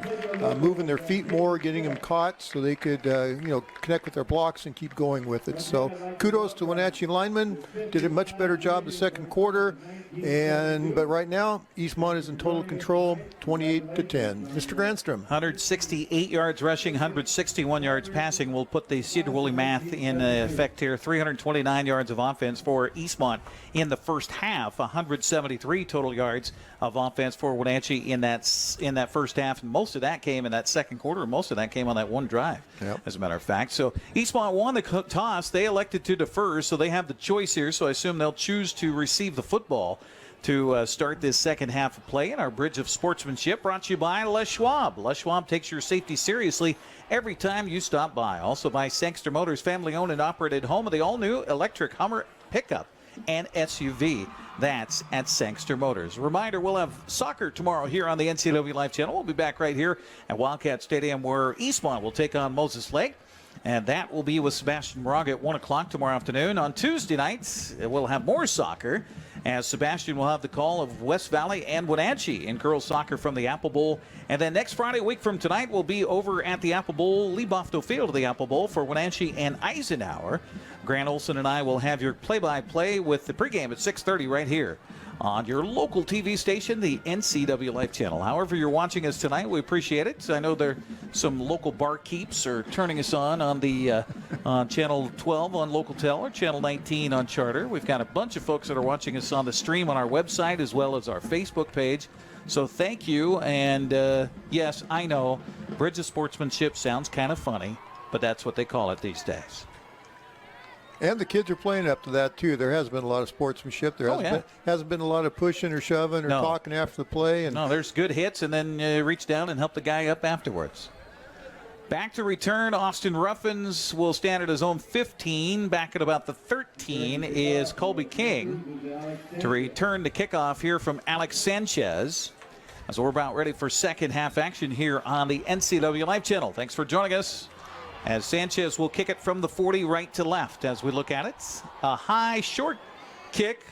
moving their feet more, getting them caught so they could, connect with their blocks and keep going with it. So kudos to Wenatchee linemen. Did a much better job the second quarter. But right now, Eastmont is in total control, 28-10. Mr. Granstrom. 168 yards rushing, 161 yards passing. We'll put the Cedar Woolley math in effect here. 329 yards of offense for Eastmont in the first half. 173 total yards of offense for Wenatchee in that first half. And most of that came in that second quarter. Most of that came on that one drive, as a matter of fact. So Eastmont won the toss. They elected to defer, so they have the choice here. So I assume they'll choose to receive the football to start this second half of play in our Bridge of Sportsmanship, brought to you by Les Schwab. Les Schwab takes your safety seriously every time you stop by. Also by Sangster Motors, family-owned and operated, home of the all-new electric Hummer pickup and SUV. That's at Sangster Motors. Reminder, we'll have soccer tomorrow here on the NCWLIFE Channel. We'll be back right here at Wildcat Stadium, where Eastmont will take on Moses Lake. And that will be with Sebastian Moraga at 1 o'clock tomorrow afternoon. On Tuesday nights, we'll have more soccer, as Sebastian will have the call of West Valley and Wenatchee in girls soccer from the Apple Bowl. And then next Friday, a week from tonight, we'll be over at the Apple Bowl, Lee Bofto Field of the Apple Bowl for Wenatchee and Eisenhower. Grant Olson and I will have your play-by-play with the pregame at 6:30 right here on your local TV station, the NCWLIFE Channel. However you're watching us tonight, we appreciate it. I know there some local barkeeps are turning us on the Channel 12 on Local-Tel or Channel 19 on Charter. We've got a bunch of folks that are watching us on the stream on our website as well as our Facebook page. So thank you. And yes, I know Bridge of Sportsmanship sounds kind of funny, but that's what they call it these days. And the kids are playing up to that, too. There has been a lot of sportsmanship. There hasn't been a lot of pushing or shoving or talking after the play. And no, there's good hits, and then reach down and help the guy up afterwards. Back to return, Austin Ruffins will stand at his own 15. Back at about the 13 is Colby King to return the kickoff here from Alex Sanchez. So we're about ready for second half action here on the NCWLIFE Channel. Thanks for joining us. As Sanchez will kick it from the 40 right to left as we look at it. A high, short kick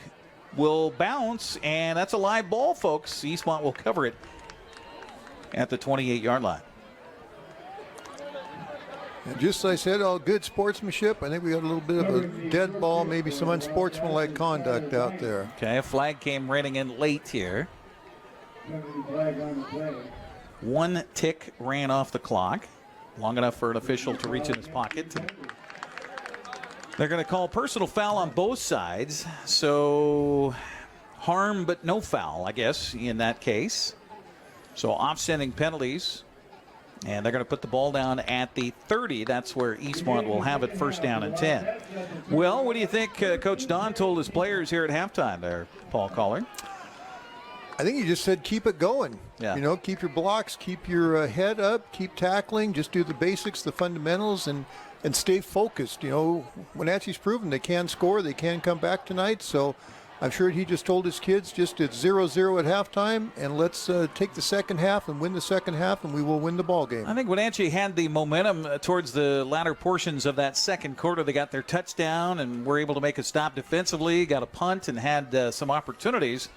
will bounce, and that's a live ball, folks. Eastmont will cover it at the 28-yard line. And just as I said, all good sportsmanship. I think we got a little bit of a dead ball, maybe some unsportsmanlike conduct out there. Okay, a flag came raining in late here. 1 tick ran off the clock. Long enough for an official to reach in his pocket. They're going to call personal foul on both sides. So harm but no foul, I guess, in that case. So offsetting penalties. And they're going to put the ball down at the 30. That's where Eastmont will have it first down and 10. Well, what do you think Coach Don told his players here at halftime there, Paul Collard? I think you just said keep it going. Yeah. You know, keep your blocks, keep your head up, keep tackling, just do the basics, the fundamentals, and stay focused. You know, Wenatchee's proven they can score, they can come back tonight, so I'm sure he just told his kids just it's 0-0 at halftime, and let's take the second half and win the second half, and we will win the ball game. I think Wenatchee had the momentum towards the latter portions of that second quarter. They got their touchdown and were able to make a stop defensively, got a punt, and had some opportunities.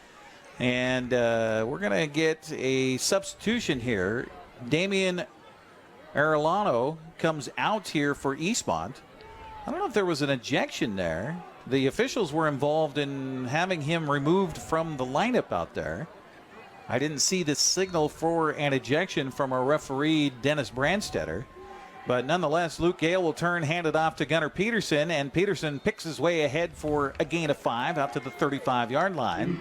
And we're going to get a substitution here. Damian Arellano comes out here for Eastmont. I don't know if there was an ejection there. The officials were involved in having him removed from the lineup out there. I didn't see the signal for an ejection from our referee, Dennis Brandstetter. But nonetheless, Luke Gale will turn, hand it off to Gunnar Peterson, and Peterson picks his way ahead for a gain of 5 out to the 35-yard line.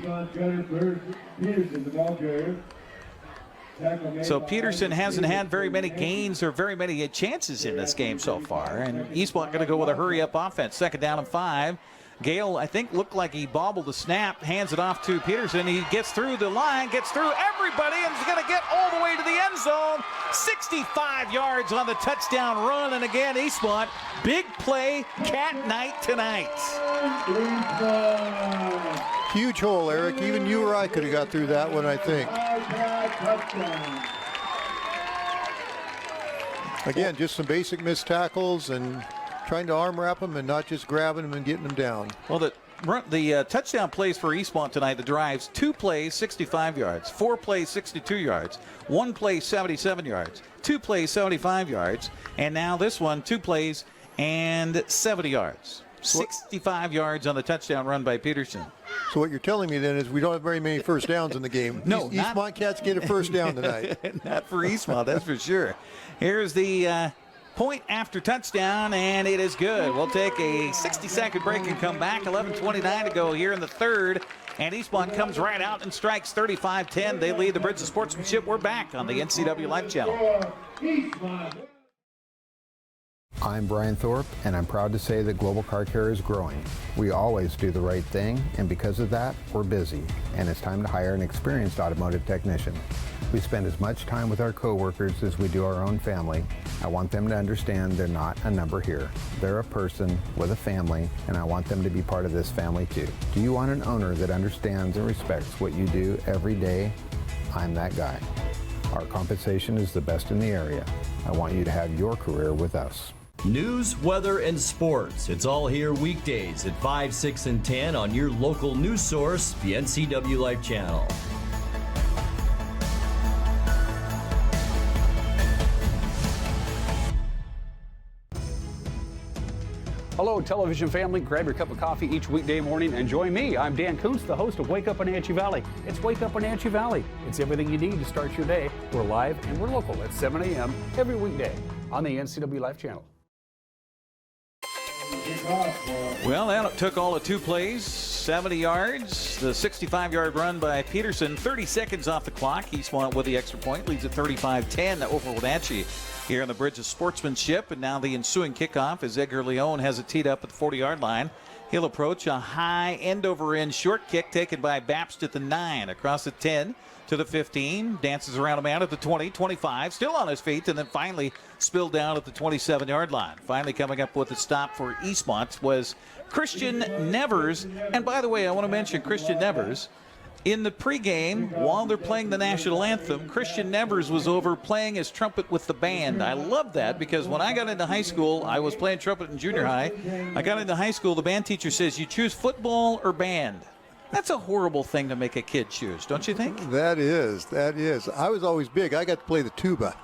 So Peterson hasn't had very many gains or very many chances in this game so far, and Eastmont going to go with a hurry-up offense. Second down and 5. Gale, I think, looked like he bobbled the snap, hands it off to Peterson. He gets through the line, gets through everybody, and is going to get all the way to the end zone. 65 yards on the touchdown run, and again, Eastmont, big play, cat night tonight. Huge hole, Eric. Even you or I could have got through that one, I think. Again, just some basic missed tackles and trying to arm wrap them and not just grabbing them and getting them down. Well, the touchdown plays for Eastmont tonight, the drives, 2 plays, 65 yards, 4 plays, 62 yards, 1 play, 77 yards, 2 plays, 75 yards, and now this one, 2 plays and 70 yards. 65 yards on the touchdown run by Peterson. So what you're telling me then is we don't have very many first downs in the game. No, Eastmont Cats get a first down tonight. Not for Eastmont, that's for sure. Here's the point after touchdown, and it is good. We'll take a 60-second break and come back. 11:29 to go here in the third. And Eastmont comes right out and strikes 35-10. They lead the Bridge of Sportsmanship. We're back on the NCWLIFE Channel. I'm Brian Thorpe, and I'm proud to say that Global Car Care is growing. We always do the right thing, and because of that, we're busy, and it's time to hire an experienced automotive technician. We spend as much time with our coworkers as we do our own family. I want them to understand they're not a number here. They're a person with a family, and I want them to be part of this family too. Do you want an owner that understands and respects what you do every day? I'm that guy. Our compensation is the best in the area. I want you to have your career with us. News, weather, and sports. It's all here weekdays at 5, 6, and 10 on your local news source, the NCWLIFE Channel. Hello, television family. Grab your cup of coffee each weekday morning and join me. I'm Dan Kuntz, the host of Wake Up Wenatchee Valley. It's Wake Up Wenatchee Valley. It's everything you need to start your day. We're live and we're local at 7 a.m. every weekday on the NCWLIFE Channel. Well, that took all of 2 plays, 70 yards. The 65-yard run by Peterson, 30 seconds off the clock. Eastmont with the extra point, leads at 35-10 over Wenatchee here on the Bridge of Sportsmanship. And now the ensuing kickoff as Edgar Leone has it teed up at the 40-yard line. He'll approach a high end-over-end short kick taken by Bapst at the 9, across the 10 to the 15, dances around a man at the 20, 25, still on his feet, and then finally spilled down at the 27-yard line. Finally coming up with a stop for Eastmont was Christian Nevers. And by the way, I want to mention Christian Nevers. In the pregame, while they're playing the national anthem, Christian Nevers was over playing his trumpet with the band. I love that because when I got into high school, I was playing trumpet in junior high. I got into high school, the band teacher says, you choose football or band. That's a horrible thing to make a kid choose, don't you think? That is. I was always big. I got to play the tuba.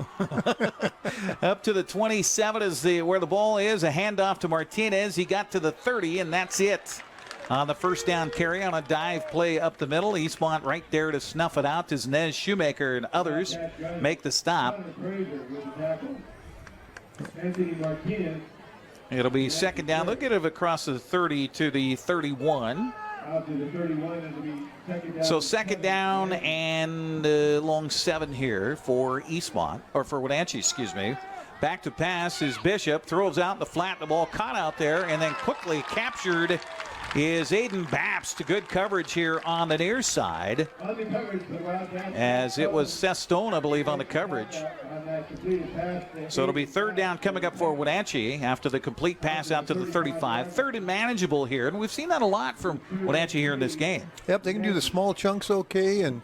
Up to the 27 is where the ball is. A handoff to Martinez. He got to the 30, and that's it. On the first down carry on a dive play up the middle. Eastmont right there to snuff it out as Nez Shoemaker and others make the stop. It'll be second down. They'll get it across the 30 to the 31. So second down and long 7 here for Eastmont, or for Wenatchee, excuse me. Back to pass is Bishop, throws out the flat, the ball caught out there, and then quickly captured is Aiden Babst. Good coverage here on the near side, as it was Sestone, I believe, on the coverage. So it'll be third down coming up for Wenatchee after the complete pass out to the 35. Third and manageable here, and we've seen that a lot from Wenatchee here in this game. Yep, they can do the small chunks okay, and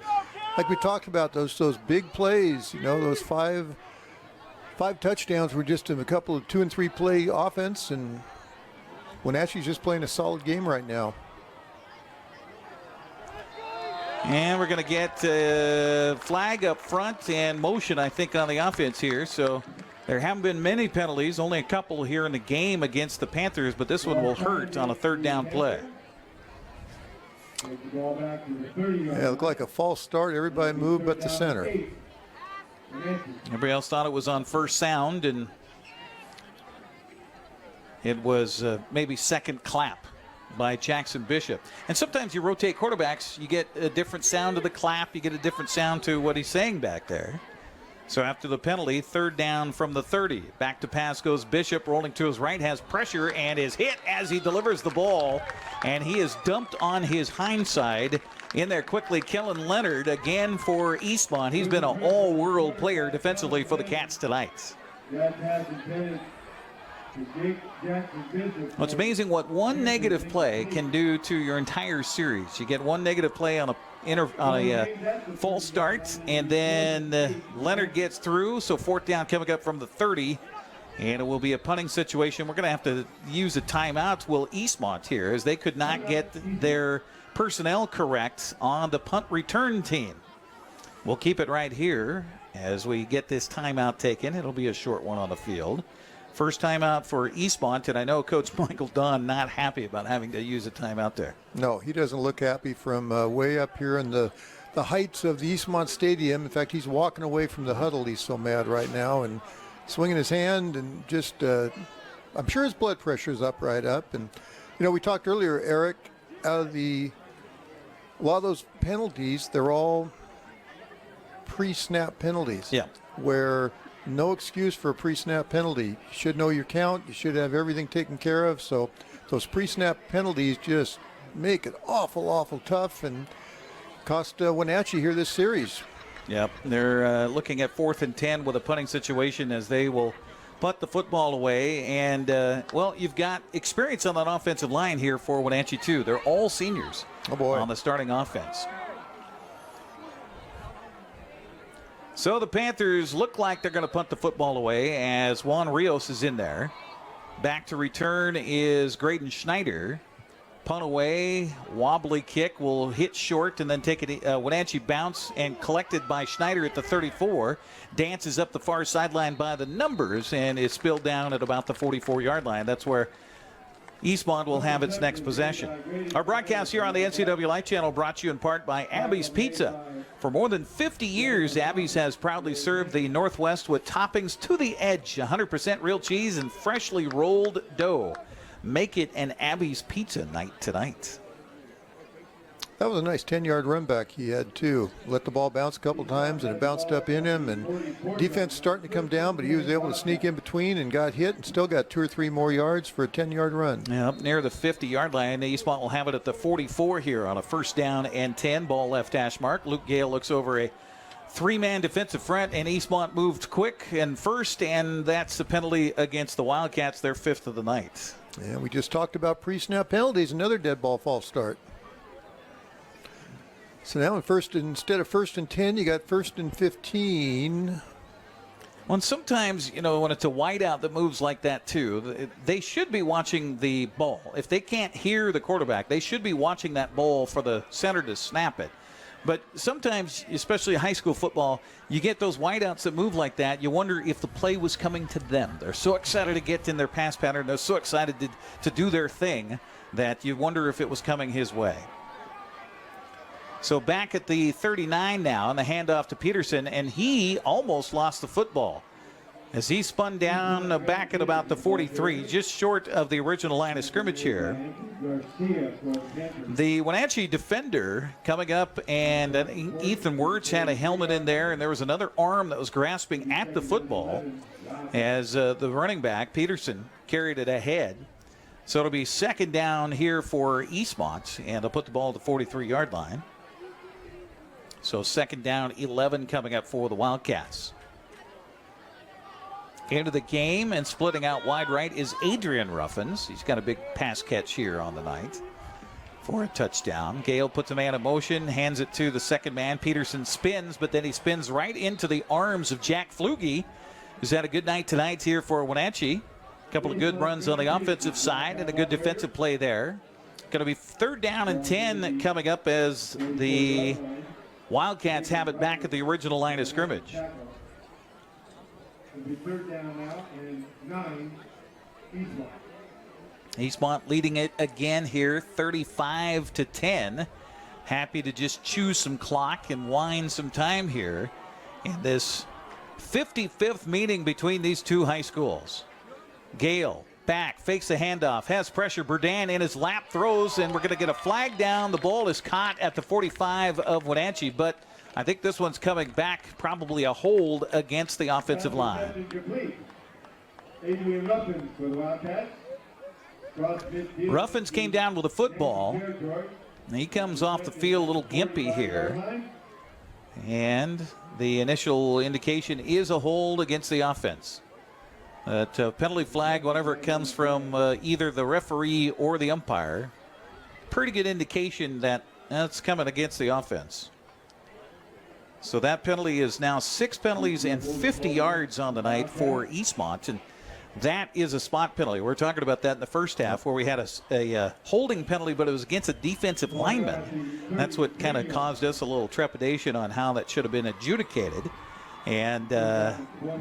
like we talked about, those big plays, those five touchdowns were just a couple of 2 and 3 play offense, and Wenatchee's just playing a solid game right now. And we're going to get a flag up front and motion, I think, on the offense here. So there haven't been many penalties, only a couple here in the game against the Panthers, but this one will hurt on a third down play. Yeah, it looked like a false start. Everybody moved but the center. Everybody else thought it was on first sound, and it was maybe second clap by Jackson Bishop. And sometimes you rotate quarterbacks, you get a different sound to the clap, you get a different sound to what he's saying back there. So after the penalty, third down from the 30. Back to pass goes Bishop, rolling to his right, has pressure and is hit as he delivers the ball. And he is dumped on his hindside. In there quickly, Kellen Leonard again for Eastmont. He's been an all-world player defensively for the Cats tonight. Well, it's amazing what one negative play can do to your entire series. You get one negative play on a false start, and then Leonard gets through. So fourth down coming up from the 30, and it will be a punting situation. We're going to have to use a timeout. Will Eastmont here, as they could not get their personnel correct on the punt return team. We'll keep it right here as we get this timeout taken. It'll be a short one on the field. First timeout for Eastmont, and I know Coach Michael Dunn not happy about having to use a timeout there. No, he doesn't look happy from way up here in the heights of the Eastmont Stadium. In fact, he's walking away from the huddle. He's so mad right now and swinging his hand, and just I'm sure his blood pressure is up right up. And, we talked earlier, Eric, out of a lot of those penalties, they're all pre-snap penalties. Yeah. Where no excuse for a pre-snap penalty. You should know your count. You should have everything taken care of. So those pre-snap penalties just make it awful tough and cost Wenatchee here this series. Yep, they're looking at 4th and 10 with a punting situation as they will punt the football away. And, you've got experience on that offensive line here for Wenatchee, too. They're all seniors on the starting offense. So the Panthers look like they're going to punt the football away as Juan Rios is in there. Back to return is Graydon Schneider. Punt away, wobbly kick will hit short and then take a Wenatchee bounce and collected by Schneider at the 34. Dances up the far sideline by the numbers and is spilled down at about the 44-yard line. That's where Eastmont will have its next possession. Our broadcast here on the NCWLIFE Channel brought to you in part by Abby's Pizza. For more than 50 years, Abby's has proudly served the Northwest with toppings to the edge, 100% real cheese and freshly rolled dough. Make it an Abby's Pizza night tonight. That was a nice 10-yard run back he had, too. Let the ball bounce a couple times, and it bounced up in him. And defense starting to come down, but he was able to sneak in between and got hit and still got 2 or 3 more yards for a 10-yard run. Yeah, up near the 50-yard line. Eastmont will have it at the 44 here on a first down and 10. Ball left hash mark. Luke Gale looks over a 3-man defensive front, and Eastmont moved quick and first, and that's the penalty against the Wildcats, their 5th of the night. Yeah, we just talked about pre-snap penalties, another dead ball false start. So now instead of 1st and 10, you got 1st and 15. Well, and sometimes, when it's a wideout that moves like that, too, they should be watching the ball. If they can't hear the quarterback, they should be watching that ball for the center to snap it. But sometimes, especially high school football, you get those wideouts that move like that. You wonder if the play was coming to them. They're so excited to get in their pass pattern. They're so excited to do their thing that you wonder if it was coming his way. So back at the 39 now, and the handoff to Peterson, and he almost lost the football as he spun down back at about the 43, just short of the original line of scrimmage here. The Wenatchee defender coming up, and Ethan Wirtz had a helmet in there, and there was another arm that was grasping at the football as the running back, Peterson, carried it ahead. So it'll be second down here for Eastmont, and they'll put the ball at the 43-yard line. So second down, 11 coming up for the Wildcats. Into the game and splitting out wide right is Adrian Ruffins. He's got a big pass catch here on the night for a touchdown. Gale puts a man in motion, hands it to the second man. Peterson spins, but then he spins right into the arms of Jack Flugie, who's had a good night tonight here for Wenatchee. A couple of good runs on the offensive side and a good defensive play there. Going to be third down and 10 coming up as the Wildcats have it back at the original line of scrimmage. It'll be third down now and 9, Eastmont. Eastmont leading it again here, 35-10. Happy to just chew some clock and wind some time here in this 55th meeting between these two high schools. Gale back, fakes the handoff, has pressure. Burdan in his lap, throws, and we're going to get a flag down. The ball is caught at the 45 of Wenatchee, but I think this one's coming back, probably a hold against the offensive line. Adrian Ruffins for the Wildcats. Ruffins came down with a football. He comes off the field a little gimpy here. And the initial indication is a hold against the offense. Penalty flag, whenever it comes from either the referee or the umpire, pretty good indication that that's coming against the offense. So that penalty is now 6 penalties and 50 yards on the night for Eastmont, and that is a spot penalty. We're talking about that in the first half where we had a holding penalty, but it was against a defensive lineman. That's what kind of caused us a little trepidation on how that should have been adjudicated. And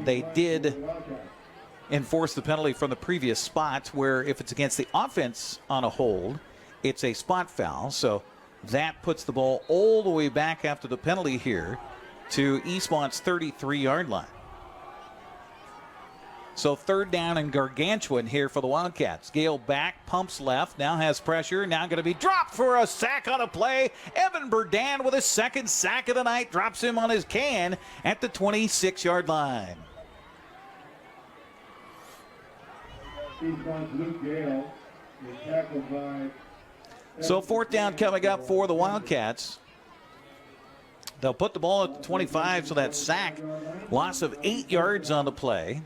they did enforce the penalty from the previous spot, where if it's against the offense on a hold, it's a spot foul. So that puts the ball all the way back after the penalty here to Eastmont's 33-yard line. So third down and gargantuan here for the Wildcats. Gale back, pumps left, now has pressure, now going to be dropped for a sack on a play. Evan Burdan with his second sack of the night, drops him on his can at the 26-yard line. Luke Gale is tackled by... So fourth down coming up for the Wildcats. They'll put the ball at the 25, so that sack. Loss of 8 yards on the play.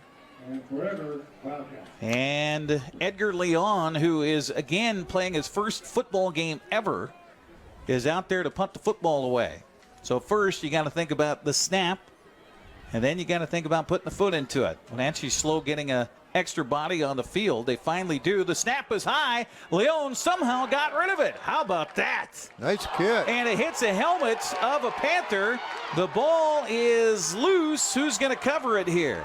And Edgar Leon, who is again playing his first football game ever, is out there to punt the football away. So first you got to think about the snap, and then you got to think about putting the foot into it. Wenatchee's slow getting a extra body on the field. They finally do. The snap is high. Leon somehow got rid of it. How about that? Nice kick. And it hits a helmet of a Panther. The ball is loose. Who's going to cover it here?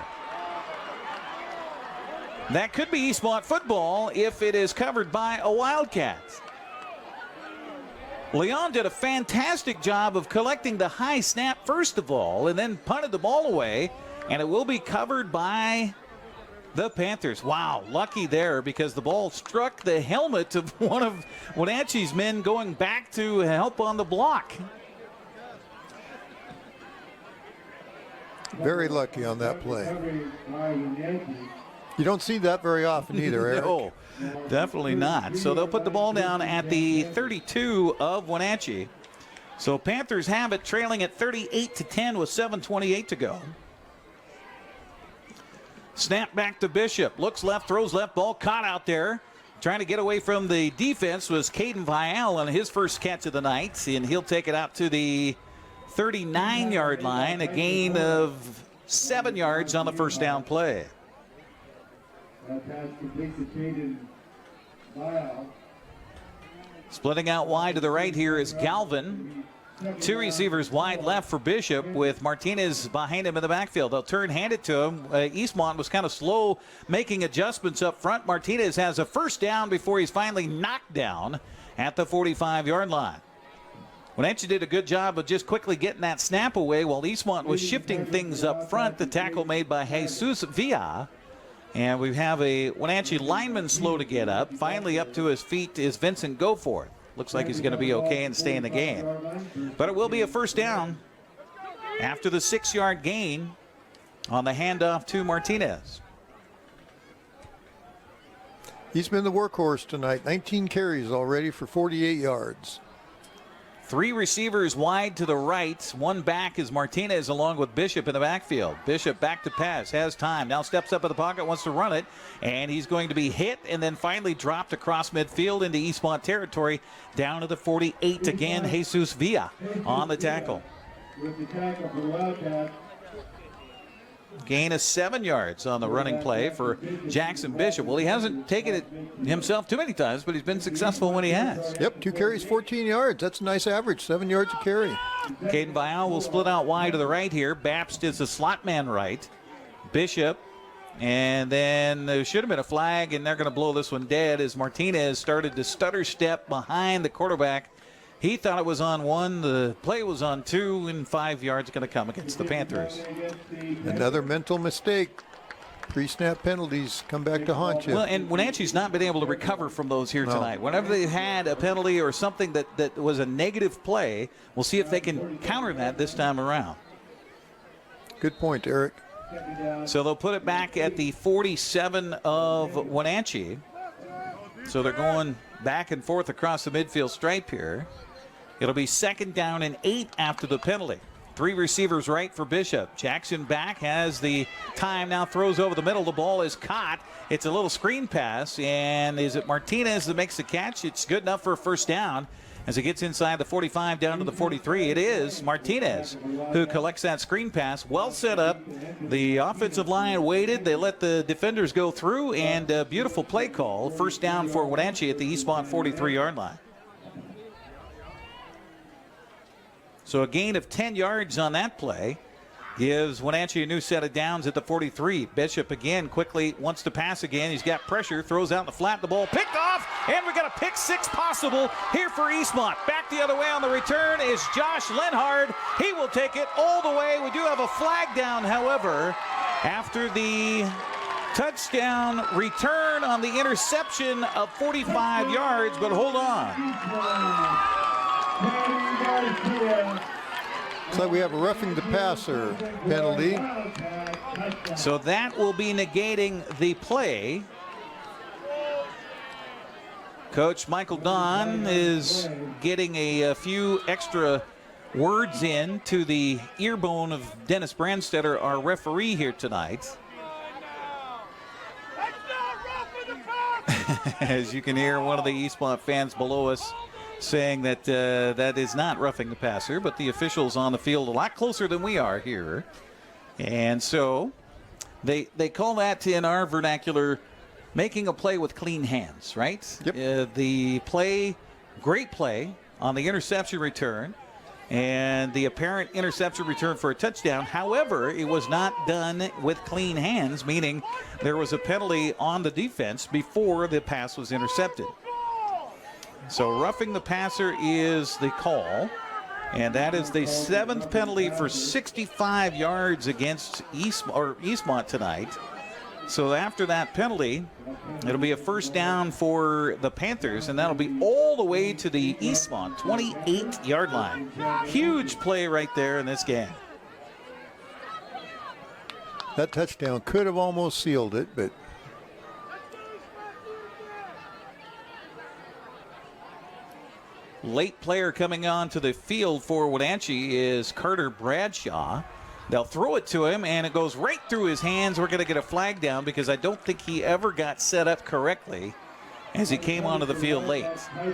That could be Eastmont football if it is covered by a Wildcat. Leon did a fantastic job of collecting the high snap first of all, and then punted the ball away, and it will be covered by the Panthers. Wow, lucky there because the ball struck the helmet of one of Wenatchee's men going back to help on the block. Very lucky on that play. You don't see that very often either, Eric. No, definitely not. So they'll put the ball down at the 32 of Wenatchee. So Panthers have it, trailing at 38-10 with 7:28 to go. Snap back to Bishop. Looks left, throws left, ball caught out there. Trying to get away from the defense was Caden Vial on his first catch of the night, and he'll take it out to the 39-yard line, a gain of 7 yards on the first down play. Splitting out wide to the right here is Galvin. 2 receivers wide left for Bishop with Martinez behind him in the backfield. They'll turn, hand it to him. Eastmont was kind of slow making adjustments up front. Martinez has a first down before he's finally knocked down at the 45-yard line. Wenatchee did a good job of just quickly getting that snap away while Eastmont was shifting things up front. The tackle made by Jesus Villa. And we have a Wenatchee lineman slow to get up. Finally up to his feet is Vincent Goforth. Looks like he's going to be okay and stay in the game. But it will be a first down after the 6-yard gain on the handoff to Martinez. He's been the workhorse tonight. 19 carries already for 48 yards. 3 receivers wide to the right. 1 back is Martinez along with Bishop in the backfield. Bishop back to pass, has time. Now steps up in the pocket, wants to run it. And he's going to be hit and then finally dropped across midfield into Eastmont territory. Down to the 48 again, Jesus Villa on the tackle. With the tackle for the Wildcats. Gain of 7 yards on the running play for Jackson Bishop. Well, he hasn't taken it himself too many times, but he's been successful when he has. Yep, 2 carries, 14 yards. That's a nice average, 7 yards a carry. Caden Vial will split out wide to the right here. Babst is the slot man right. Bishop, and then there should have been a flag, and they're going to blow this one dead as Martinez started to stutter step behind the quarterback. He thought it was on 1, the play was on 2, and 5 yards going to come against the Panthers. Another mental mistake. Pre-snap penalties come back to haunt you. Well, and Wenatchee's not been able to recover from those here tonight. Whenever they had a penalty or something that was a negative play, we'll see if they can counter that this time around. Good point, Eric. So they'll put it back at the 47 of Wenatchee. So they're going back and forth across the midfield stripe here. It'll be 2nd down and 8 after the penalty. 3 receivers right for Bishop. Jackson back, has the time, now throws over the middle. The ball is caught. It's a little screen pass, and is it Martinez that makes the catch? It's good enough for a first down as it gets inside the 45 down to the 43. It is Martinez who collects that screen pass. Well set up. The offensive line waited. They let the defenders go through, and a beautiful play call. First down for Wenatchee at the Eastmont 43-yard line. So a gain of 10 yards on that play gives Wenatchee a new set of downs at the 43. Bishop again quickly wants to pass again. He's got pressure, throws out in the flat, the ball picked off, and we got a pick 6 possible here for Eastmont. Back the other way on the return is Josh Lenhard. He will take it all the way. We do have a flag down, however, after the touchdown return on the interception of 45 yards, but hold on. Looks like we have a roughing the passer penalty. So that will be negating the play. Coach Michael Don is getting a few extra words in to the earbone of Dennis Brandstetter, our referee here tonight. As you can hear one of the Eastmont fans below us saying that that is not roughing the passer, but the officials on the field a lot closer than we are here. And so they call that in our vernacular making a play with clean hands, right? Yep. The play, great play on the interception return and the apparent interception return for a touchdown. However, it was not done with clean hands, meaning there was a penalty on the defense before the pass was intercepted. So roughing the passer is the call, and that is the 7th penalty for 65 yards against Eastmont tonight. So after that penalty, it'll be a first down for the Panthers, and that'll be all the way to the Eastmont 28-yard line. Huge play right there in this game. That touchdown could have almost sealed it, but late player coming on to the field for Wenatchee is Carter Bradshaw. They'll throw it to him, and it goes right through his hands. We're going to get a flag down because I don't think he ever got set up correctly as he came onto the field late. I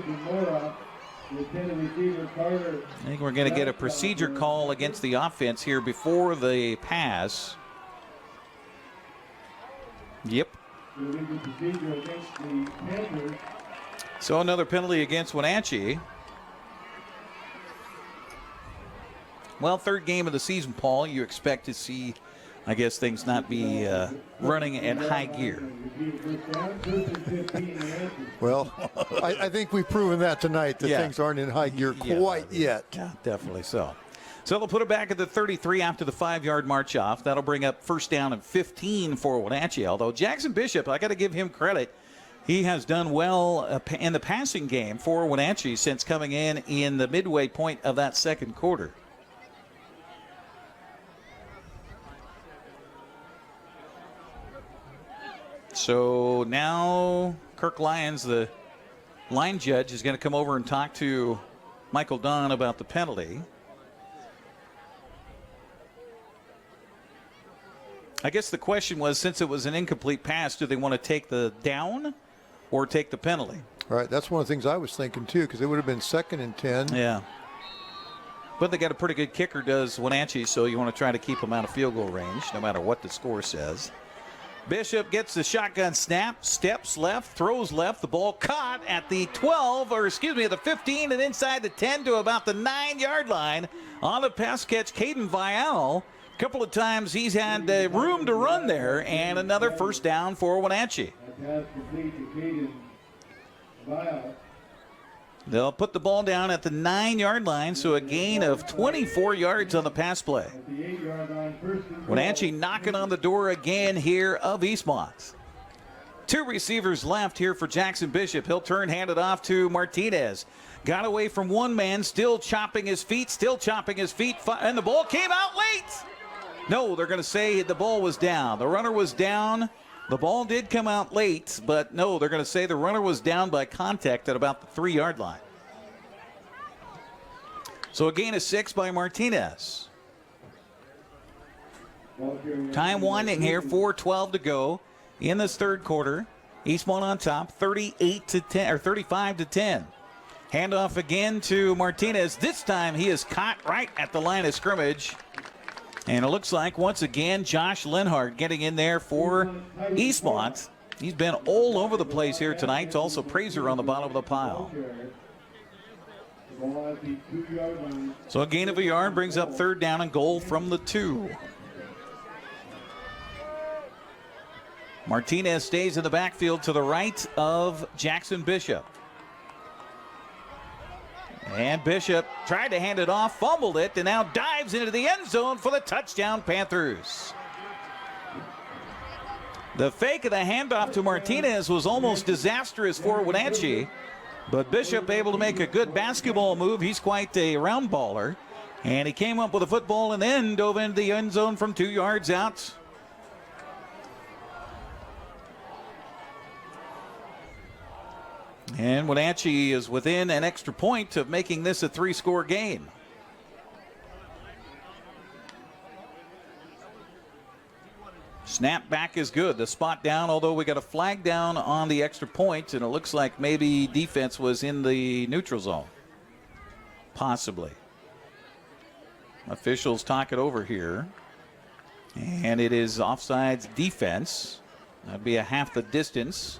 think we're going to get a procedure call against the offense here before the pass. Yep. So another penalty against Wenatchee. Well, 3rd game of the season, Paul. You expect to see, I guess, things not be running at high gear. Well, I think we've proven that tonight, that things aren't in high gear quite yet. Yeah, definitely so. So they'll put it back at the 33 after the 5-yard march off. That'll bring up first down and 15 for Wenatchee. Although Jackson Bishop, I got to give him credit. He has done well in the passing game for Wenatchee since coming in the midway point of that 2nd quarter. So now Kirk Lyons, the line judge, is going to come over and talk to Michael Don about the penalty. I guess the question was, since it was an incomplete pass, do they want to take the down or take the penalty? All right, that's one of the things I was thinking, too, because it would have been 2nd and 10. Yeah. But they got a pretty good kicker, does Wenatchee, so you want to try to keep them out of field goal range, no matter what the score says. Bishop gets the shotgun snap, steps left, throws left. The ball caught at the the 15, and inside the 10 to about the 9-yard line. On the pass catch, Caden Vial. A couple of times he's had room to run there, and another first down for Wenatchee. They'll put the ball down at the 9-yard line, so a gain of 24 yards on the pass play. Wenatchee knocking on the door again here of Eastmont. 2 receivers left here for Jackson Bishop. He'll turn, hand it off to Martinez. Got away from one man, still chopping his feet, and the ball came out late. No, they're going to say the ball was down. The runner was down. The ball did come out late, but no, they're going to say the runner was down by contact at about the 3-yard line. So a gain of 6 by Martinez. Time winding here, 4:12 to go in this third quarter. Eastmont on top, 35-10. Handoff again to Martinez. This time he is caught right at the line of scrimmage. And it looks like, once again, Josh Lenhart getting in there for Eastmont. He's been all over the place here tonight. It's also Praiser on the bottom of the pile. So a gain of a yard brings up 3rd down and goal from the 2. Martinez stays in the backfield to the right of Jackson Bishop. And Bishop tried to hand it off, fumbled it, and now dives into the end zone for the touchdown, Panthers. The fake of the handoff to Martinez was almost disastrous for Wenatchee, but Bishop able to make a good basketball move. He's quite a round baller, and he came up with a football and then dove into the end zone from 2 yards out. And Wenatchee is within an extra point of making this a 3-score game. Snap back is good. The spot down, although we got a flag down on the extra point, and it looks like maybe defense was in the neutral zone. Possibly. Officials talk it over here. And it is offsides defense. That'd be a half the distance.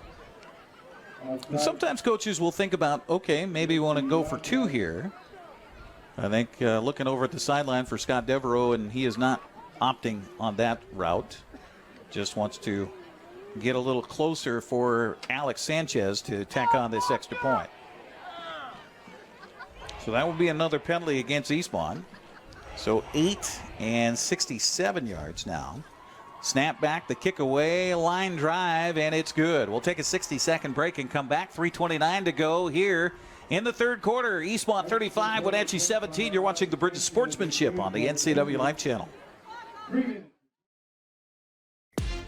And sometimes coaches will think about, okay, maybe we want to go for 2 here. I think looking over at the sideline for Scott Devereaux, and he is not opting on that route. Just wants to get a little closer for Alex Sanchez to tack on this extra point. So that will be another penalty against Eastmont. So 8 and 67 yards now. Snap back, the kick away, line drive, and it's good. We'll take a 60-second break and come back. 3:29 to go here in the third quarter. Eastmont 35, Wenatchee 17. You're watching the Bridge of Sportsmanship on the NCWLIFE Channel.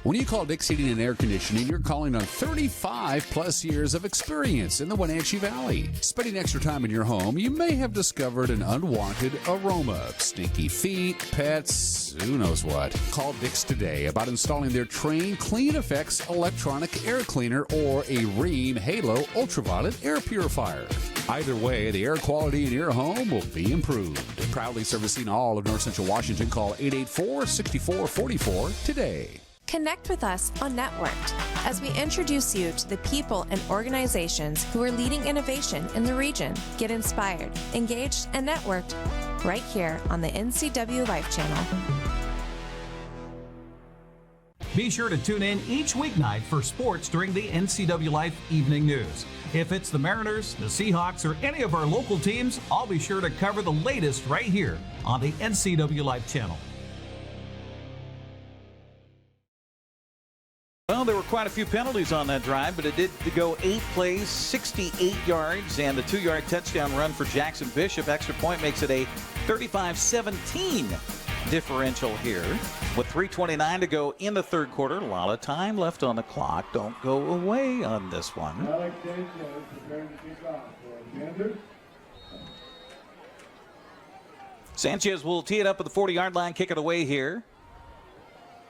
When you call Dick's Heating and Air Conditioning, you're calling on 35-plus years of experience in the Wenatchee Valley. Spending extra time in your home, you may have discovered an unwanted aroma. Stinky feet, pets, who knows what. Call Dick's today about installing their Train Clean Effects electronic air cleaner or a Rheem Halo ultraviolet air purifier. Either way, the air quality in your home will be improved. Proudly servicing all of North Central Washington, call 884-6444 today. Connect with us on Networked as we introduce you to the people and organizations who are leading innovation in the region. Get inspired, engaged, and networked right here on the NCWLIFE Channel. Be sure to tune in each weeknight for sports during the NCWLIFE Evening News. If it's the Mariners, the Seahawks, or any of our local teams, I'll be sure to cover the latest right here on the NCWLIFE Channel. Well, there were quite a few penalties on that drive, but it did go 8 plays, 68 yards, and the 2-yard touchdown run for Jackson Bishop. Extra point makes it a 35-17 differential here. With 3:29 to go in the third quarter, a lot of time left on the clock. Don't go away on this one. Alex Sanchez preparing to kick off for Genders. Sanchez will tee it up at the 40-yard line, kick it away here.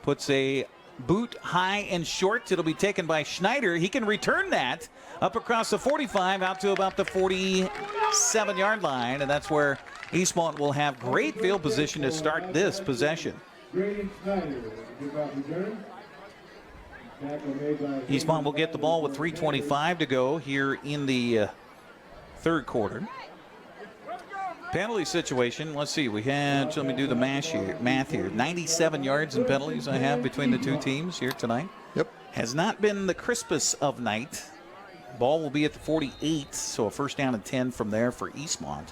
Puts a boot high and short. It'll be taken by Schneider. He can return that up across the 45 out to about the 47-yard line, and that's where Eastmont will have great field position to start this possession. Eastmont will get the ball with 3:25 to go here in the third quarter. Penalty situation, let's see, we had, let me do the math here, 97 yards in penalties I have between the two teams here tonight. Yep. Has not been the crispest of night. Ball will be at the 48, so a first down and 10 from there for Eastmont,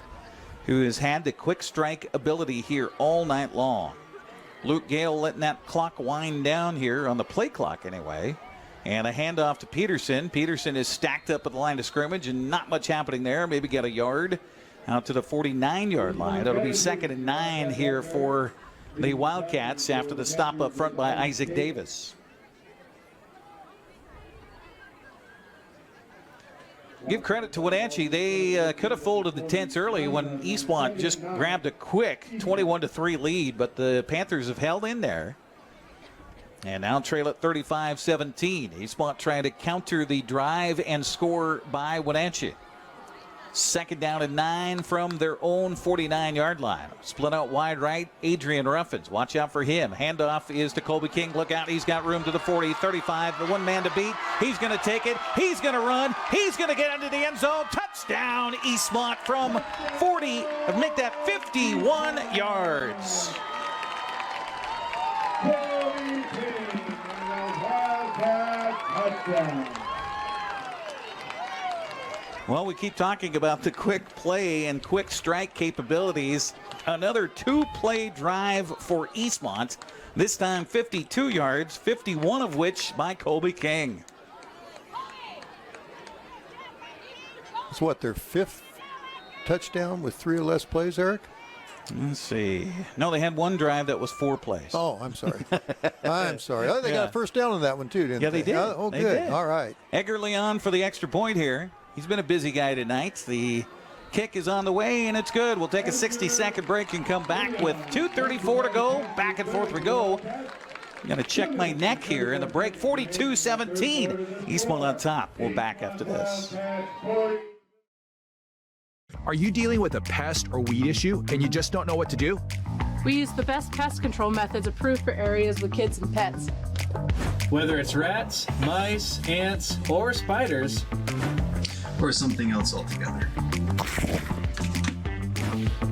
who has had the quick strike ability here all night long. Luke Gale letting that clock wind down here, on the play clock anyway. And a handoff to Peterson. Peterson is stacked up at the line of scrimmage and not much happening there. Maybe get a yard out to the 49-yard line. That'll be 2nd and 9 here for the Wildcats after the stop up front by Isaac Davis. Give credit to Wenatchee. They could have folded the tents early when Eastmont just grabbed a quick 21-3 lead, but the Panthers have held in there. And now trail at 35-17. Eastmont trying to counter the drive and score by Wenatchee. 2nd down and 9 from their own 49-yard line. Split out wide right, Adrian Ruffins. Watch out for him. Handoff is to Colby King. Look out, he's got room to the 40, 35. The one man to beat. He's going to take it. He's going to run. He's going to get into the end zone. Touchdown, Eastmont from 40. Make that 51 yards. Touchdown. Well, we keep talking about the quick play and quick strike capabilities. Another 2-play drive for Eastmont. This time 52 yards, 51 of which by Colby King. It's what, their 5th touchdown with 3 or less plays, Eric? Let's see. No, they had one drive that was 4 plays. Oh, I'm sorry. I'm sorry. Oh, they got a first down on that one, too, didn't they? Yeah, they did. Oh, They good. did. All right. Edgar Leon for the extra point here. He's been a busy guy tonight. The kick is on the way, and it's good. We'll take a 60-second break and come back with 2:34 to go. Back and forth we go. I'm going to check my neck here in the break. 42-17. Eastmont on top. We're back after this. Are you dealing with a pest or weed issue and you just don't know what to do? We use the best pest control methods approved for areas with kids and pets. Whether it's rats, mice, ants, or spiders, or something else altogether,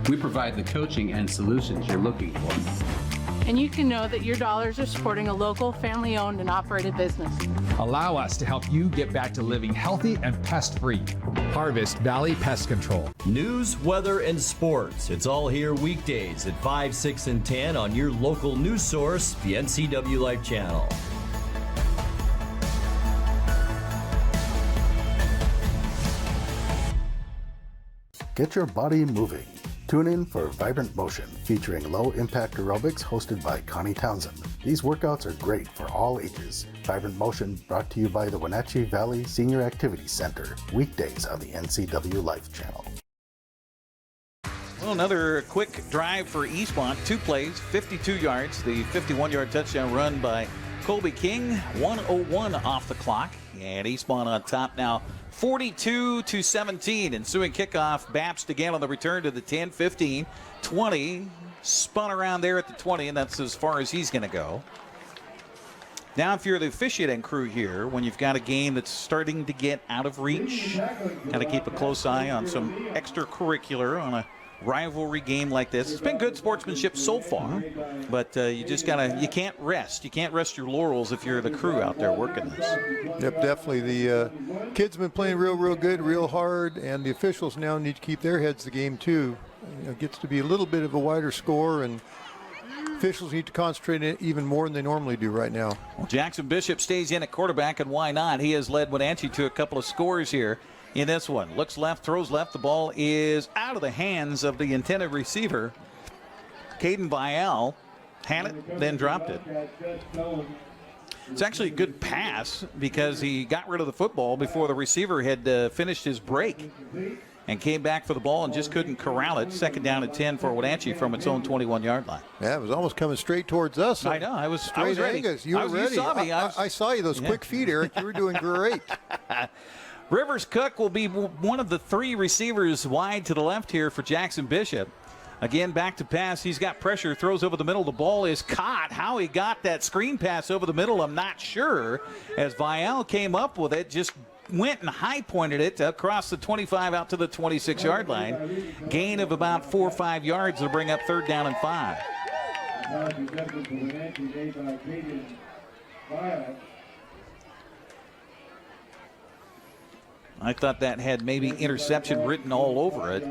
We provide the coaching and solutions you're looking for. And you can know that your dollars are supporting a local, family-owned and operated business. Allow us to help you get back to living healthy and pest-free. Harvest Valley Pest Control. News, weather, and sports. It's all here weekdays at 5, 6, and 10 on your local news source, the NCWLIFE Channel. Get your body moving. Tune in for Vibrant Motion, featuring low-impact aerobics hosted by Connie Townsend. These workouts are great for all ages. Vibrant Motion brought to you by the Wenatchee Valley Senior Activity Center, weekdays on the NCWLIFE Channel. Well, another quick drive for Eastmont. 2 plays, 52 yards. The 51-yard touchdown run by Colby King. 1:01 off the clock. And Eastmont on top now, 42-17. Ensuing kickoff, Babst again on the return to the 10, 15, 20. Spun around there at the 20, and that's as far as he's going to go. Now, if you're the officiating crew here, when you've got a game that's starting to get out of reach, got to keep a close eye on some extracurricular on a rivalry game like this. It's been good sportsmanship so far, but you can't rest. You can't rest your laurels if you're the crew out there working this. Yep, definitely. The kids have been playing real good, real hard, and the officials now need to keep their heads to the game too. It gets to be a little bit of a wider score, and officials need to concentrate even more than they normally do right now. Well, Jackson Bishop stays in at quarterback, and why not? He has led Wenatchee to a couple of scores here in this one. Looks left, throws left. The ball is out of the hands of the intended receiver, Caden Vial. Had it, then dropped it. It's actually a good pass because he got rid of the football before the receiver had finished his break and came back for the ball and just couldn't corral it. Second down and 10 for Wenatchee from its own 21-yard line. Yeah, it was almost coming straight towards us. I know. I was ready. Angus, you were ready. You saw me. I saw you. Those quick feet, Eric. You were doing great. Rivers Cook will be one of the 3 receivers wide to the left here for Jackson Bishop. Again, back to pass. He's got pressure, throws over the middle. The ball is caught. How he got that screen pass over the middle, I'm not sure. As Vial came up with it, just went and high-pointed it across the 25 out to the 26-yard line. Gain of about 4 or 5 yards to bring up third down and 5. I thought that had maybe interception written all over it,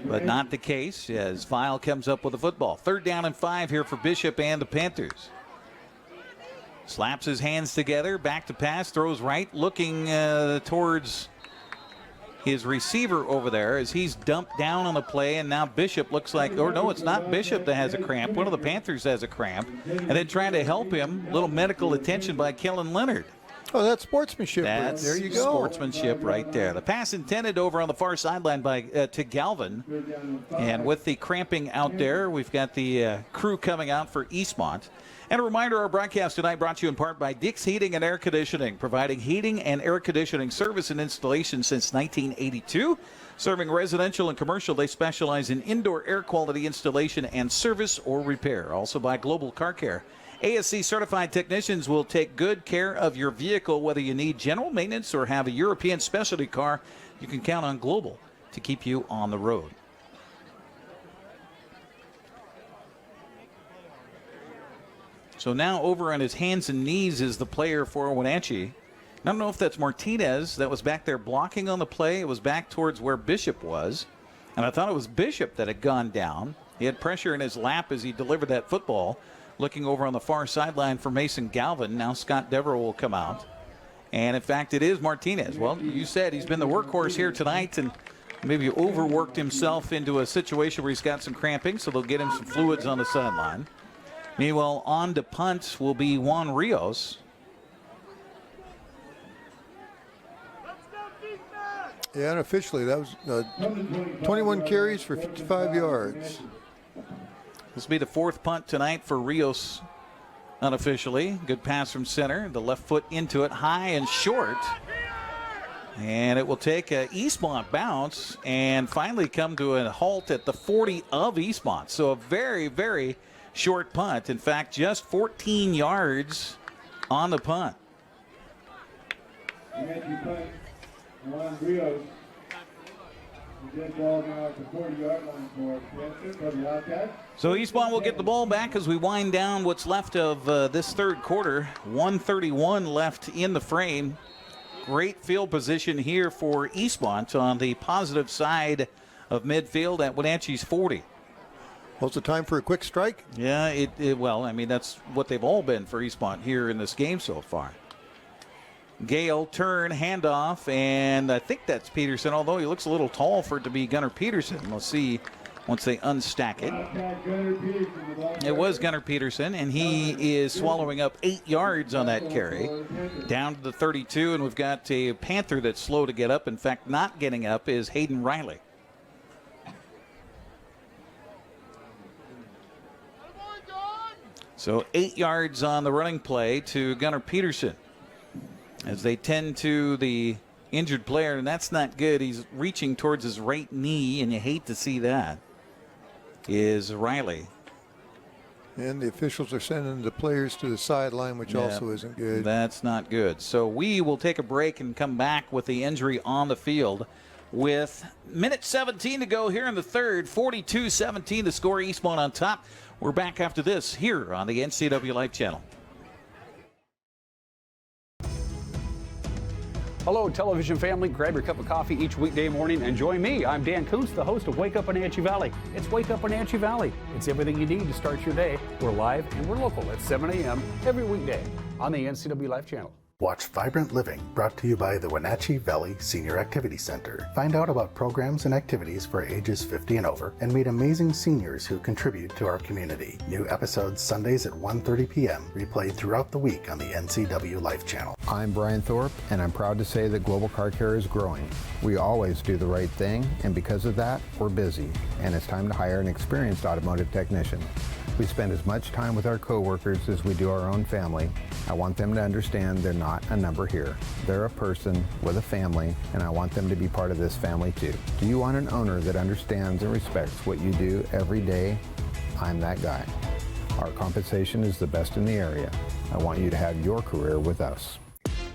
but not the case as Vial comes up with the football. Third down and 5 here for Bishop and the Panthers. Slaps his hands together, back to pass, throws right, looking towards his receiver over there as he's dumped down on the play, and now Bishop looks like, or no, it's not Bishop that has a cramp. One of the Panthers has a cramp, and then trying to help him, little medical attention by Kellen Leonard. Oh, that's sportsmanship. That's there you go. Sportsmanship right there. The pass intended over on the far sideline by to Galvin. And with the cramping out there, we've got the crew coming out for Eastmont. And a reminder, our broadcast tonight brought to you in part by Dick's Heating and Air Conditioning, providing heating and air conditioning service and installation since 1982. Serving residential and commercial, they specialize in indoor air quality installation and service or repair. Also by Global Car Care. ASC certified technicians will take good care of your vehicle, whether you need general maintenance or have a European specialty car. You can count on Global to keep you on the road. So now over on his hands and knees is the player for Wenatchee. I don't know if that's Martinez that was back there blocking on the play. It was back towards where Bishop was. And I thought it was Bishop that had gone down. He had pressure in his lap as he delivered that football. Looking over on the far sideline for Mason Galvin. Now Scott Devereaux will come out. And, in fact, it is Martinez. Well, you said he's been the workhorse here tonight and maybe overworked himself into a situation where he's got some cramping, so they'll get him some fluids on the sideline. Meanwhile, on to punt will be Juan Rios. Yeah, and officially that was 21 carries for 55 yards. This will be the 4th punt tonight for Rios unofficially. Good pass from center. The left foot into it, high and short. And it will take a Eastmont bounce and finally come to a halt at the 40 of Eastmont. So a very, very short punt. In fact, just 14 yards on the punt. So Eastmont will get the ball back as we wind down what's left of this third quarter. 1:31 left in the frame. Great field position here for Eastmont on the positive side of midfield at Wenatchee's 40. Well, it's a time for a quick strike. Yeah, well, I mean, that's what they've all been for Eastmont here in this game so far. Gale, turn, handoff, and I think that's Peterson, although he looks a little tall for it to be Gunnar Peterson. We'll see once they unstack it. It was Gunnar Peterson, and he is swallowing up 8 yards on that carry. Down to the 32, and we've got a Panther that's slow to get up. In fact, not getting up is Hayden Riley. So 8 yards on the running play to Gunnar Peterson as they tend to the injured player, and that's not good. He's reaching towards his right knee, and you hate to see that, is Riley. And the officials are sending the players to the sideline, which also isn't good. That's not good. So we will take a break and come back with the injury on the field with minute 17 to go here in the third. 42-17 the score, Eastmont on top. We're back after this here on the NCWLIFE Channel. Hello, television family. Grab your cup of coffee each weekday morning and join me. I'm Dan Kuntz, the host of Wake Up Wenatchee Valley. It's Wake Up Wenatchee Valley. It's everything you need to start your day. We're live and we're local at 7 a.m. every weekday on the NCWLIFE Channel. Watch Vibrant Living, brought to you by the Wenatchee Valley Senior Activity Center. Find out about programs and activities for ages 50 and over, and meet amazing seniors who contribute to our community. New episodes Sundays at 1:30 p.m., replayed throughout the week on the NCWLIFE Channel. I'm Brian Thorpe, and I'm proud to say that Global Car Care is growing. We always do the right thing, and because of that, we're busy, and it's time to hire an experienced automotive technician. We spend as much time with our coworkers as we do our own family. I want them to understand they're not a number here. They're a person with a family, and I want them to be part of this family too. Do you want an owner that understands and respects what you do every day? I'm that guy. Our compensation is the best in the area. I want you to have your career with us.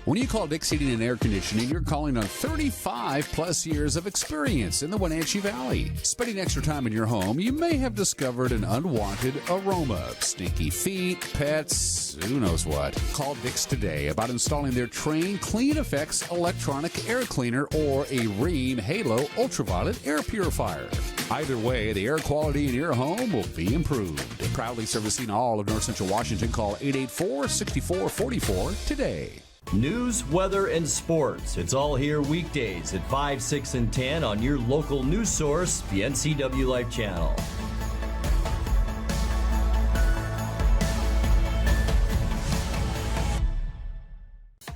When you call Dick's Heating and Air Conditioning, you're calling on 35 plus years of experience in the Wenatchee Valley. Spending extra time in your home, you may have discovered an unwanted aroma. Stinky feet, pets, who knows what. Call Dick's today about installing their Train Clean Effects electronic air cleaner or a Rheem Halo ultraviolet air purifier. Either way, the air quality in your home will be improved. Proudly servicing all of North Central Washington, call 884-6444 today. News, weather, and sports. It's all here weekdays at 5, 6, and 10 on your local news source, the NCWLIFE Channel.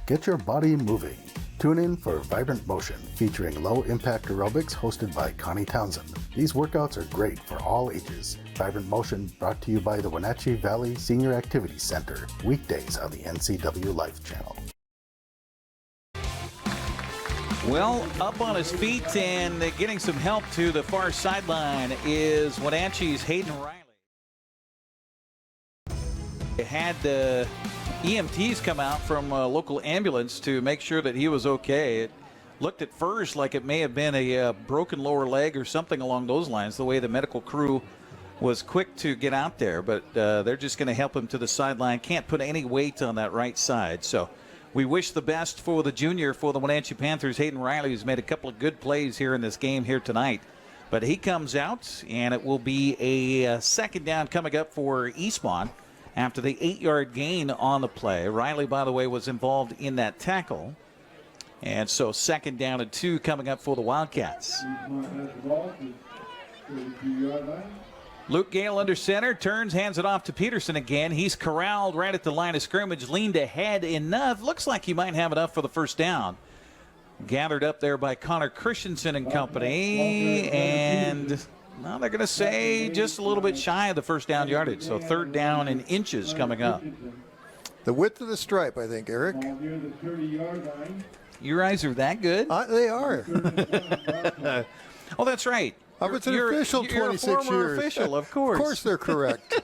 Get your body moving. Tune in for Vibrant Motion, featuring low-impact aerobics hosted by Connie Townsend. These workouts are great for all ages. Vibrant Motion brought to you by the Wenatchee Valley Senior Activity Center, weekdays on the NCWLIFE Channel. Well, up on his feet and getting some help to the far sideline is Wenatchee's Hayden Riley. They had the EMTs come out from a local ambulance to make sure that he was okay. It looked at first like it may have been a broken lower leg or something along those lines, the way the medical crew was quick to get out there. But they're just going to help him to the sideline. Can't put any weight on that right side. So we wish the best for the junior for the Wenatchee Panthers, Hayden Riley, who's made a couple of good plays here in this game here tonight. But he comes out, and it will be a second down coming up for Eastmont after the 8-yard gain on the play. Riley, by the way, was involved in that tackle. And so second down and 2 coming up for the Wildcats. Luke Gale under center, turns, hands it off to Peterson again. He's corralled right at the line of scrimmage, leaned ahead enough. Looks like he might have enough for the first down. Gathered up there by Connor Christensen and company. And now they're going to say just a little bit shy of the first down yardage. So third down and inches coming up. The width of the stripe, I think, Eric. Your eyes are that good? They are. Oh, that's right. I was an official 26 you're a former years. official, of course. Of course they're correct.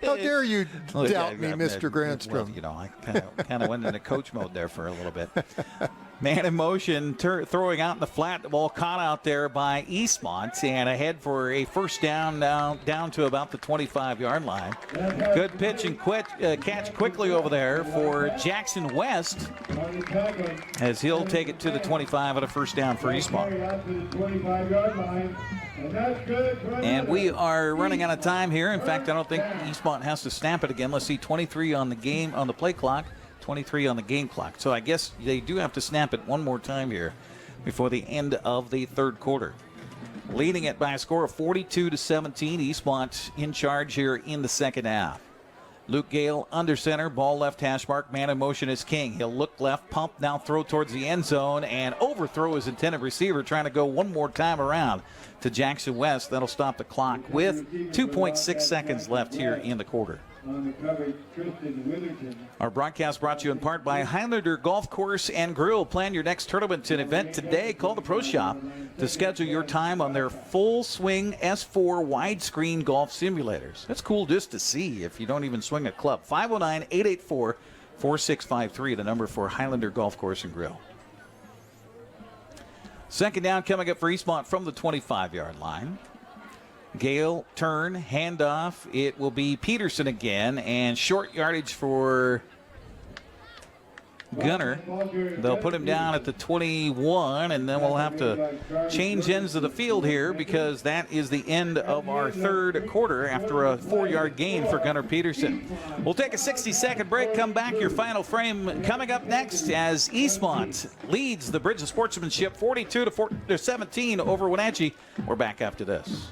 How dare you doubt me, Mr. Granstrom? Well, you know, I kind of went into coach mode there for a little bit. Man in motion, throwing out in the flat. The ball caught out there by Eastmont and ahead for a first down down to about the 25-yard line. Good pitch and catch quickly over there for Jackson West as he'll take it to the 25 at a first down for Eastmont. And we are running out of time here. In fact, I don't think Eastmont has to snap it again. Let's see, 23 on the play clock, 23 on the game clock. So I guess they do have to snap it one more time here before the end of the third quarter. Leading it by a score of 42-17. Eastmont in charge here in the second half. Luke Gale under center, ball left hash mark, man in motion is king. He'll look left, pump, now throw towards the end zone, and overthrow his intended receiver, trying to go one more time around to Jackson West. That'll stop the clock with 2.6 seconds left here in the quarter. Our broadcast brought to you in part by Highlander Golf Course and Grill. Plan your next tournament and event today. Call the Pro Shop to schedule your time on their full swing S4 widescreen golf simulators. That's cool just to see if you don't even swing a club. 509-884-4653, the number for Highlander Golf Course and Grill. Second down coming up for Eastmont from the 25-yard line. Gale, turn, handoff. It will be Peterson again, and short yardage for Gunner. They'll put him down at the 21, and then we'll have to change ends of the field here because that is the end of our third quarter after a 4-yard gain for Gunner Peterson. We'll take a 60-second break, come back. Your final frame coming up next as Eastmont leads the Bridge of Sportsmanship 42-17 over Wenatchee. We're back after this.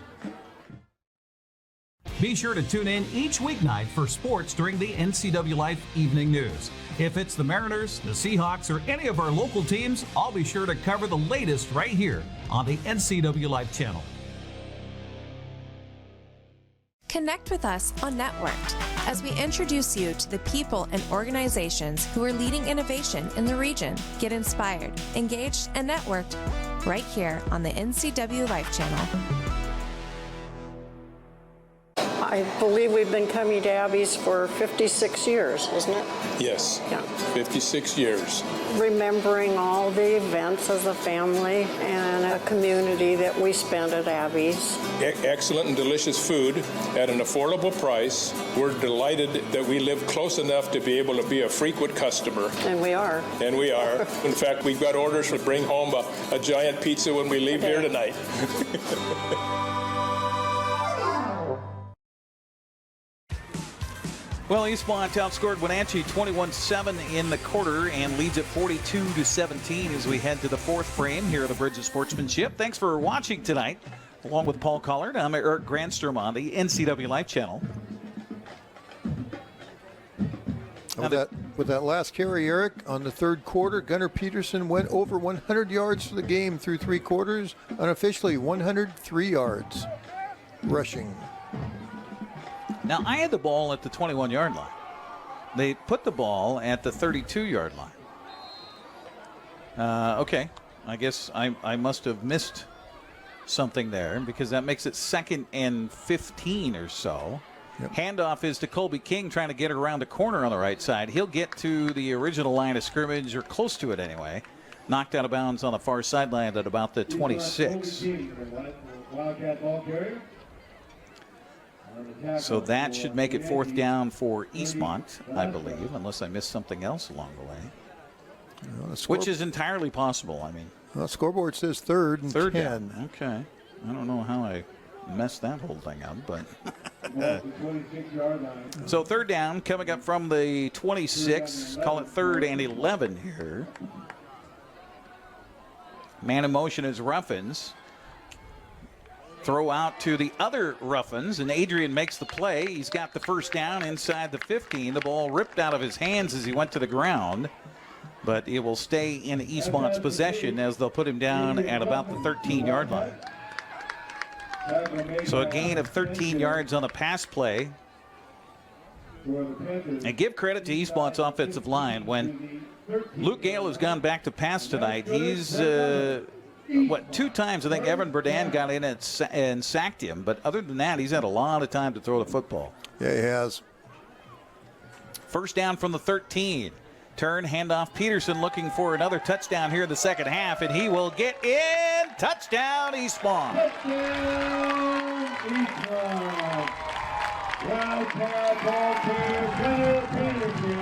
Be sure to tune in each weeknight for sports during the NCWLIFE Evening News. If it's the Mariners, the Seahawks, or any of our local teams, I'll be sure to cover the latest right here on the NCWLIFE Channel. Connect with us on Networked as we introduce you to the people and organizations who are leading innovation in the region. Get inspired, engaged, and networked right here on the NCWLIFE Channel. I believe we've been coming to Abby's for 56 years, isn't it? Yes. Yeah. 56 years. Remembering all the events as a family and a community that we spent at Abby's. Excellent and delicious food at an affordable price. We're delighted that we live close enough to be able to be a frequent customer. And we are. And we are. In fact, we've got orders to bring home a giant pizza when we leave here tonight. Well, Eastmont outscored Wenatchee 21-7 in the quarter and leads at 42-17 as we head to the fourth frame here at the Bridge of Sportsmanship. Thanks for watching tonight. Along with Paul Collard, I'm Eric Granstrom on the NCWLIFE Channel. With that last carry, Eric, on the third quarter, Gunner Peterson went over 100 yards for the game through 3 quarters, unofficially 103 yards rushing. Now, I had the ball at the 21-yard line. They put the ball at the 32-yard line. Okay. I guess I must have missed something there because that makes it 2nd and 15 or so. Yep. Handoff is to Colby King trying to get around the corner on the right side. He'll get to the original line of scrimmage, or close to it anyway. Knocked out of bounds on the far sideline at about the 26. Wildcat ball carrier. So that should make it 4th down for Eastmont, I believe, unless I missed something else along the way. Which is entirely possible, I mean. Well, scoreboard says 3rd and 10. Down. Okay. I don't know how I messed that whole thing up, but. So 3rd down coming up from the 26. Call it 3rd and 11 here. Man in motion is Ruffins. Throw out to the other Ruffins, and Adrian makes the play. He's got the first down inside the 15. The ball ripped out of his hands as he went to the ground, but it will stay in Eastmont's possession as they'll put him down at about the 13-yard line. So a gain of 13 yards on the pass play. And give credit to Eastmont's offensive line. When Luke Gale has gone back to pass tonight, he's 2 times I think Evan Burdan got in and sacked him, but other than that, he's had a lot of time to throw the football. Yeah, he has. First down from the 13. Turn, handoff. Peterson looking for another touchdown here in the second half, and he will get in. Touchdown, Eastmont. Touchdown, Eastmont. Wildcat ball carrier, Peterson,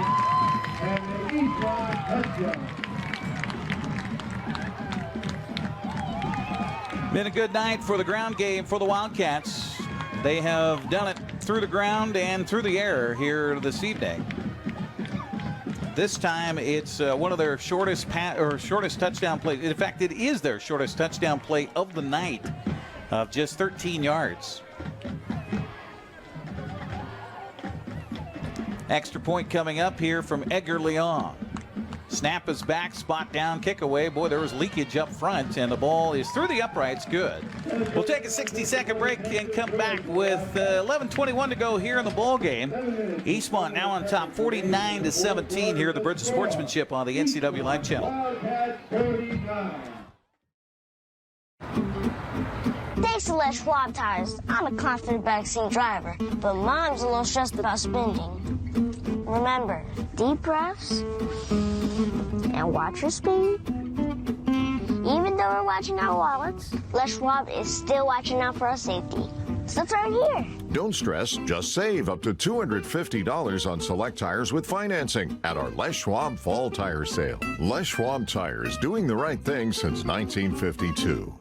and the Eastmont touchdown. Been a good night for the ground game for the Wildcats. They have done it through the ground and through the air here this evening. This time it's one of their shortest touchdown plays. In fact, it is their shortest touchdown play of the night of just 13 yards. Extra point coming up here from Edgar Leon. Snap is back, spot down, kick away. Boy, there was leakage up front, and the ball is through the uprights. Good. We'll take a 60-second break and come back with 11:21 to go here in the ball game. Eastmont now on top, 49-17 here at the Bridge of Sportsmanship on the NCWLIFE Channel. Thanks to Les Schwab Tires, I'm a confident backseat driver, but Mom's a little stressed about spending. Remember, deep breaths and watch your speed. Even though we're watching our wallets, Les Schwab is still watching out for our safety. That's right here. Don't stress, just save up to $250 on select tires with financing at our Les Schwab Fall Tire Sale. Les Schwab Tires, doing the right thing since 1952.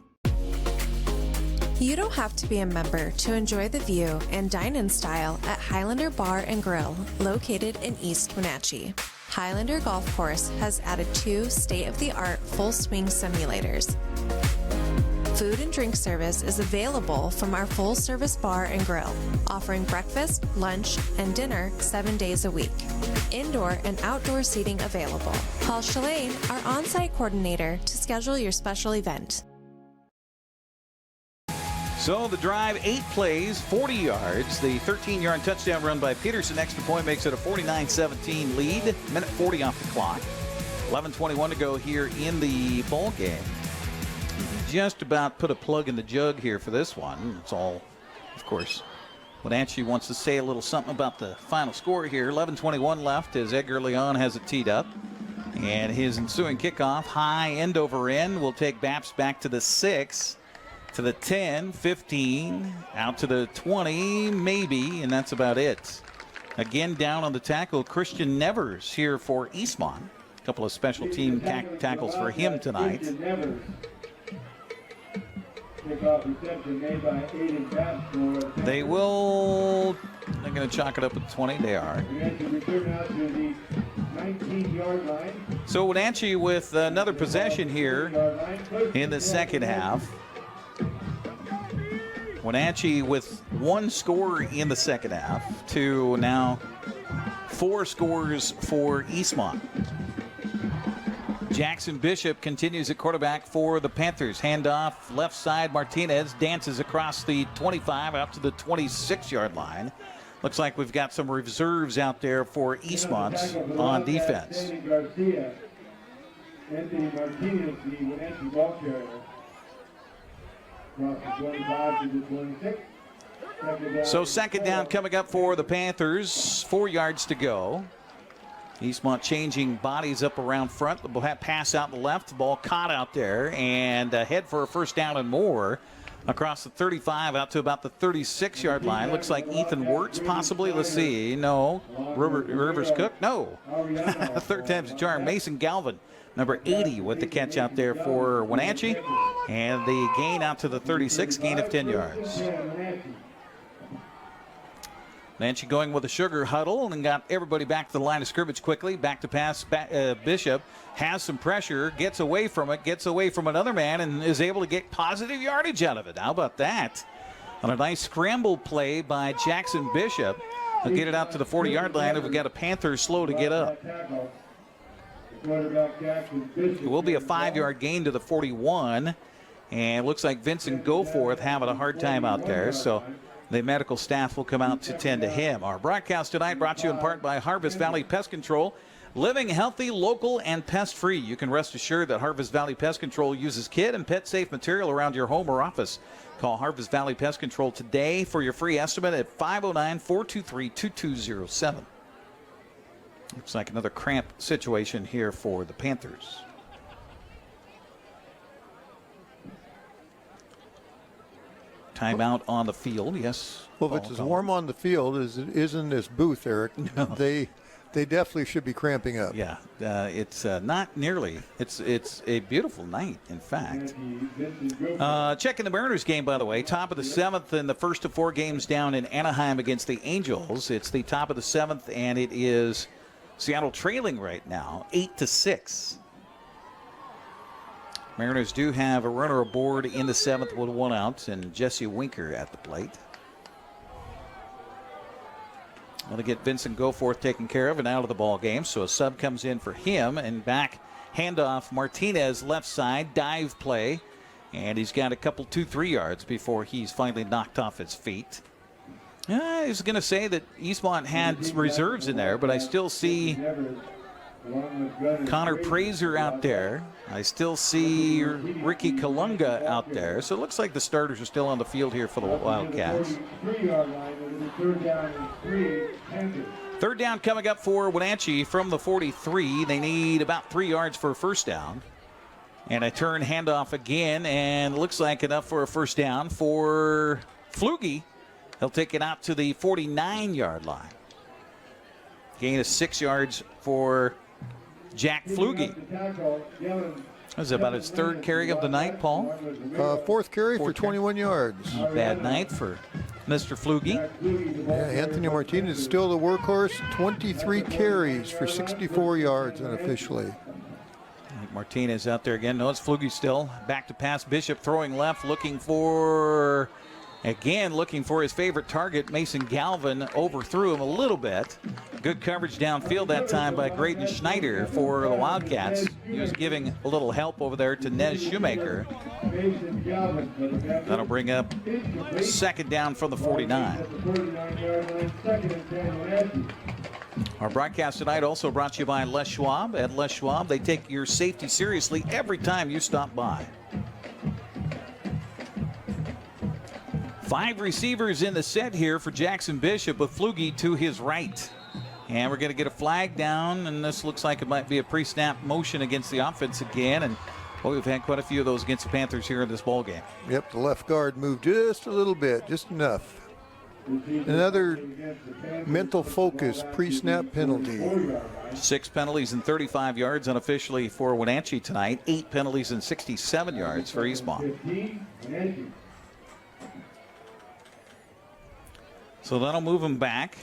You don't have to be a member to enjoy the view and dine in style at Highlander Bar and Grill, located in East Wenatchee. Highlander Golf Course has added 2 state-of-the-art full swing simulators. Food and drink service is available from our full-service bar and grill, offering breakfast, lunch, and dinner 7 days a week. Indoor and outdoor seating available. Call Shalane, our on-site coordinator, to schedule your special event. So the drive, 8 plays, 40 yards. The 13-yard touchdown run by Peterson. Extra point makes it a 49-17 lead. Minute 40 off the clock. 11:21 to go here in the ball game. Just about put a plug in the jug here for this one. It's all, of course, Wenatchee wants to say a little something about the final score here. 11:21 left as Edgar Leon has it teed up. And his ensuing kickoff, high end over end, will take Baps back to the 6. To the 10, 15, out to the 20, maybe, and that's about it. Again, down on the tackle, Christian Nevers here for Eastmont. A couple of special team tackles for him tonight. They're going to chalk it up at 20. They are. So Wenatchee with another possession here in the second half. Wenatchee with 1 score in the second half to now 4 scores for Eastmont. Jackson Bishop continues at quarterback for the Panthers. Handoff left side. Martinez dances across the 25 out to the 26-yard line. Looks like we've got some reserves out there for Eastmont on defense. Anthony Martinez, the Wenatchee ball carrier. So second down coming up for the Panthers. 4 yards to go. Eastmont changing bodies up around front. The pass out the left. The ball caught out there and head for a first down and more across the 35 out to about the 36-yard line. Looks like Ethan Wirtz possibly. Let's see. No. Rivers Cook. No. Third time's a charm. Mason Galvin, number 80, with the catch out there for Wenatchee. And the gain out to the 36, gain of 10 yards. Wenatchee going with a sugar huddle and got everybody back to the line of scrimmage quickly. Back to pass. Bishop has some pressure, gets away from it, gets away from another man, and is able to get positive yardage out of it. How about that? On a nice scramble play by Jackson Bishop. He'll get it out to the 40-yard line, and we've got a Panther slow to get up. It will be a 5-yard gain to the 41. And it looks like Vincent Goforth having a hard time out there. So the medical staff will come out to tend to him. Our broadcast tonight brought to you in part by Harvest Valley Pest Control. Living healthy, local, and pest-free. You can rest assured that Harvest Valley Pest Control uses kid and pet-safe material around your home or office. Call Harvest Valley Pest Control today for your free estimate at 509-423-2207. Looks like another cramp situation here for the Panthers. Timeout on the field, yes. Well, if it's as warm on the field as it is in this booth, Eric, no. they definitely should be cramping up. Yeah, it's not nearly. It's a beautiful night, in fact. Checking the Mariners game, by the way. Top of the 7th in the first of 4 games down in Anaheim against the Angels. It's the top of the 7th, and it is Seattle trailing right now, 8-6. Mariners do have a runner aboard in the 7th with 1 out, and Jesse Winker at the plate. Want to get Vincent Goforth taken care of and out of the ball game, so a sub comes in for him, and back handoff Martinez left side, dive play, and he's got a couple 2-3 yards before he's finally knocked off his feet. I was going to say that Eastmont had reserves in there, but I still see Connor Prazer out there. I still see Ricky Kalunga out there. So it looks like the starters are still on the field here for the Wildcats. Third down coming up for Wenatchee from the 43. They need about 3 yards for a first down. And a turn handoff again, and looks like enough for a first down for Flugie. He'll take it out to the 49-yard line. Gain of 6 yards for Jack Flugie. That's about his third carry of the night, Paul. Fourth carry for 21 yards. Bad night for Mr. Flugie. Yeah, Anthony Martinez is still the workhorse. 23 carries for 64 yards unofficially. Martinez out there again. No, it's Flugie still. Back to pass. Bishop throwing left, looking for his favorite target, Mason Galvin. Overthrew him a little bit. Good coverage downfield that time by Graydon Schneider for the Wildcats. He was giving a little help over there to Nez Shoemaker. That'll bring up second down from the 49. Our broadcast tonight also brought to you by Les Schwab. At Les Schwab, they take your safety seriously every time you stop by. 5 receivers in the set here for Jackson Bishop with Flugie to his right. And we're going to get a flag down, and this looks like it might be a pre-snap motion against the offense again. And we've had quite a few of those against the Panthers here in this ball game. Yep, the left guard moved just a little bit, just enough. Another mental focus pre-snap penalty. 6 penalties and 35 yards unofficially for Wenatchee tonight. 8 penalties and 67 yards for Eastmont. So that'll move him back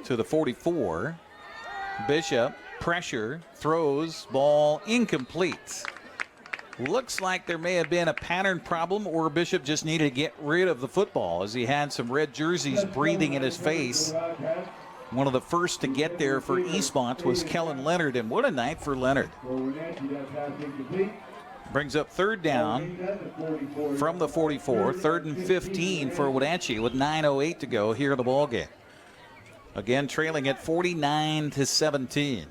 to the 44. Bishop, pressure, throws, ball incomplete. Looks like there may have been a pattern problem, or Bishop just needed to get rid of the football as he had some red jerseys breathing in his face. One of the first to get there for Eastmont was Kellen Leonard, and what a night for Leonard. Brings up third down from the 44, 3rd and 15 for Wenatchee with 9:08 to go here in the ball game. Again, trailing at 49-17.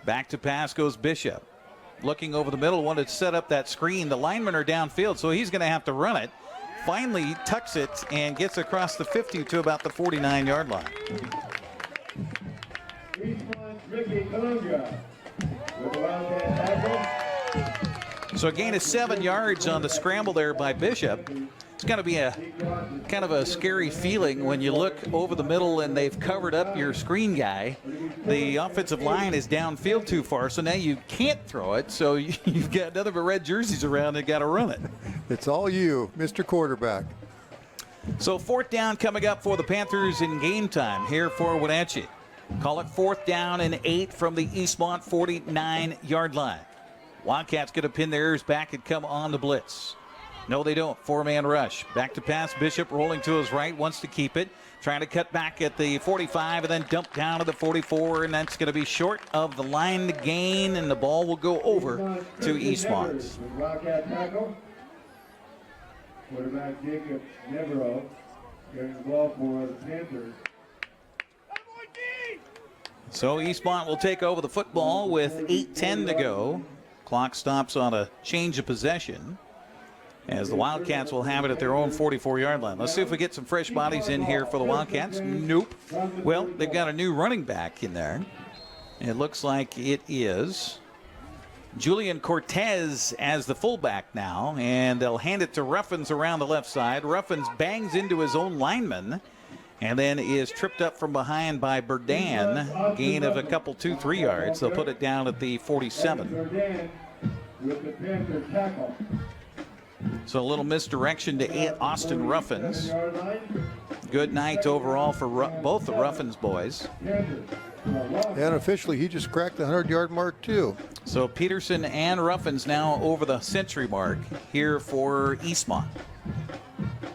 Back to pass goes Bishop. Looking over the middle, wanted to set up that screen. The linemen are downfield, so he's going to have to run it. Finally tucks it and gets across the 50 to about the 49-yard line. So a gain of 7 yards on the scramble there by Bishop. It's going to be a kind of a scary feeling when you look over the middle and they've covered up your screen guy. The offensive line is downfield too far, so now you can't throw it. So you've got nothing but red jerseys around and got to run it. It's all you, Mr. Quarterback. So 4th down coming up for the Panthers in game time here for Wenatchee. Call it 4th down and 8 from the Eastmont 49-yard line. Wildcats going to pin their ears back and come on the blitz. No, they don't. 4-man rush. Back to pass. Bishop rolling to his right, wants to keep it. Trying to cut back at the 45 and then dump down to the 44, and that's going to be short of the line to gain, and the ball will go over to Eastmont. Quarterback Jacob Neverow getting the ball for the Panthers. So Eastmont will take over the football with 8:10 to go. Clock stops on a change of possession, as the Wildcats will have it at their own 44-yard line. Let's see if we get some fresh bodies in here for the Wildcats. Nope. Well, they've got a new running back in there. It looks like it is Julian Cortez as the fullback now, and they'll hand it to Ruffins around the left side. Ruffins bangs into his own lineman and then is tripped up from behind by Burdan. Gain of a couple, 2-3 yards. They'll put it down at the 47. So a little misdirection to Austin Ruffins. Good night overall for both the Ruffins boys. And officially, he just cracked the 100-yard mark, too. So Peterson and Ruffins now over the century mark here for Eastmont.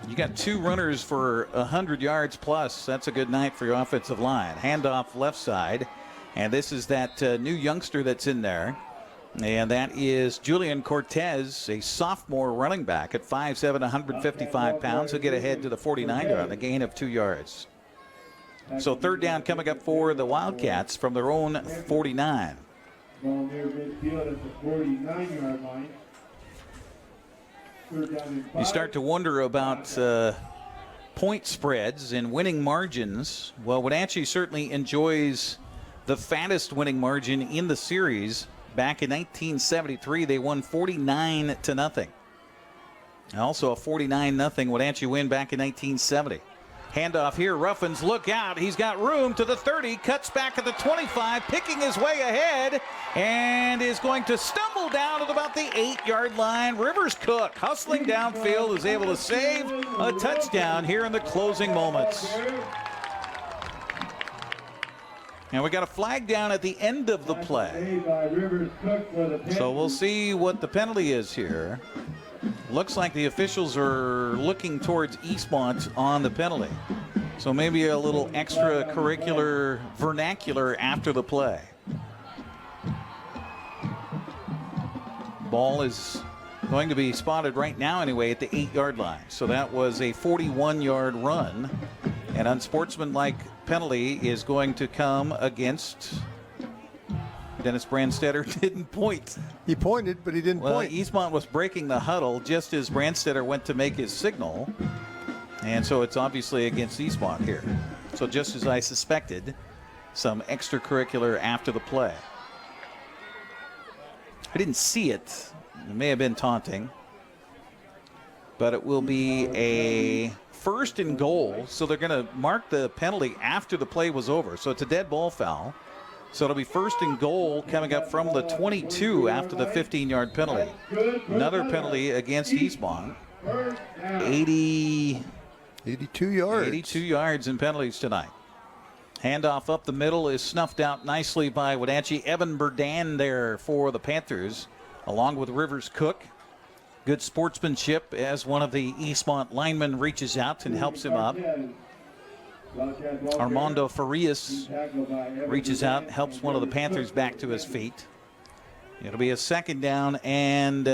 You got 2 runners for 100 yards plus. That's a good night for your offensive line. Handoff left side. And this is that new youngster that's in there. And that is Julian Cortez, a sophomore running back at 5'7", 155 pounds. He'll get ahead to the 49-yard, a gain of 2 yards. So 3rd down coming up for the Wildcats from their own 49. Ball near midfield at the 49-yard line. You start to wonder about point spreads and winning margins. Well, Wenatchee certainly enjoys the fattest winning margin in the series Back in 1973, they won 49-0. And also a 49-0 Wenatchee win back in 1970. Handoff here, Ruffins, look out. He's got room to the 30, cuts back at the 25, picking his way ahead, and is going to stumble down at about the 8-yard line. Rivers Cook, hustling downfield, is able to save a touchdown here in the closing moments. And we got a flag down at the end of the play. So we'll see what the penalty is here. Looks like the officials are looking towards Eastmont on the penalty. So maybe a little extracurricular vernacular after the play. Ball is going to be spotted right now anyway at the 8-yard line. So that was a 41-yard run. An unsportsmanlike penalty is going to come against Dennis Brandstetter. Didn't point. He pointed, but he didn't point. Eastmont was breaking the huddle just as Brandstetter went to make his signal. And so it's obviously against Eastmont here. So just as I suspected, some extracurricular after the play. I didn't see it. It may have been taunting. But it will be a 1st and goal. So they're going to mark the penalty after the play was over. So it's a dead ball foul. So it'll be 1st and goal coming up from the 22 after the 15-yard penalty. Another penalty against Eastmont. 82 yards. 82 yards in penalties tonight. Handoff up the middle is snuffed out nicely by Wenatchee. Evan Burdan there for the Panthers, along with Rivers Cook. Good sportsmanship as one of the Eastmont linemen reaches out and helps him up. Armando Farias reaches out, helps one of the Panthers back to his feet. It'll be a 2nd down, and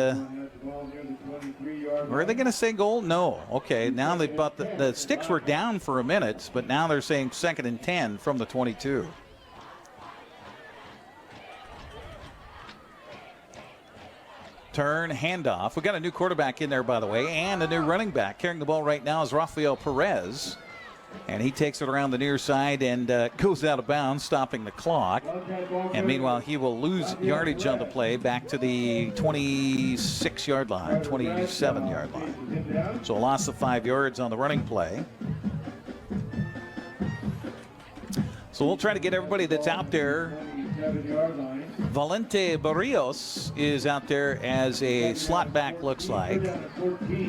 were they going to say goal? No. Okay, now they've got the sticks were down for a minute, but now they're saying 2nd and 10 from the 22. Turn, handoff. We got a new quarterback in there, by the way, and a new running back. Carrying the ball right now is Rafael Perez. And he takes it around the near side and goes out of bounds, stopping the clock. And meanwhile, he will lose yardage on the play back to the 26-yard line, 27-yard line. So a loss of 5 yards on the running play. So we'll try to get everybody that's out there. Valente Barrios is out there as a slot back, looks like.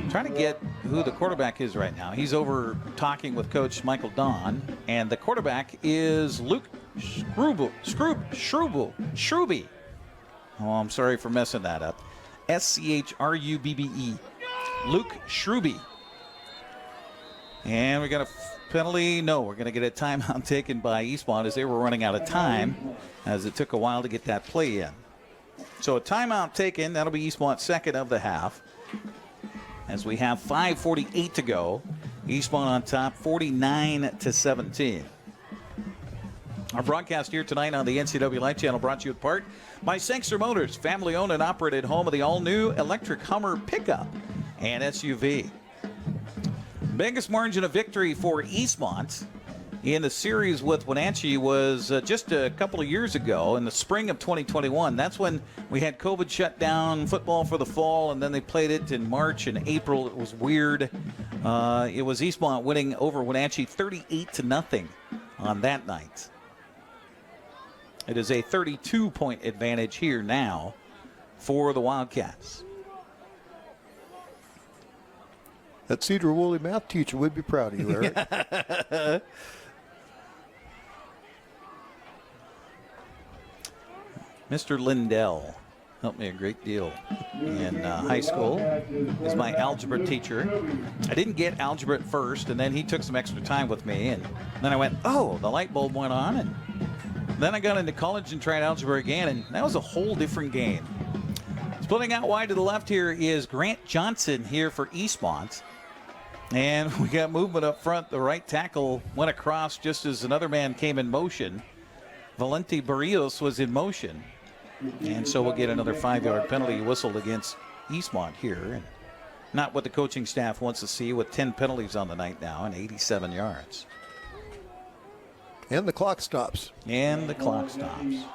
Trying to get who the quarterback is right now. He's over talking with Coach Michael Don, and the quarterback is Luke Schrubbe. Oh, I'm sorry for messing that up. Schrubbe. Luke Schrubbe. And we got a penalty. No, we're going to get a timeout taken by Eastmont as they were running out of time, as it took a while to get that play in. So a timeout taken. That'll be Eastmont's 2nd of the half. As we have 5:48 to go. Eastmont on top, 49-17. Our broadcast here tonight on the NCWLIFE Channel brought to you in part by Sangster Motors, family-owned and operated home of the all-new electric Hummer pickup and SUV. Biggest margin of victory for Eastmont in the series with Wenatchee was just a couple of years ago in the spring of 2021. That's when we had COVID shut down football for the fall, and then they played it in March and April. It was weird. It was Eastmont winning over Wenatchee 38-0 on that night. It is a 32-point advantage here now for the Wildcats. That Cedar Woolley math teacher would be proud of you, Eric. Mr. Lindell helped me a great deal in high school. He's my algebra teacher. I didn't get algebra at first, and then he took some extra time with me, and then I went, oh, the light bulb went on, and then I got into college and tried algebra again, and that was a whole different game. Splitting out wide to the left here is Grant Johnson here for Eastmont. And we got movement up front. The right tackle went across just as another man came in motion. Valente Barrios was in motion. And so we'll get another 5-yard penalty whistled against Eastmont here. And not what the coaching staff wants to see, with 10 penalties on the night now and 87 yards. And the clock stops. And the clock stops.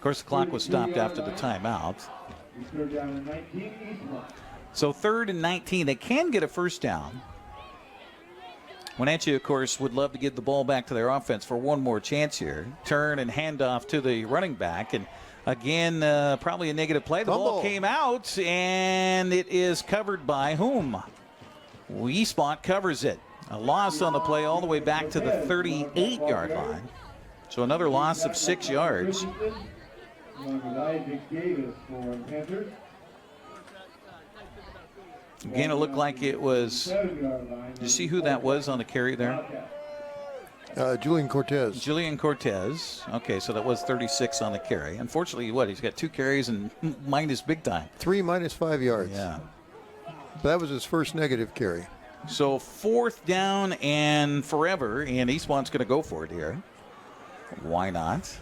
course, the clock was stopped after the timeout. Third down and 19, Eastmont. So 3rd and 19. They can get a first down. Wenatchee, of course, would love to give the ball back to their offense for one more chance here. Turn and hand off to the running back. And again, probably a negative play. The ball came out, and it is covered by whom? Eastmont covers it. A loss on the play all the way back to the 38-yard line. So another loss of 6 yards. Again, it looked like it was. Did you see who that was on the carry there? Julian Cortez. Julian Cortez. Okay, so that was 36 on the carry. Unfortunately, he's got 2 carries and minus big time. 3 minus 5 yards. Yeah. That was his first negative carry. So 4th down and forever, and Eastmont's going to go for it here. Why not?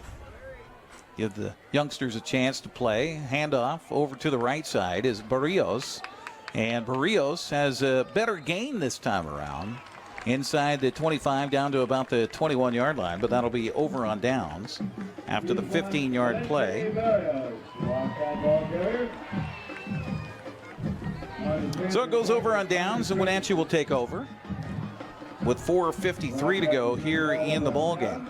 Give the youngsters a chance to play. Handoff over to the right side is Barrios. And Barrios has a better gain this time around. Inside the 25 down to about the 21-yard line, but that'll be over on downs after the 15-yard play. So it goes over on downs, and Wenatchee will take over with 4:53 to go here in the ballgame.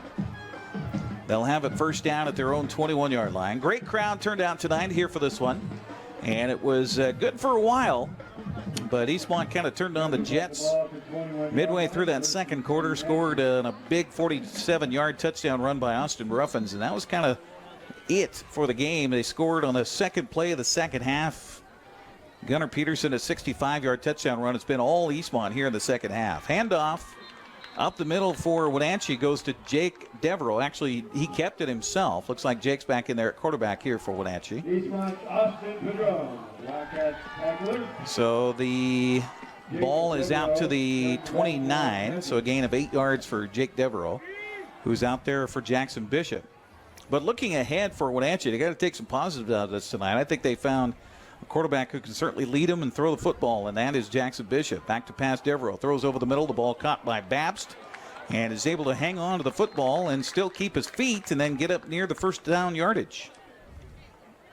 They'll have it first down at their own 21-yard line. Great crowd turned out tonight here for this one. And it was good for a while, but Eastmont kind of turned on the Jets midway through that second quarter, scored a big 47-yard touchdown run by Austin Ruffins, and that was kind of it for the game. They scored on the second play of the second half. Gunnar Peterson, a 65-yard touchdown run. It's been all Eastmont here in the second half. Handoff up the middle for Wenatchee goes to Jake Devereaux. Actually, he kept it himself. Looks like Jake's back in there at quarterback here for Wenatchee. So the ball is out to the 29, so a gain of 8 yards for Jake Devereaux, who's out there for Jackson Bishop. But looking ahead for Wenatchee, they got to take some positives out of this tonight. I think they found a quarterback who can certainly lead them and throw the football, and that is Jackson Bishop. Back to pass Devereaux. Throws over the middle. The ball caught by Babst and is able to hang on to the football and still keep his feet and then get up near the first down yardage.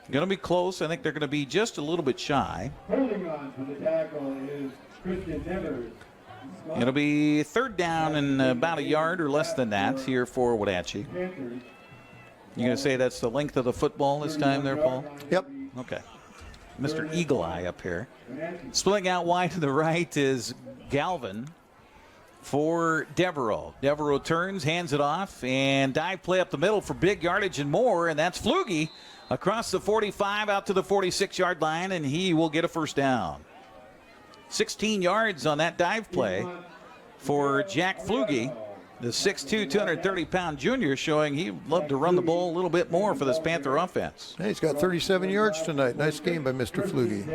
Going to be close. I think they're going to be just a little bit shy. Holding on to the tackle is Christian Nevers. It'll be 3rd down and about a yard or less than that here for Wenatchee. You going to say that's the length of the football this time there, Paul? Yep. Okay. Mr. Eagle Eye up here. Splitting out wide to the right is Galvin for Devereaux. Devereaux turns, hands it off, and dive play up the middle for big yardage and more, and that's Flugie across the 45 out to the 46-yard line, and he will get a first down. 16 yards on that dive play for Jack Flugie, the 6'2", 230-pound junior, showing he'd love to run the ball a little bit more for this Panther offense. Hey, he's got 37 yards tonight. Nice game by Mr. Flugie.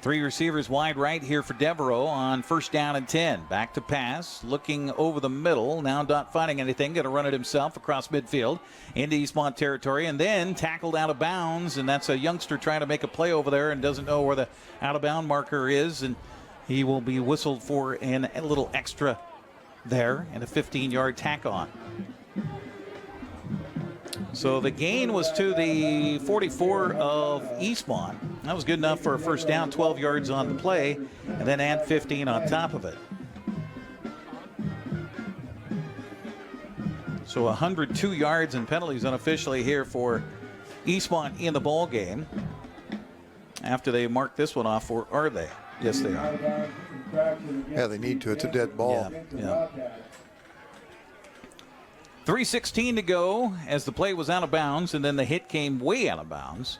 3 receivers wide right here for Devereaux on 1st down and 10. Back to pass, looking over the middle. Now not finding anything. Going to run it himself across midfield into Eastmont territory, and then tackled out of bounds. And that's a youngster trying to make a play over there and doesn't know where the out-of-bound marker is. And he will be whistled for a little extra there and a 15-yard tack on. So the gain was to the 44 of Eastmont. That was good enough for a first down, 12 yards on the play, and then add 15 on top of it. So 102 yards and penalties unofficially here for Eastmont in the ball game. After they mark this one off, or are they? Yes, they are. Yeah, they need to. It's a dead ball. Yeah. 3:16 to go as the play was out of bounds, and then the hit came way out of bounds.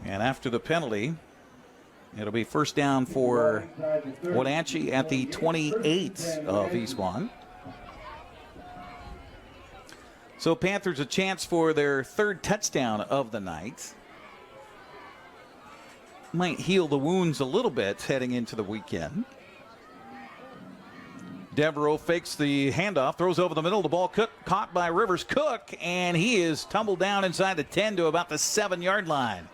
And after the penalty, it'll be first down for Wenatchee at the 28 of Eastmont. So Panthers a chance for their 3rd touchdown of the night. Might heal the wounds a little bit heading into the weekend. Devereaux fakes the handoff, throws over the middle. The ball caught by Rivers Cook, and he is tumbled down inside the 10 to about the 7-yard line.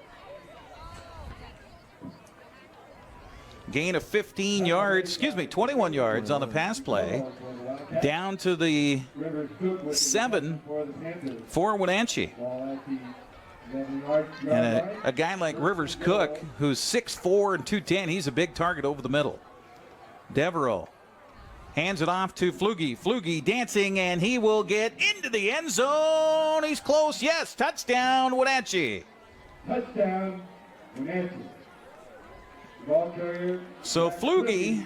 Gain of 21 yards on the pass play. Down to the 7 for Wenatchee. And a guy like Rivers Cook, who's 6'4" and 210, he's a big target over the middle. Devereaux hands it off to Flugie. Flugie dancing, and he will get into the end zone. He's close. Yes, touchdown, Wenatchee. Touchdown, Wenatchee. Ball carrier. So Flugie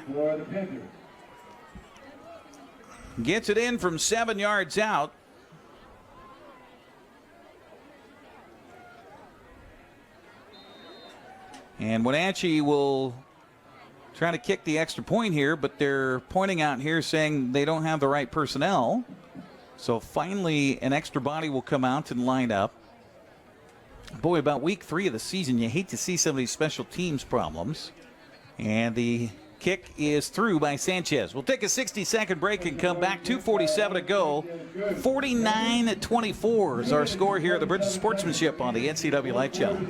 gets it in from 7 yards out. And Wenatchee will try to kick the extra point here, but they're pointing out here saying they don't have the right personnel. So finally an extra body will come out and line up. Boy, about week 3 of the season, you hate to see some of these special teams problems. And the kick is through by Sanchez. We'll take a 60-second break and come back. 2:47 to go. 49-24 is our score here at the Bridge of Sportsmanship on the NCWLIFE Channel.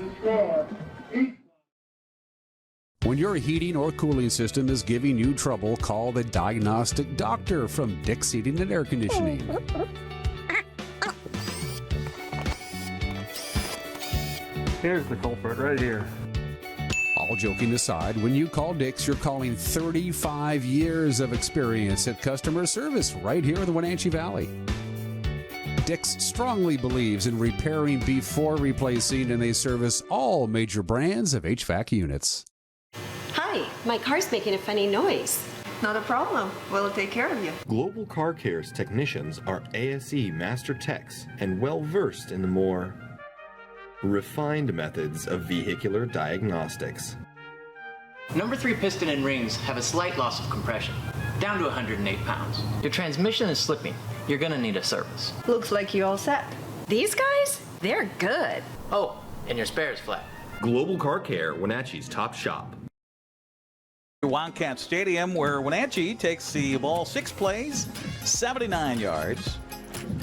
When your heating or cooling system is giving you trouble, call the diagnostic doctor from Dick's Heating and Air Conditioning. Here's the culprit right here. All joking aside, when you call Dick's, you're calling 35 years of experience at customer service right here in the Wenatchee Valley. Dick's strongly believes in repairing before replacing, and they service all major brands of HVAC units. Hi, my car's making a funny noise. Not a problem. We'll take care of you. Global Car Care's technicians are ASE Master Techs and well versed in the more refined methods of vehicular diagnostics. Number 3 piston and rings have a slight loss of compression, down to 108 pounds. Your transmission is slipping. You're gonna need a service. Looks like you all set. These guys? They're good. Oh, and your spare is flat. Global Car Care, Wenatchee's top shop. Wildcat Stadium, where Wenatchee takes the ball 6 plays, 79 yards.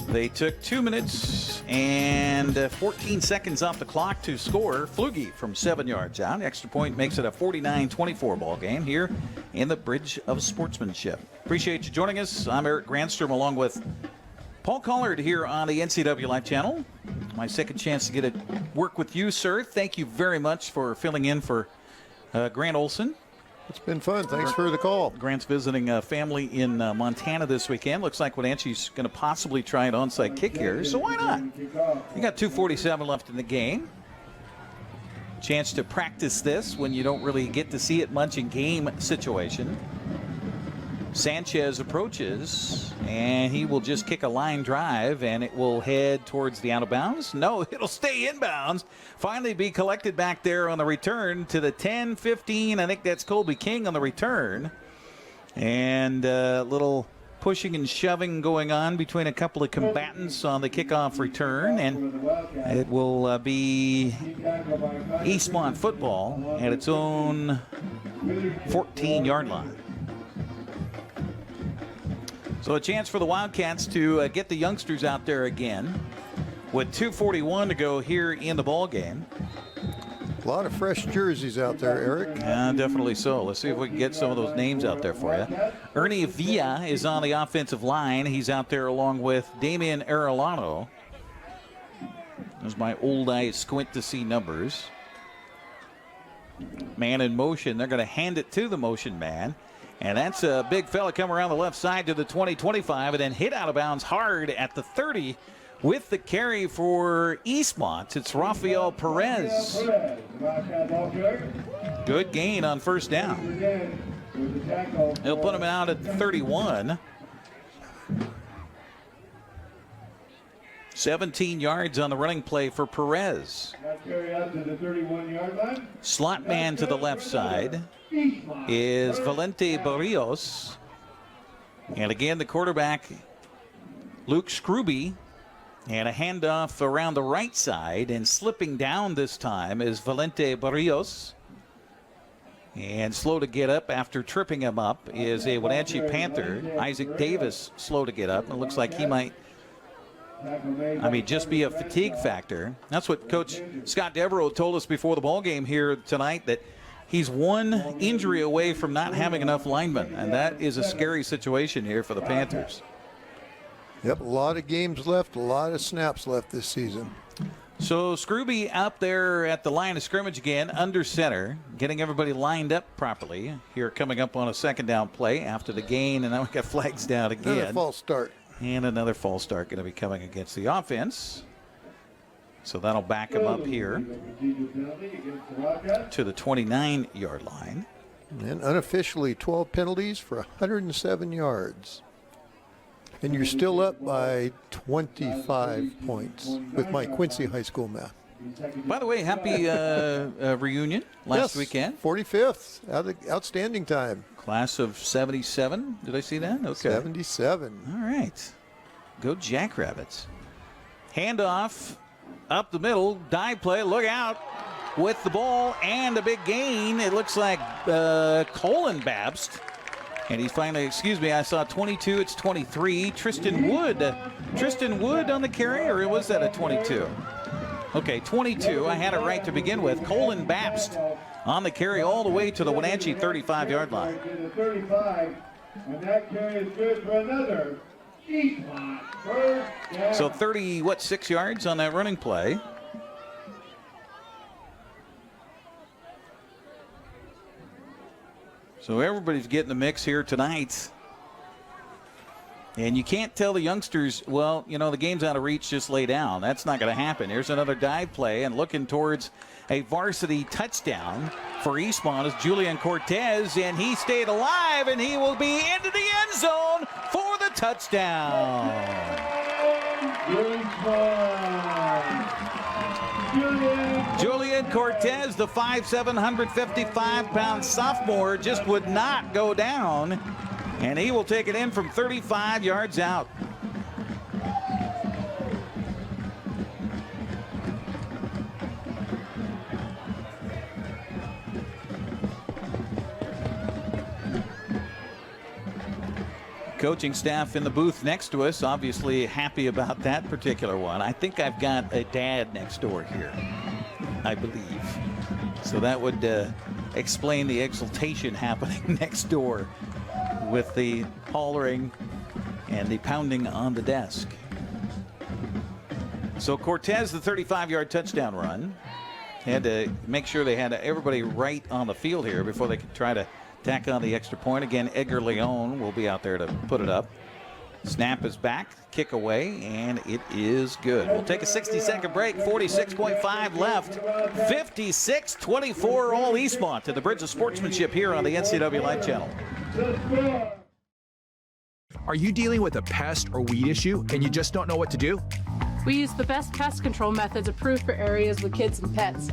They took 2 minutes and 14 seconds off the clock to score. Flugie from 7 yards out. Extra point makes it a 49-24 ball game here in the Bridge of Sportsmanship. Appreciate you joining us. I'm Eric Granstrom along with Paul Collard here on the NCWLIFE Channel. My second chance to get to work with you, sir. Thank you very much for filling in for Grant Olson. It's been fun. Thanks for the call. Grant's visiting a family in Montana this weekend. Looks like Wenatchee's going to possibly try an onside kick here, so why not? You got 2:47 left in the game. Chance to practice this when you don't really get to see it much in game situation. Sanchez approaches, and he will just kick a line drive, and it will head towards the out of bounds. No, it'll stay inbounds. Finally be collected back there on the return to the 10-15. I think that's Colby King on the return. And a little pushing and shoving going on between a couple of combatants on the kickoff return, and it will be Eastmont football at its own 14-yard line. So a chance for the Wildcats to get the youngsters out there again with 2:41 to go here in the ball game. A lot of fresh jerseys out there, Eric. Yeah, definitely so. Let's see if we can get some of those names out there for you. Ernie Villa is on the offensive line. He's out there along with Damian Arellano. As my old eyes squint to see numbers. Man in motion. They're going to hand it to the motion man. And that's a big fella come around the left side to the 20-25 and then hit out of bounds hard at the 30 with the carry for Eastmont. It's Rafael Perez. Good gain on first down. He'll put him out at 31. 17 yards on the running play for Perez. Slot man to the left side is Valente Barrios. And again, the quarterback, Luke Scrooby. And a handoff around the right side, and slipping down this time is Valente Barrios. And slow to get up after tripping him up is a Wenatchee Panther, Isaac Davis, slow to get up. It looks like he might, just be a fatigue factor. That's what Coach Scott Devereaux told us before the ball game here tonight, that He's one injury away from not having enough linemen, and that is a scary situation here for the Panthers. Yep, a lot of games left, a lot of snaps left this season. So Scrooby up there at the line of scrimmage again, under center, getting everybody lined up properly. Here coming up on a second down play after the gain, and now we got flags down again. Another false start. And another false start going to be coming against the offense. So that'll back him up here to the 29-yard line. And unofficially 12 penalties for 107 yards. And you're still up by 25 points with my Quincy High School math. By the way, happy reunion last weekend. 45th, outstanding time. Class of 77. Did I see that? Okay. 77. All right. Go Jackrabbits. Handoff up the middle. Dive play. Look out with the ball and a big gain. It looks like Colin Babst. And he's finally, I saw 22, it's 23. Tristan Wood on the carry, or was that a 22? Okay, 22. I had it right to begin with. Colin Babst on the carry all the way to the Wenatchee 35-yard line. And that carry is good for another Eastmont first down. So 6 yards on that running play. So everybody's getting the mix here tonight. And you can't tell the youngsters, well, the game's out of reach, just lay down. That's not going to happen. Here's another dive play, and looking towards a varsity touchdown for Eastmont is Julian Cortez, and he stayed alive, and he will be into the end zone for the touchdown. Julian Cortez, the 5'7", 155-pound sophomore, just would not go down, and he will take it in from 35 yards out. Coaching staff in the booth next to us, obviously happy about that particular one. I think I've got a dad next door here, I believe. So that would explain the exultation happening next door with the hollering and the pounding on the desk. So Cortez, the 35-yard touchdown run. Had to make sure they had everybody right on the field here before they could try to tack on the extra point. Again, Edgar Leon will be out there to put it up. Snap is back, kick away, and it is good. We'll take a 60-second break, 46.5 left. 56-24 all Eastmont to the Bridge of Sportsmanship here on the NCWLIFE Channel. Are you dealing with a pest or weed issue and you just don't know what to do? We use the best pest control methods approved for areas with kids and pets.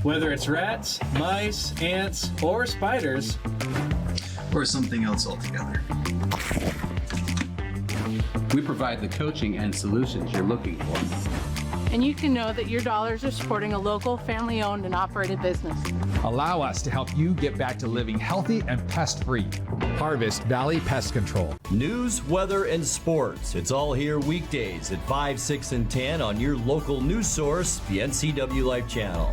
Whether it's rats, mice, ants, or spiders, or something else altogether, we provide the coaching and solutions you're looking for. And you can know that your dollars are supporting a local, family-owned and operated business. Allow us to help you get back to living healthy and pest-free. Harvest Valley Pest Control. News, weather, and sports. It's all here weekdays at 5, 6, and 10 on your local news source, the NCWLIFE Channel.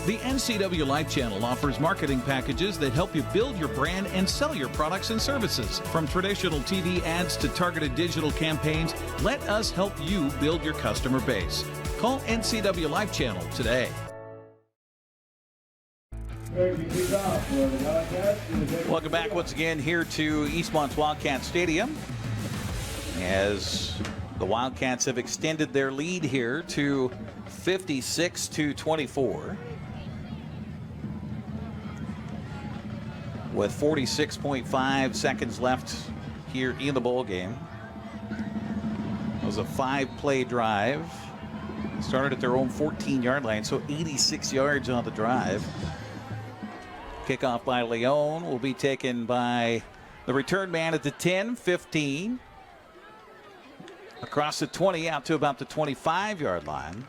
The NCWLIFE Channel offers marketing packages that help you build your brand and sell your products and services. From traditional TV ads to targeted digital campaigns, let us help you build your customer base. Call NCWLIFE Channel today. Welcome back once again here to Eastmont's Wildcat Stadium, as the Wildcats have extended their lead here to 56-24. With 46.5 seconds left here in the ball game. It was a 5-play drive. Started at their own 14-yard line, so 86 yards on the drive. Kickoff by Leon will be taken by the return man at the 10, 15. Across the 20 out to about the 25-yard line.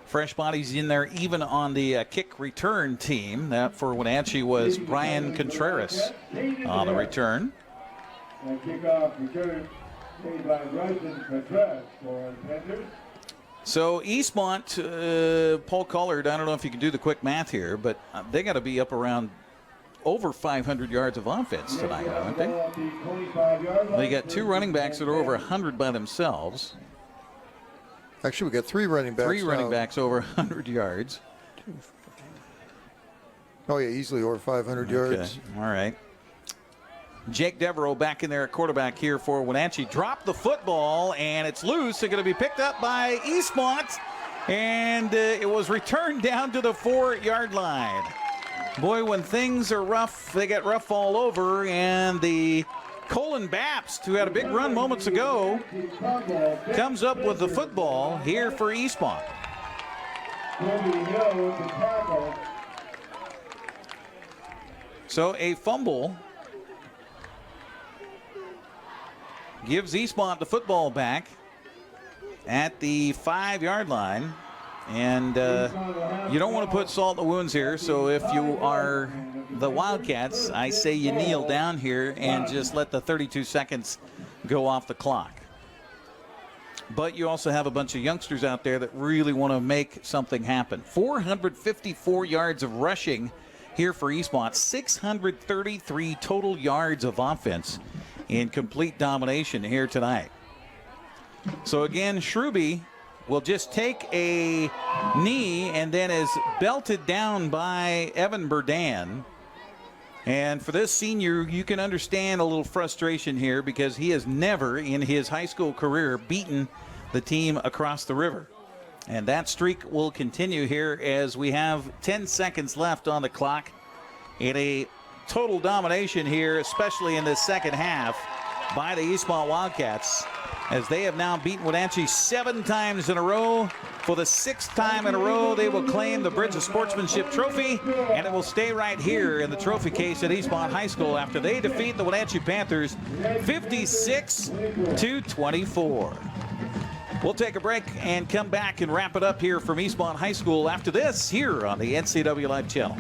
Fresh bodies in there even on the kick return team. That for Wenatchee was Brian Contreras on the return. Kickoff return made by Bryson Contreras for the Panthers. So Eastmont, Paul Collard, I don't know if you can do the quick math here, but they got to be up around over 500 yards of offense tonight, aren't they? They got 2 running backs that are over 100 by themselves. Actually, we got 3 running backs. 3 running backs over 100 yards. Oh, yeah, easily over 500 yards. All right. Jake Devereaux back in there at quarterback here for Wenatchee. Dropped the football, and it's loose. It's going to be picked up by Eastmont, and it was returned down to the 4-yard line. Boy, when things are rough, they get rough all over, and the Colin Bapst, who had a big run moments ago, comes up with the football here for Eastmont. So a fumble gives Eastmont the football back at the 5-yard line. And you don't want to put salt in the wounds here, so if you are the Wildcats, I say you kneel down here and just let the 32 seconds go off the clock. But you also have a bunch of youngsters out there that really want to make something happen. 454 yards of rushing here for Eastmont, 633 total yards of offense in complete domination here tonight. So again, Shrewby will just take a knee and then is belted down by Evan Burdan. And for this senior, you can understand a little frustration here because he has never in his high school career beaten the team across the river. And that streak will continue here as we have 10 seconds left on the clock in a total domination here, especially in this second half by the Eastmont Wildcats, as they have now beaten Wenatchee 7 times in a row. For the 6th time in a row, they will claim the Bridge of Sportsmanship trophy, and it will stay right here in the trophy case at Eastmont High School after they defeat the Wenatchee Panthers 56-24. We'll take a break and come back and wrap it up here from Eastmont High School after this here on the NCWLIFE Channel.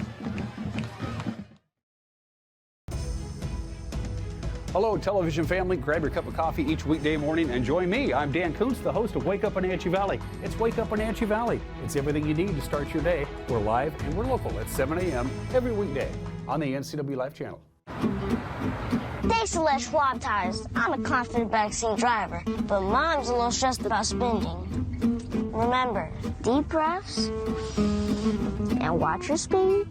Hello, television family. Grab your cup of coffee each weekday morning and join me. I'm Dan Kuntz, the host of Wake Up Wenatchee Valley. It's Wake Up Wenatchee Valley. It's everything you need to start your day. We're live and we're local at 7 a.m. every weekday on the NCWLIFE Channel. Thanks to Les Schwab Tires, I'm a confident backseat driver, but Mom's a little stressed about spending. Remember, deep breaths and watch your speed.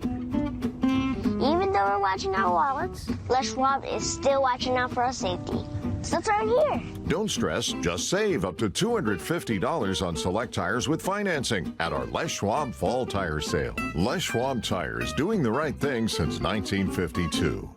Even though we're watching our wallets, Les Schwab is still watching out for our safety. So turn here. Don't stress, just save up to $250 on select tires with financing at our Les Schwab Fall Tire Sale. Les Schwab Tires, doing the right thing since 1952.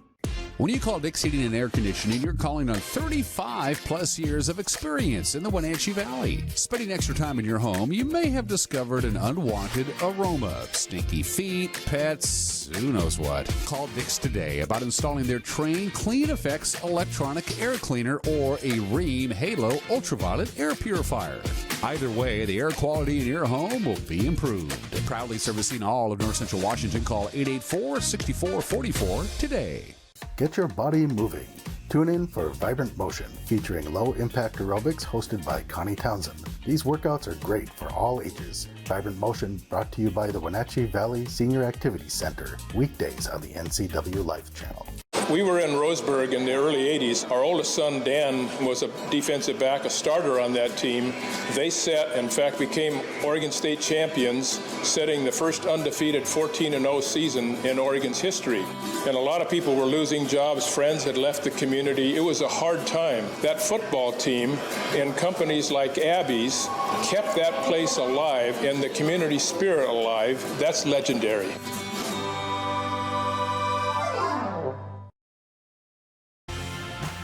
When you call Dick's Heating and Air Conditioning, you're calling on 35-plus years of experience in the Wenatchee Valley. Spending extra time in your home, you may have discovered an unwanted aroma. Stinky feet, pets, who knows what. Call Dick's today about installing their Train Clean Effects electronic air cleaner or a Rheem Halo ultraviolet air purifier. Either way, the air quality in your home will be improved. Proudly servicing all of North Central Washington, call 884-6444 today. Get your body moving. Tune in for Vibrant Motion, featuring low-impact aerobics hosted by Connie Townsend. These workouts are great for all ages. Vibrant Motion brought to you by the Wenatchee Valley Senior Activities Center, weekdays on the NCWLIFE Channel. We were in Roseburg in the early 80s. Our oldest son, Dan, was a defensive back, a starter on that team. They in fact, became Oregon State champions, setting the first undefeated 14-0 season in Oregon's history. And a lot of people were losing jobs. Friends had left the community. It was a hard time. That football team and companies like Abby's kept that place alive and the community spirit alive. That's legendary.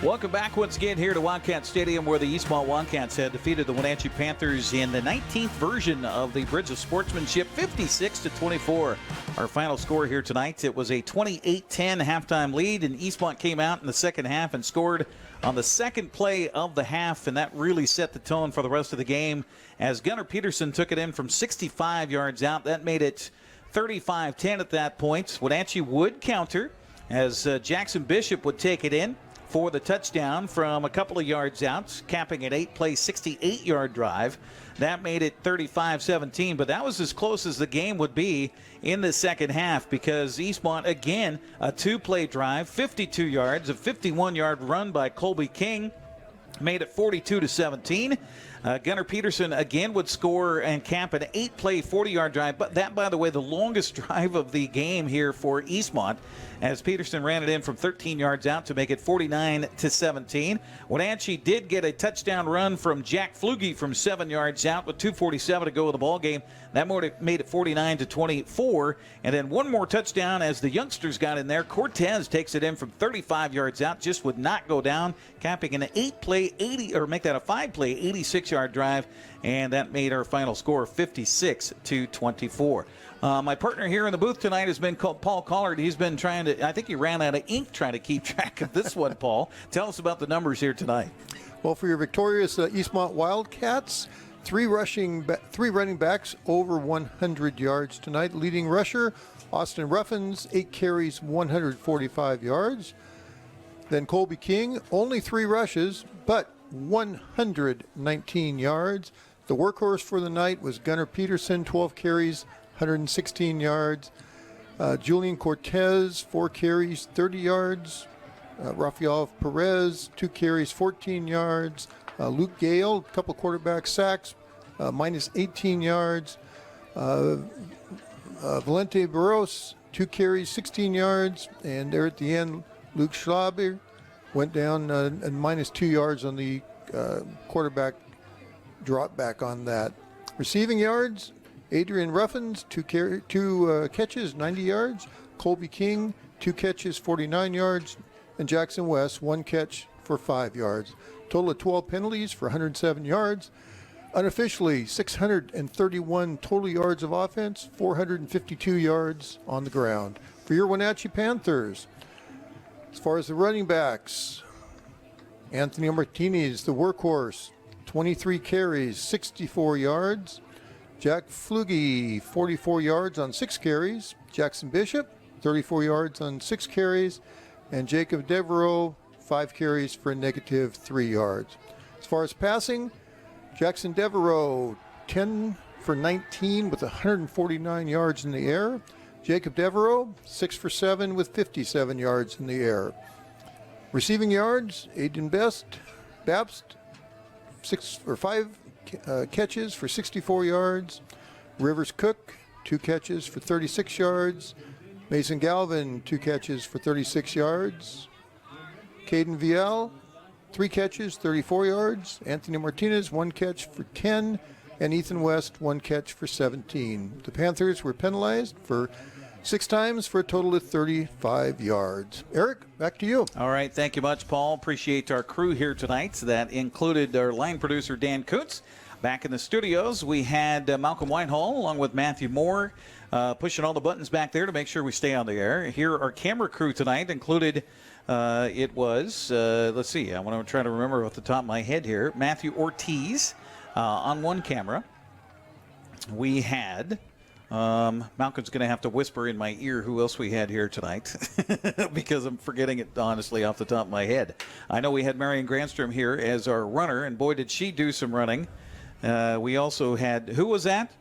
Welcome back once again here to Wildcat Stadium, where the Eastmont Wildcats had defeated the Wenatchee Panthers in the 19th version of the Bridge of Sportsmanship, 56-24. Our final score here tonight, it was a 28-10 halftime lead, and Eastmont came out in the second half and scored on the second play of the half, and that really set the tone for the rest of the game as Gunnar Peterson took it in from 65 yards out. That made it 35-10 at that point. Wenatchee would counter as Jackson Bishop would take it in. for the touchdown from a couple of yards out, capping an 8-play, 68-yard drive. That made it 35-17, but that was as close as the game would be in the second half because Eastmont, again, a 2-play drive, 52 yards, a 51-yard run by Colby King, made it 42-17. Gunnar Peterson again would score and cap an 8-play, 40-yard drive. But that, by the way, the longest drive of the game here for Eastmont, as Peterson ran it in from 13 yards out to make it 49-17. Wenatchee did get a touchdown run from Jack Flugie from 7 yards out with 2:47 to go in the ball game. That made it 49-24. And then one more touchdown as the youngsters got in there. Cortez takes it in from 35 yards out, just would not go down, capping an 8-play, 5-play, 86-yard drive, and that made our final score 56-24. My partner here in the booth tonight has been called Paul Collard. He's been trying to, I think he ran out of ink trying to keep track of this one, Paul. Tell us about the numbers here tonight. Well, for your victorious Eastmont Wildcats, three running backs over 100 yards tonight. Leading rusher, Austin Ruffins, 8 carries, 145 yards. Then Colby King, only 3 rushes, but 119 yards. The workhorse for the night was Gunnar Peterson, 12 carries, 116 yards. Julian Cortez, 4 carries, 30 yards. Rafael Perez, 2 carries, 14 yards. Luke Gale, a couple quarterback sacks, minus 18 yards. Valente Barros, 2 carries, 16 yards. And there at the end, Luke Schlaber went down and minus 2 yards on the quarterback drop back on that. Receiving yards, Adrian Ruffins, 2 catches, 90 yards. Colby King, 2 catches, 49 yards. And Jackson West, 1 catch for 5 yards. Total of 12 penalties for 107 yards. Unofficially, 631 total yards of offense, 452 yards on the ground. For your Wenatchee Panthers, as far as the running backs, Anthony Martinez, the workhorse, 23 carries, 64 yards. Jack Flugie, 44 yards on 6 carries. Jackson Bishop, 34 yards on 6 carries. And Jacob Devereaux, 5 carries for a negative 3 yards. As far as passing, Jackson Devereaux, 10 for 19 with 149 yards in the air. Jacob Devereaux, 6 for 7 with 57 yards in the air. Receiving yards, Aiden Babst, 5 catches for 64 yards. Rivers Cook, 2 catches for 36 yards. Mason Galvin, 2 catches for 36 yards. Caden Viel, 3 catches, 34 yards. Anthony Martinez, 1 catch for 10. And Ethan West, 1 catch for 17. The Panthers were penalized for 6 times for a total of 35 yards. Eric, back to you. All right, thank you much, Paul. Appreciate our crew here tonight. That included our line producer, Dan Kuntz. Back in the studios, we had Malcolm Whitehall along with Matthew Moore pushing all the buttons back there to make sure we stay on the air. Here, our camera crew tonight included, let's see, I want to try to remember off the top of my head here, Matthew Ortiz on one camera. We had, Malcolm's going to have to whisper in my ear who else we had here tonight because I'm forgetting it, honestly, off the top of my head. I know we had Marion Granstrom here as our runner, and boy, did she do some running. We also had, who was that?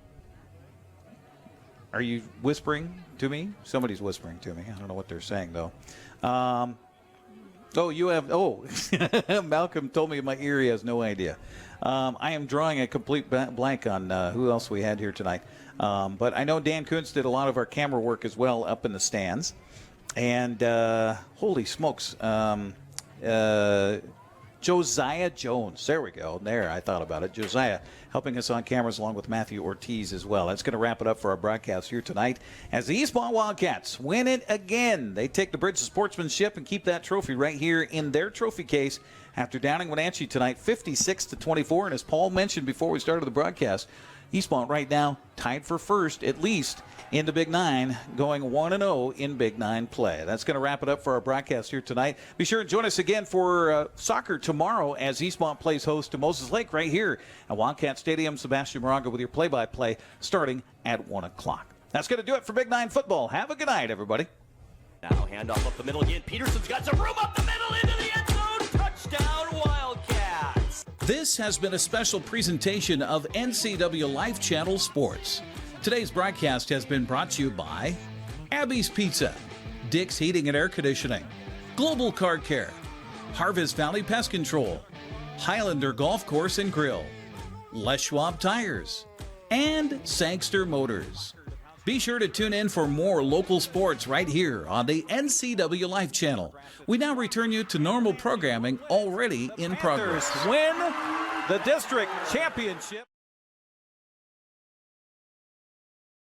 Are you whispering to me? Somebody's whispering to me. I don't know what they're saying, though. Malcolm told me in my ear he has no idea. I am drawing a complete blank on who else we had here tonight. But I know Dan Kuntz did a lot of our camera work as well up in the stands. And holy smokes, Josiah Jones. There we go. There, I thought about it. Josiah helping us on cameras along with Matthew Ortiz as well. That's going to wrap it up for our broadcast here tonight as the Eastmont Wildcats win it again. They take the Bridge of Sportsmanship and keep that trophy right here in their trophy case after downing Wenatchee tonight 56-24. And as Paul mentioned before we started the broadcast, Eastmont right now tied for first, at least in the Big Nine, going 1-0 in Big Nine play. That's going to wrap it up for our broadcast here tonight. Be sure to join us again for soccer tomorrow as Eastmont plays host to Moses Lake right here at Wildcat Stadium. Sebastian Moraga with your play-by-play starting at 1 o'clock. That's going to do it for Big Nine football. Have a good night, everybody. Now handoff up the middle again. Peterson's got some room up the middle into the end zone. Touchdown Wildcats! This has been a special presentation of NCWLIFE Channel Sports. Today's broadcast has been brought to you by Abby's Pizza, Dick's Heating and Air Conditioning, Global Car Care, Harvest Valley Pest Control, Highlander Golf Course and Grill, Les Schwab Tires, and Sangster Motors. Be sure to tune in for more local sports right here on the NCWLIFE Channel. We now return you to normal programming already in progress. Win the district championship.